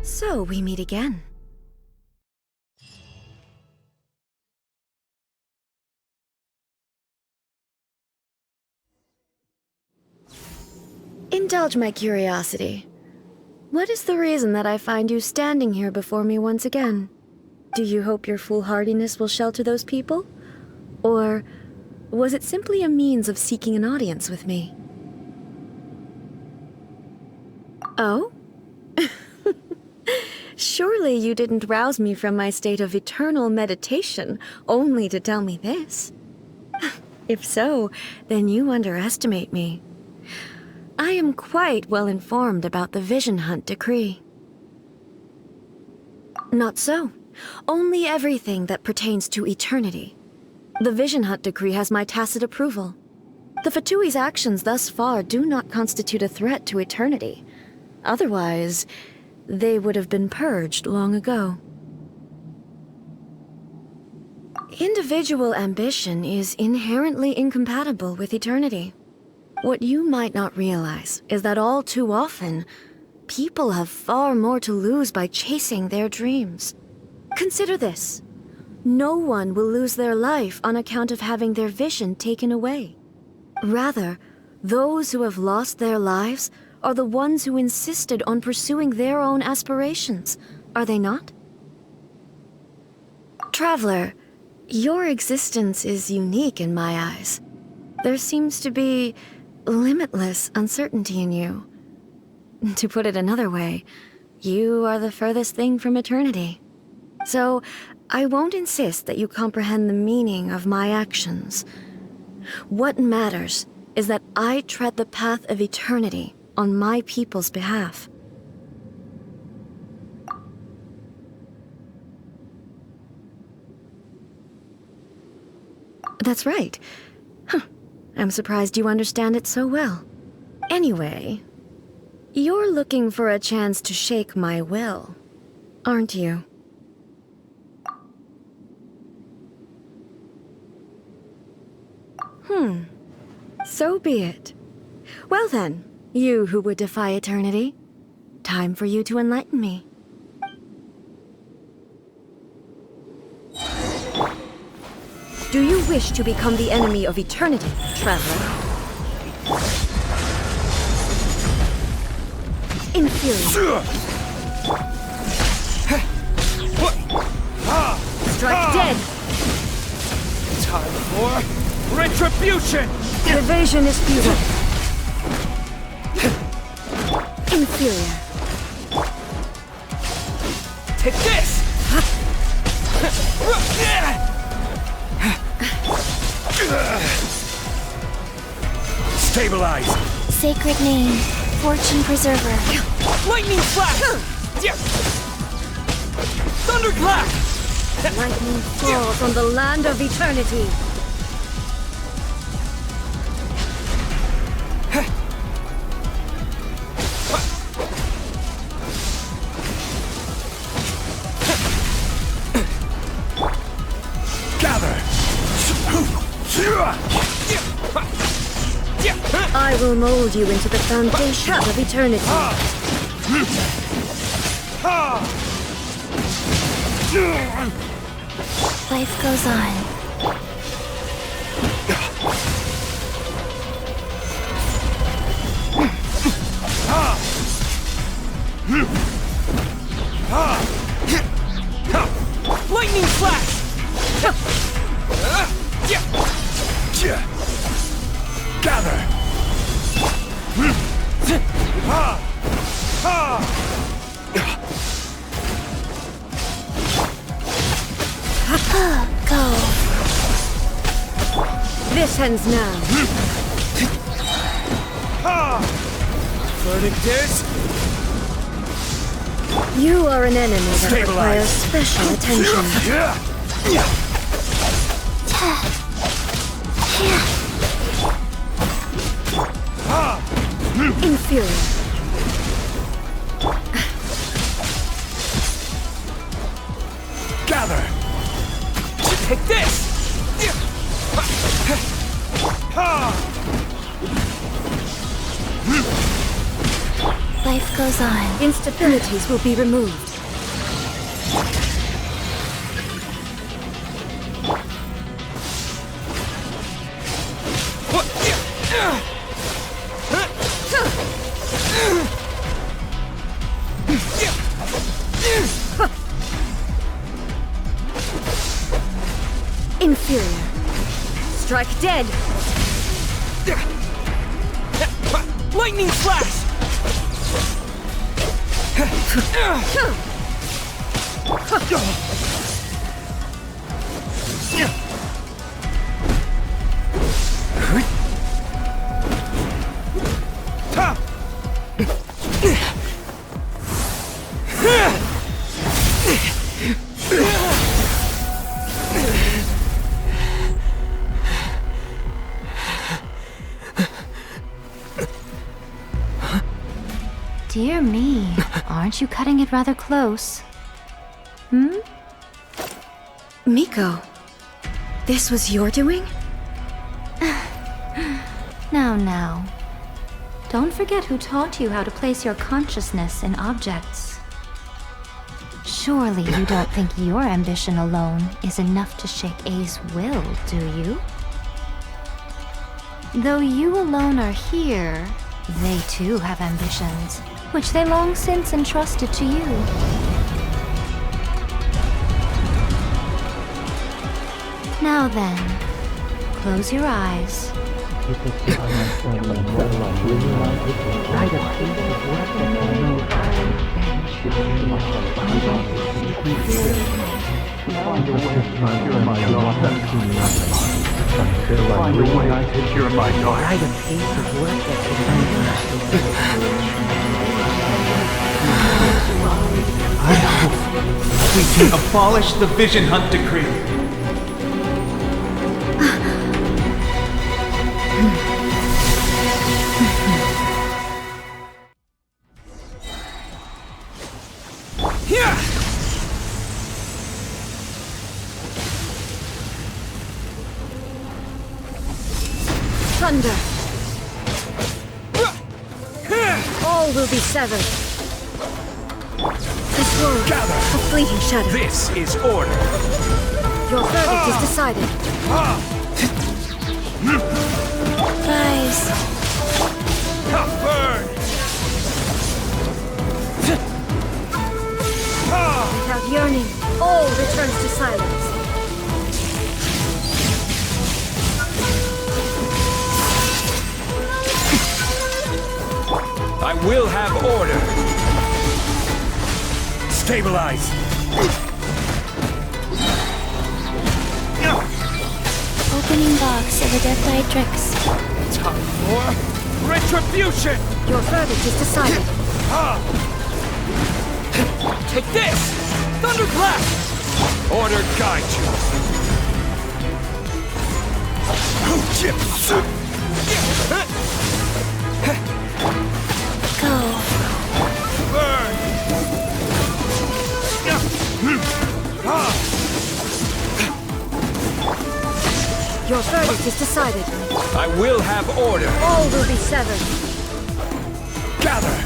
Speaker 20: So we meet again. Indulge my curiosity. What is the reason that I find you standing here before me once again? Do you hope your foolhardiness will shelter those people? Or was it simply a means of seeking an audience with me? Oh? Surely you didn't rouse me from my state of eternal meditation only to tell me this. If so, then you underestimate me. I am quite well informed about the Vision Hunt decree. Not so. Only everything that pertains to eternity. The Vision Hunt decree has my tacit approval. The Fatui's actions thus far do not constitute a threat to eternity. Otherwise, they would have been purged long ago. Individual ambition is inherently incompatible with eternity. What you might not realize is that all too often, people have far more to lose by chasing their dreams. Consider this. No one will lose their life on account of having their vision taken away. Rather, those who have lost their lives are the ones who insisted on pursuing their own aspirations, are they not? Traveler, your existence is unique in my eyes. There seems to be limitless uncertainty in you. To put it another way, you are the furthest thing from eternity. So, I won't insist that you comprehend the meaning of my actions. What matters is that I tread the path of eternity on my people's behalf. That's right. I'm surprised you understand it so well. Anyway, you're looking for a chance to shake my will, aren't you? So be it. Well then, you who would defy eternity, time for you to enlighten me. Do you wish to become the enemy of eternity, traveler? Inferior. Strike dead!
Speaker 9: Time for retribution!
Speaker 20: Evasion is futile. Inferior.
Speaker 9: Take this! Stabilize!
Speaker 2: Sacred name, Fortune Preserver.
Speaker 9: Lightning flash! Thunderclap!
Speaker 20: Lightning falls on the land of eternity.
Speaker 9: Gather!
Speaker 20: I will mold you into the foundations of eternity.
Speaker 15: Life goes on.
Speaker 9: Lightning flash!
Speaker 8: Gather!
Speaker 15: Go.
Speaker 20: This ends now.
Speaker 9: Verdict is...
Speaker 20: You are an enemy that requires
Speaker 9: Stabilize.
Speaker 20: special attention. Inferior.
Speaker 8: Gather!
Speaker 9: Take this!
Speaker 15: Life goes on.
Speaker 20: Instabilities will be removed. Inferior. Strike dead.
Speaker 9: Lightning flash!
Speaker 13: Dear me, aren't you cutting it rather close?
Speaker 20: Miko, this was your doing?
Speaker 13: Now. Don't forget who taught you how to place your consciousness in objects. Surely you don't think your ambition alone is enough to shake A's will, do you? Though you alone are here, they too have ambitions, which they long since entrusted to you. Now then, close your eyes.
Speaker 1: I hope we can abolish the Vision Hunt Decree.
Speaker 20: Thunder. All will be severed. This world, a fleeting shadow.
Speaker 8: This is order.
Speaker 20: Your verdict is decided.
Speaker 15: Rise.
Speaker 8: Burn!
Speaker 20: Without yearning, all returns to silence.
Speaker 8: I will have order. Stabilize.
Speaker 15: Opening box of the Death Tricks.
Speaker 8: Time for retribution!
Speaker 20: Your verdict is decided.
Speaker 9: Take this! Thunderclap!
Speaker 8: Order guide you.
Speaker 15: Go.
Speaker 8: Burn!
Speaker 20: Your verdict is decided.
Speaker 9: I will have order.
Speaker 20: All will be severed.
Speaker 9: Gather!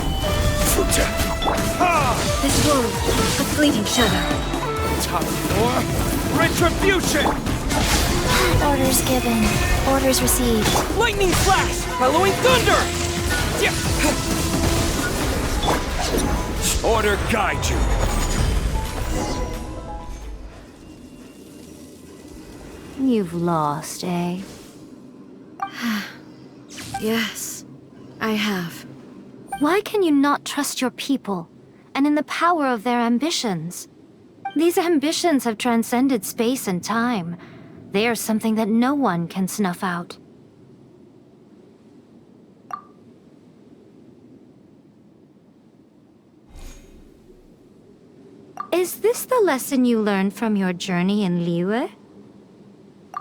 Speaker 20: This world, a fleeting shadow.
Speaker 9: Top floor, retribution!
Speaker 15: Orders given. Orders received.
Speaker 9: Lightning flash! Halloween thunder! Order guide you.
Speaker 13: You've lost, eh?
Speaker 20: Yes, I have.
Speaker 13: Why can you not trust your people, and in the power of their ambitions? These ambitions have transcended space and time. They are something that no one can snuff out. Is this the lesson you learned from your journey in Liyue?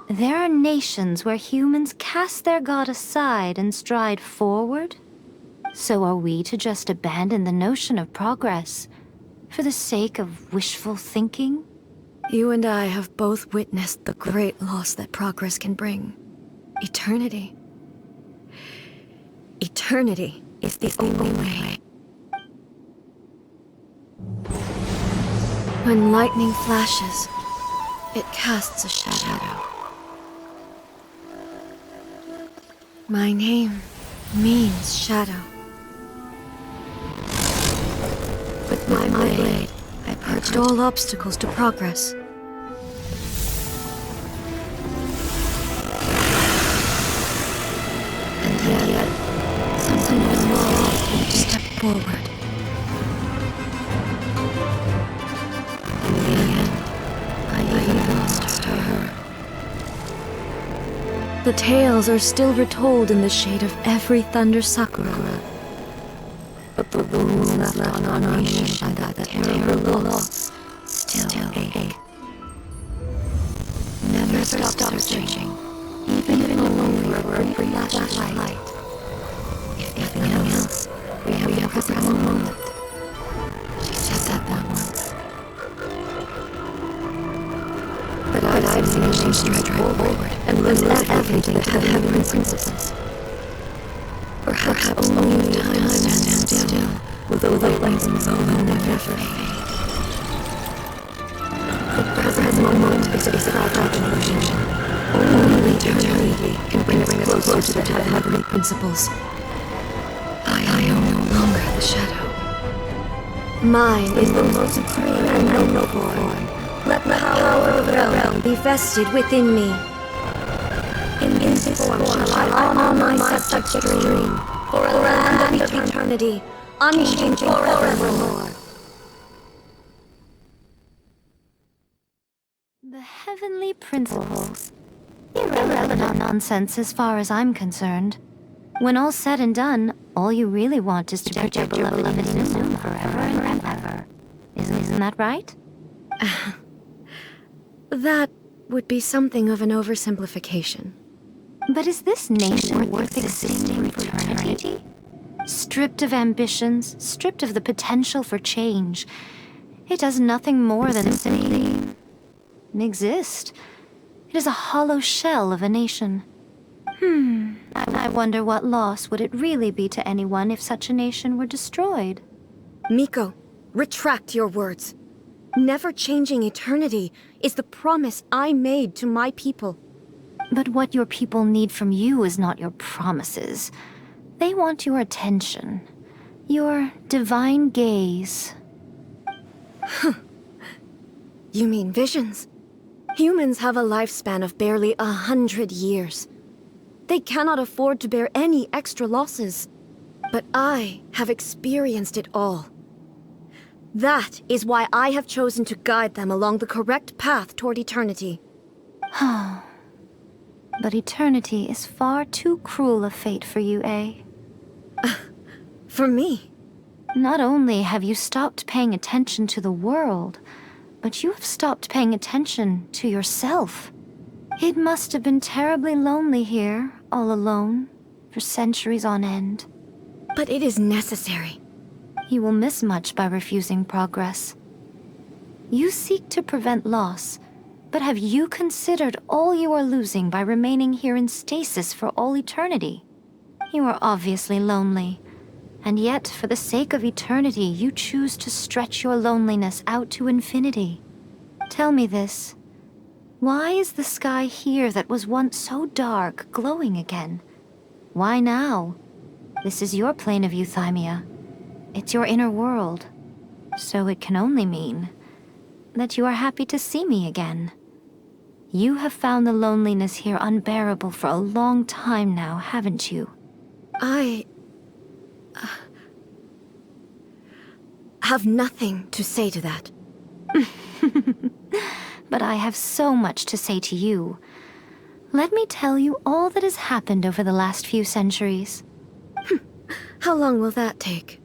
Speaker 13: There are nations where humans cast their god aside and stride forward. So are we to just abandon the notion of progress for the sake of wishful thinking?
Speaker 20: You and I have both witnessed the great loss that progress can bring. Eternity. Eternity is the only way. When lightning flashes, it casts a shadow. My name means shadow. With my blade, I purged all obstacles to progress. And yet, something was wrong when you stepped forward. In the end, I even lost her. The tales are still retold in the shade of every thunder sakura. But the wounds left on our nation by that terrible loss still ache. Never stop searching, even if only for a brief flash of light. If nothing else, we have a present moment. She said that once. But I've seen she stride forward and live everything to the heavenly principles. Perhaps only time stands still, with the lightnings will never fade. The present moment is without delusion. Only eternity can bring us closer to the heavenly principles. I am no longer the shadow. Mine is the most supreme and noble form. Let the power of the realm be vested within me. In this form shall I honor my subject dream, for a land of eternity, unchanging forevermore.
Speaker 13: The heavenly principles. Irrelevant nonsense as far as I'm concerned. When all's said and done, all you really want is to protect your beloved Inazuma forever and ever. Isn't that right?
Speaker 20: That would be something of an oversimplification.
Speaker 13: But is this nation worth existing for eternity? Stripped of ambitions, stripped of the potential for change, it does nothing more than simply exist. It is a hollow shell of a nation. I wonder what loss would it really be to anyone if such a nation were destroyed?
Speaker 20: Miko, retract your words. Never changing eternity is the promise I made to my people.
Speaker 13: But what your people need from you is not your promises. They want your attention. Your divine gaze.
Speaker 20: You mean visions? Humans have a lifespan of barely 100 years. They cannot afford to bear any extra losses. But I have experienced it all. That is why I have chosen to guide them along the correct path toward eternity.
Speaker 13: But eternity is far too cruel a fate for you, eh?
Speaker 20: For me?
Speaker 13: Not only have you stopped paying attention to the world, but you have stopped paying attention to yourself. It must have been terribly lonely here, all alone, for centuries on end.
Speaker 20: But it is necessary.
Speaker 13: You will miss much by refusing progress. You seek to prevent loss, But have you considered all you are losing by remaining here in stasis for all eternity? You are obviously lonely, and yet for the sake of eternity you choose to stretch your loneliness out to infinity. Tell me this. Why is the sky here that was once so dark glowing again? Why now? This is your plane of euthymia. It's your inner world. So it can only mean that you are happy to see me again. You have found the loneliness here unbearable for a long time now, haven't you?
Speaker 20: I have nothing to say to that.
Speaker 13: But I have so much to say to you. Let me tell you all that has happened over the last few centuries.
Speaker 20: How long will that take?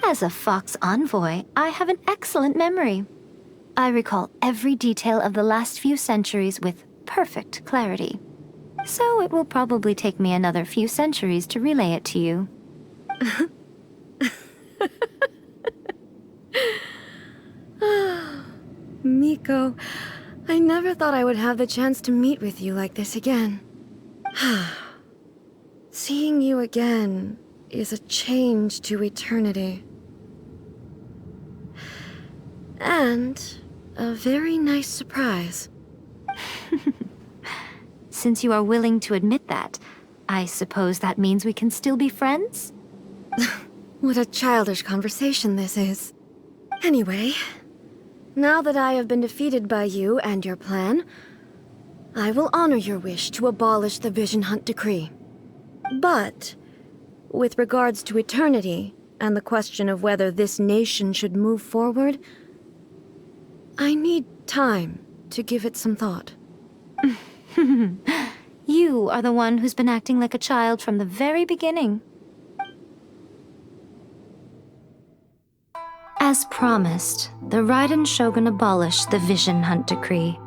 Speaker 13: As a Fox envoy, I have an excellent memory. I recall every detail of the last few centuries with perfect clarity. So it will probably take me another few centuries to relay it to you.
Speaker 20: Miko, I never thought I would have the chance to meet with you like this again. Seeing you again is a change to eternity. And a very nice surprise.
Speaker 13: Since you are willing to admit that, I suppose that means we can still be friends?
Speaker 20: What a childish conversation this is. Anyway, now that I have been defeated by you and your plan, I will honor your wish to abolish the Vision Hunt Decree. But, with regards to eternity, and the question of whether this nation should move forward, I need time to give it some thought.
Speaker 13: You are the one who's been acting like a child from the very beginning. As promised, the Raiden Shogun abolished the Vision Hunt Decree.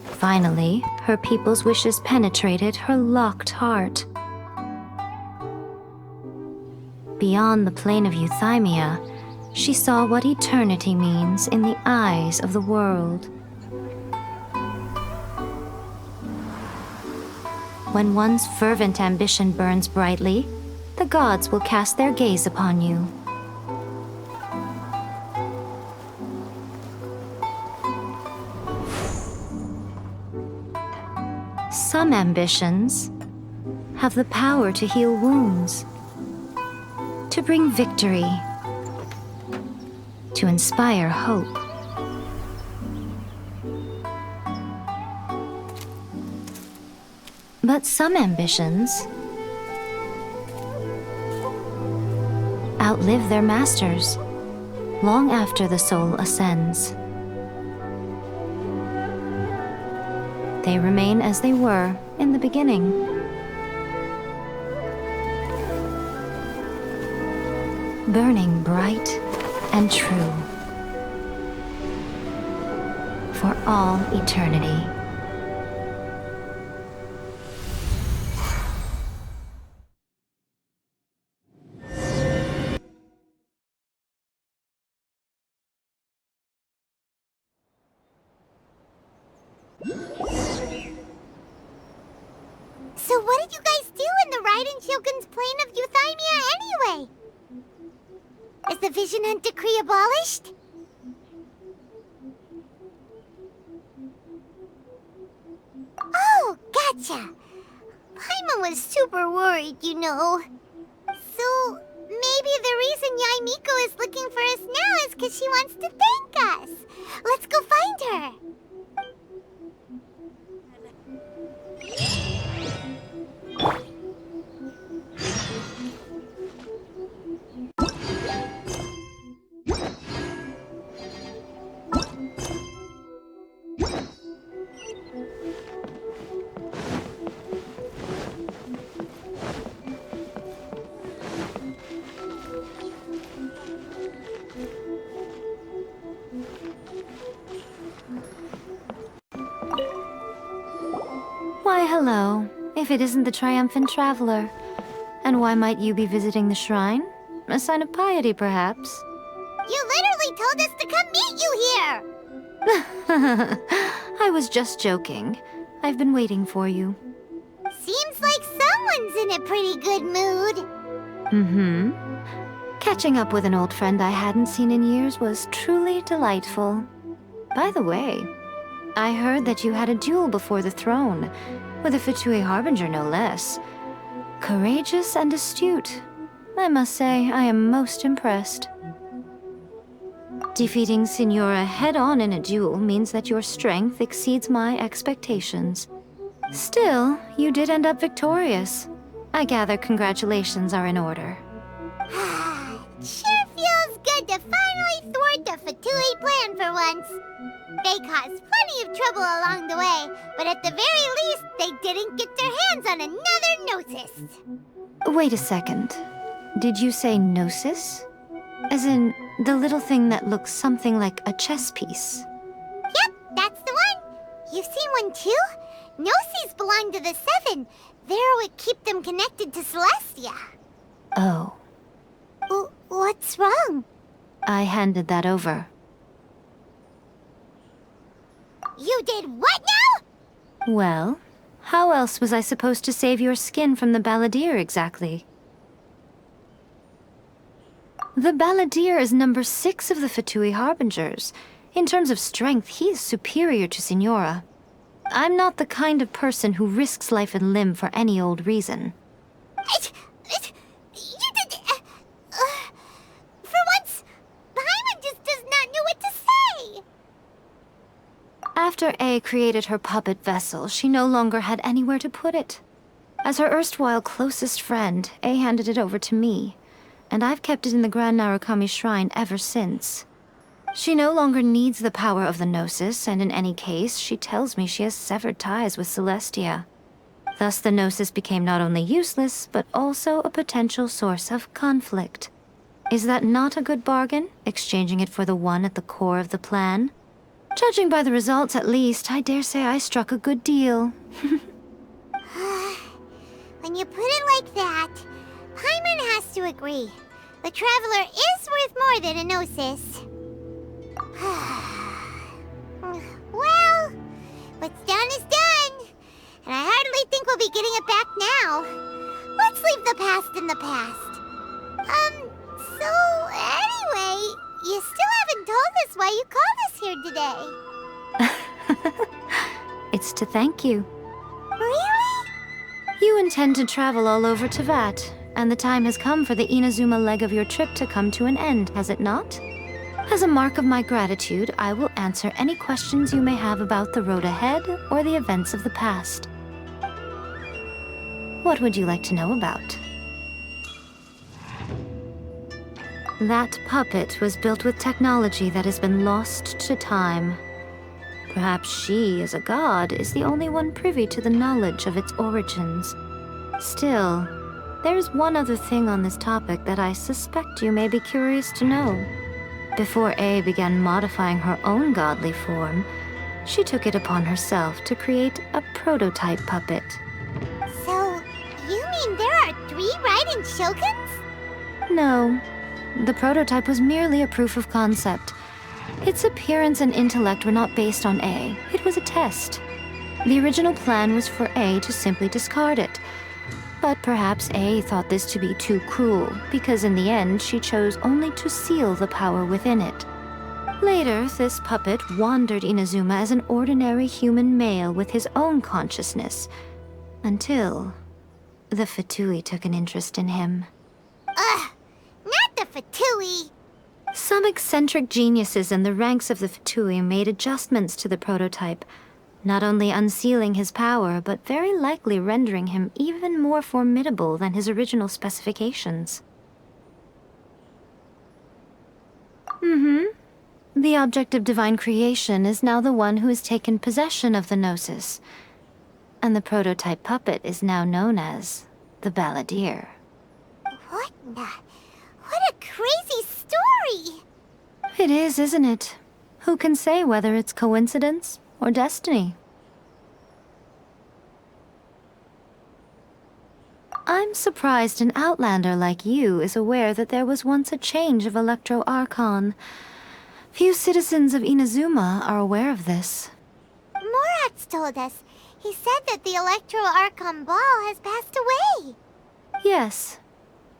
Speaker 13: Finally, her people's wishes penetrated her locked heart. Beyond the plane of euthymia, she saw what eternity means in the eyes of the world. When one's fervent ambition burns brightly, the gods will cast their gaze upon you. Some ambitions have the power to heal wounds, to bring victory, to inspire hope. But some ambitions outlive their masters long after the soul ascends. They remain as they were in the beginning. Burning bright and true for all eternity.
Speaker 4: So what did you guys do in the Raiden Shogun's plane of euthymia anyway? Is the Vision Hunt Decree abolished? Oh, gotcha. Paimon was super worried, you know. So, maybe the reason Yae Miko is looking for us now is because she wants to thank us. Let's go find her.
Speaker 13: Why, hello, if it isn't the triumphant traveler. And why might you be visiting the shrine? A sign of piety, perhaps?
Speaker 4: You literally told us to come meet you here!
Speaker 13: I was just joking. I've been waiting for you.
Speaker 4: Seems like someone's in a pretty good mood.
Speaker 13: Mm-hmm. Catching up with an old friend I hadn't seen in years was truly delightful. By the way, I heard that you had a duel before the throne, with a Fatui Harbinger no less. Courageous and astute. I must say, I am most impressed. Defeating Signora head-on in a duel means that your strength exceeds my expectations. Still, you did end up victorious. I gather congratulations are in order.
Speaker 4: Sure feels good to finally thwart the Fatui plan for once. They caused plenty of trouble along the way, but at the very least, they didn't get their hands on another Gnosis.
Speaker 13: Wait a second. Did you say Gnosis? As in, the little thing that looks something like a chess piece?
Speaker 4: Yep, that's the one. You've seen one too? Gnosis belong to the Seven. They're what keep them connected to Celestia.
Speaker 13: Oh.
Speaker 4: What's wrong?
Speaker 13: I handed that over.
Speaker 4: You did what now?
Speaker 13: Well, how else was I supposed to save your skin from the Balladeer exactly? The Balladeer is number 6 of the Fatui Harbingers. In terms of strength, he is superior to Signora. I'm not the kind of person who risks life and limb for any old reason.
Speaker 4: For once, Paimon just does not know what to say.
Speaker 13: After A created her puppet vessel, she no longer had anywhere to put it. As her erstwhile closest friend, A handed it over to me, and I've kept it in the Grand Narukami Shrine ever since. She no longer needs the power of the Gnosis, and in any case, she tells me she has severed ties with Celestia. Thus the Gnosis became not only useless, but also a potential source of conflict. Is that not a good bargain, exchanging it for the one at the core of the plan? Judging by the results, at least, I dare say I struck a good deal.
Speaker 4: When you put it like that, Paimon has to agree. The Traveler is worth more than a Gnosis. Well, what's done is done. And I hardly think we'll be getting it back now. Let's leave the past in the past. So anyway, you still haven't told us why you called us here today.
Speaker 13: It's to thank you.
Speaker 4: Really?
Speaker 13: You intend to travel all over Teyvat, and the time has come for the Inazuma leg of your trip to come to an end, has it not? As a mark of my gratitude, I will answer any questions you may have about the road ahead or the events of the past. What would you like to know about? That puppet was built with technology that has been lost to time. Perhaps she, as a god, is the only one privy to the knowledge of its origins. Still, there is one other thing on this topic that I suspect you may be curious to know. Before A began modifying her own godly form, she took it upon herself to create a prototype puppet.
Speaker 4: So, you mean there are 3 Raiden Shoguns?
Speaker 13: No. The prototype was merely a proof of concept. Its appearance and intellect were not based on A. It was a test. The original plan was for A to simply discard it. But perhaps A thought this to be too cruel, because in the end she chose only to seal the power within it. Later, this puppet wandered Inazuma as an ordinary human male with his own consciousness, until the Fatui took an interest in him.
Speaker 4: Ugh! Not the Fatui!
Speaker 13: Some eccentric geniuses in the ranks of the Fatui made adjustments to the prototype, not only unsealing his power, but very likely rendering him even more formidable than his original specifications. The object of divine creation is now the one who has taken possession of the Gnosis, and the prototype puppet is now known as the Balladeer.
Speaker 4: What a crazy story!
Speaker 13: It is, isn't it? Who can say whether it's coincidence or destiny? I'm surprised an outlander like you is aware that there was once a change of Electro Archon. Few citizens of Inazuma are aware of this.
Speaker 4: Morat's told us. He said that the Electro Archon Ball has passed away.
Speaker 13: Yes.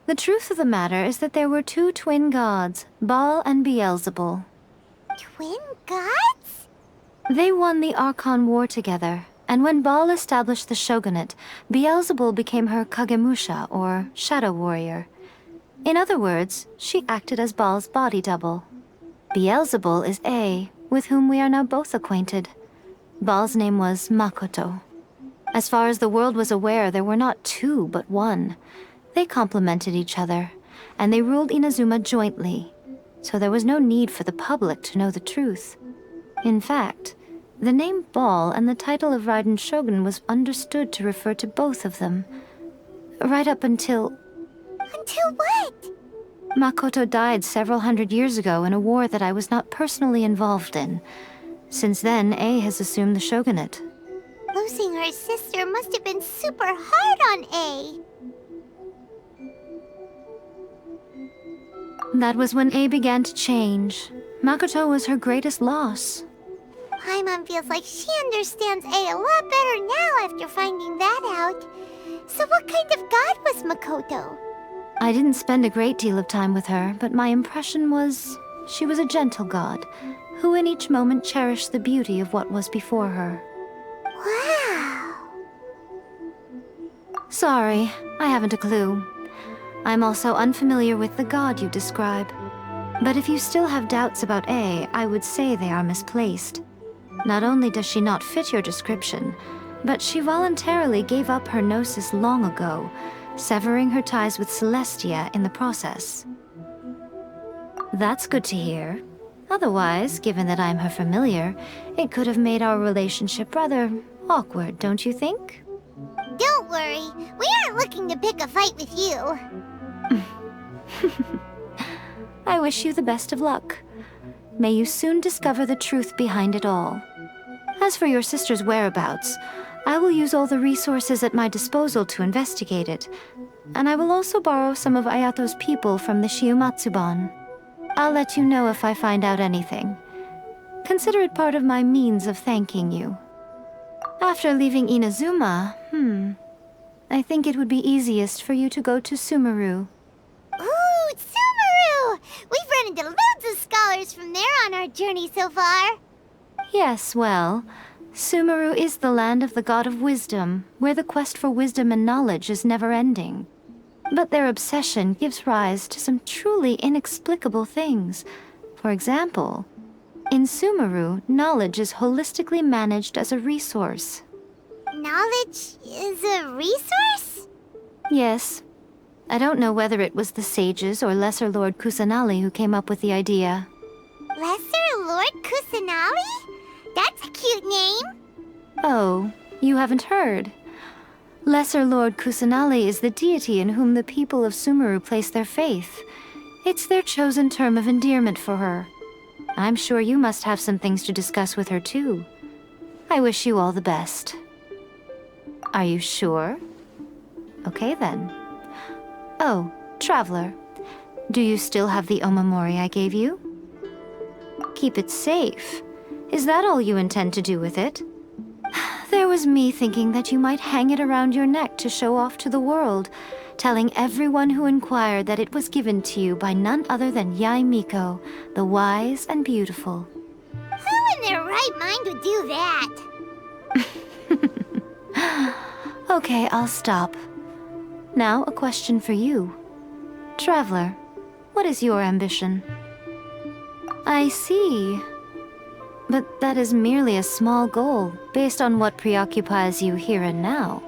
Speaker 13: The truth of the matter is that there were two twin gods, Baal and Beelzebul.
Speaker 4: Twin gods?
Speaker 13: They won the Archon War together, and when Baal established the shogunate, Beelzebul became her Kagemusha, or shadow warrior. In other words, she acted as Baal's body double. Beelzebul is A, with whom we are now both acquainted. Baal's name was Makoto. As far as the world was aware, there were not two, but one. They complemented each other, and they ruled Inazuma jointly, so there was no need for the public to know the truth. In fact, the name Baal and the title of Raiden Shogun was understood to refer to both of them. Right up until...
Speaker 4: Until what?
Speaker 13: Makoto died several hundred years ago in a war that I was not personally involved in. Since then, A has assumed the shogunate.
Speaker 4: Losing her sister must have been super hard on A.
Speaker 13: That was when A began to change. Makoto was her greatest loss.
Speaker 4: Paimon feels like she understands A a lot better now after finding that out. So what kind of god was Makoto?
Speaker 13: I didn't spend a great deal of time with her, but my impression was she was a gentle god, who in each moment cherished the beauty of what was before her.
Speaker 4: Wow!
Speaker 13: Sorry, I haven't a clue. I'm also unfamiliar with the god you describe. But if you still have doubts about A, I would say they are misplaced. Not only does she not fit your description, but she voluntarily gave up her gnosis long ago, severing her ties with Celestia in the process. That's good to hear. Otherwise, given that I'm her familiar, it could have made our relationship rather awkward, don't you think?
Speaker 4: Don't worry, we aren't looking to pick a fight with you.
Speaker 13: I wish you the best of luck. May you soon discover the truth behind it all. As for your sister's whereabouts, I will use all the resources at my disposal to investigate it, and I will also borrow some of Ayato's people from the Shiumatsuban. I'll let you know if I find out anything. Consider it part of my means of thanking you. After leaving Inazuma, I think it would be easiest for you to go to Sumeru.
Speaker 4: Ooh, Sumeru! We've run into loads of scholars from there on our journey so far.
Speaker 13: Yes, well, Sumeru is the land of the god of wisdom, where the quest for wisdom and knowledge is never-ending. But their obsession gives rise to some truly inexplicable things. For example, in Sumeru, knowledge is holistically managed as a resource.
Speaker 4: Knowledge is a resource?
Speaker 13: Yes. I don't know whether it was the sages or Lesser Lord Kusanali who came up with the idea.
Speaker 4: Lesser Lord Kusanali? That's a cute name.
Speaker 13: Oh, you haven't heard. Lesser Lord Kusanali is the deity in whom the people of Sumeru place their faith. It's their chosen term of endearment for her. I'm sure you must have some things to discuss with her too. I wish you all the best. Are you sure? Okay then. Oh, Traveler. Do you still have the omamori I gave you? Keep it safe. Is that all you intend to do with it? There was me thinking that you might hang it around your neck to show off to the world, telling everyone who inquired that it was given to you by none other than Yae Miko, the wise and beautiful.
Speaker 4: Who in their right mind would do that?
Speaker 13: Okay, I'll stop. Now, a question for you. Traveler, what is your ambition? I see. But that is merely a small goal, based on what preoccupies you here and now.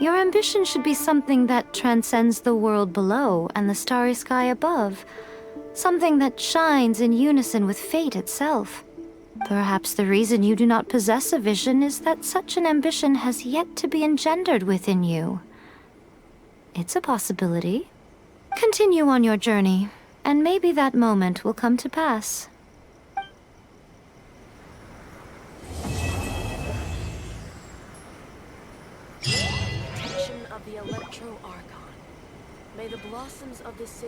Speaker 13: Your ambition should be something that transcends the world below and the starry sky above. Something that shines in unison with fate itself. Perhaps the reason you do not possess a vision is that such an ambition has yet to be engendered within you. It's a possibility. Continue on your journey, and maybe that moment will come to pass.
Speaker 21: Protection of the Electro Archon. May the blossoms of this sacred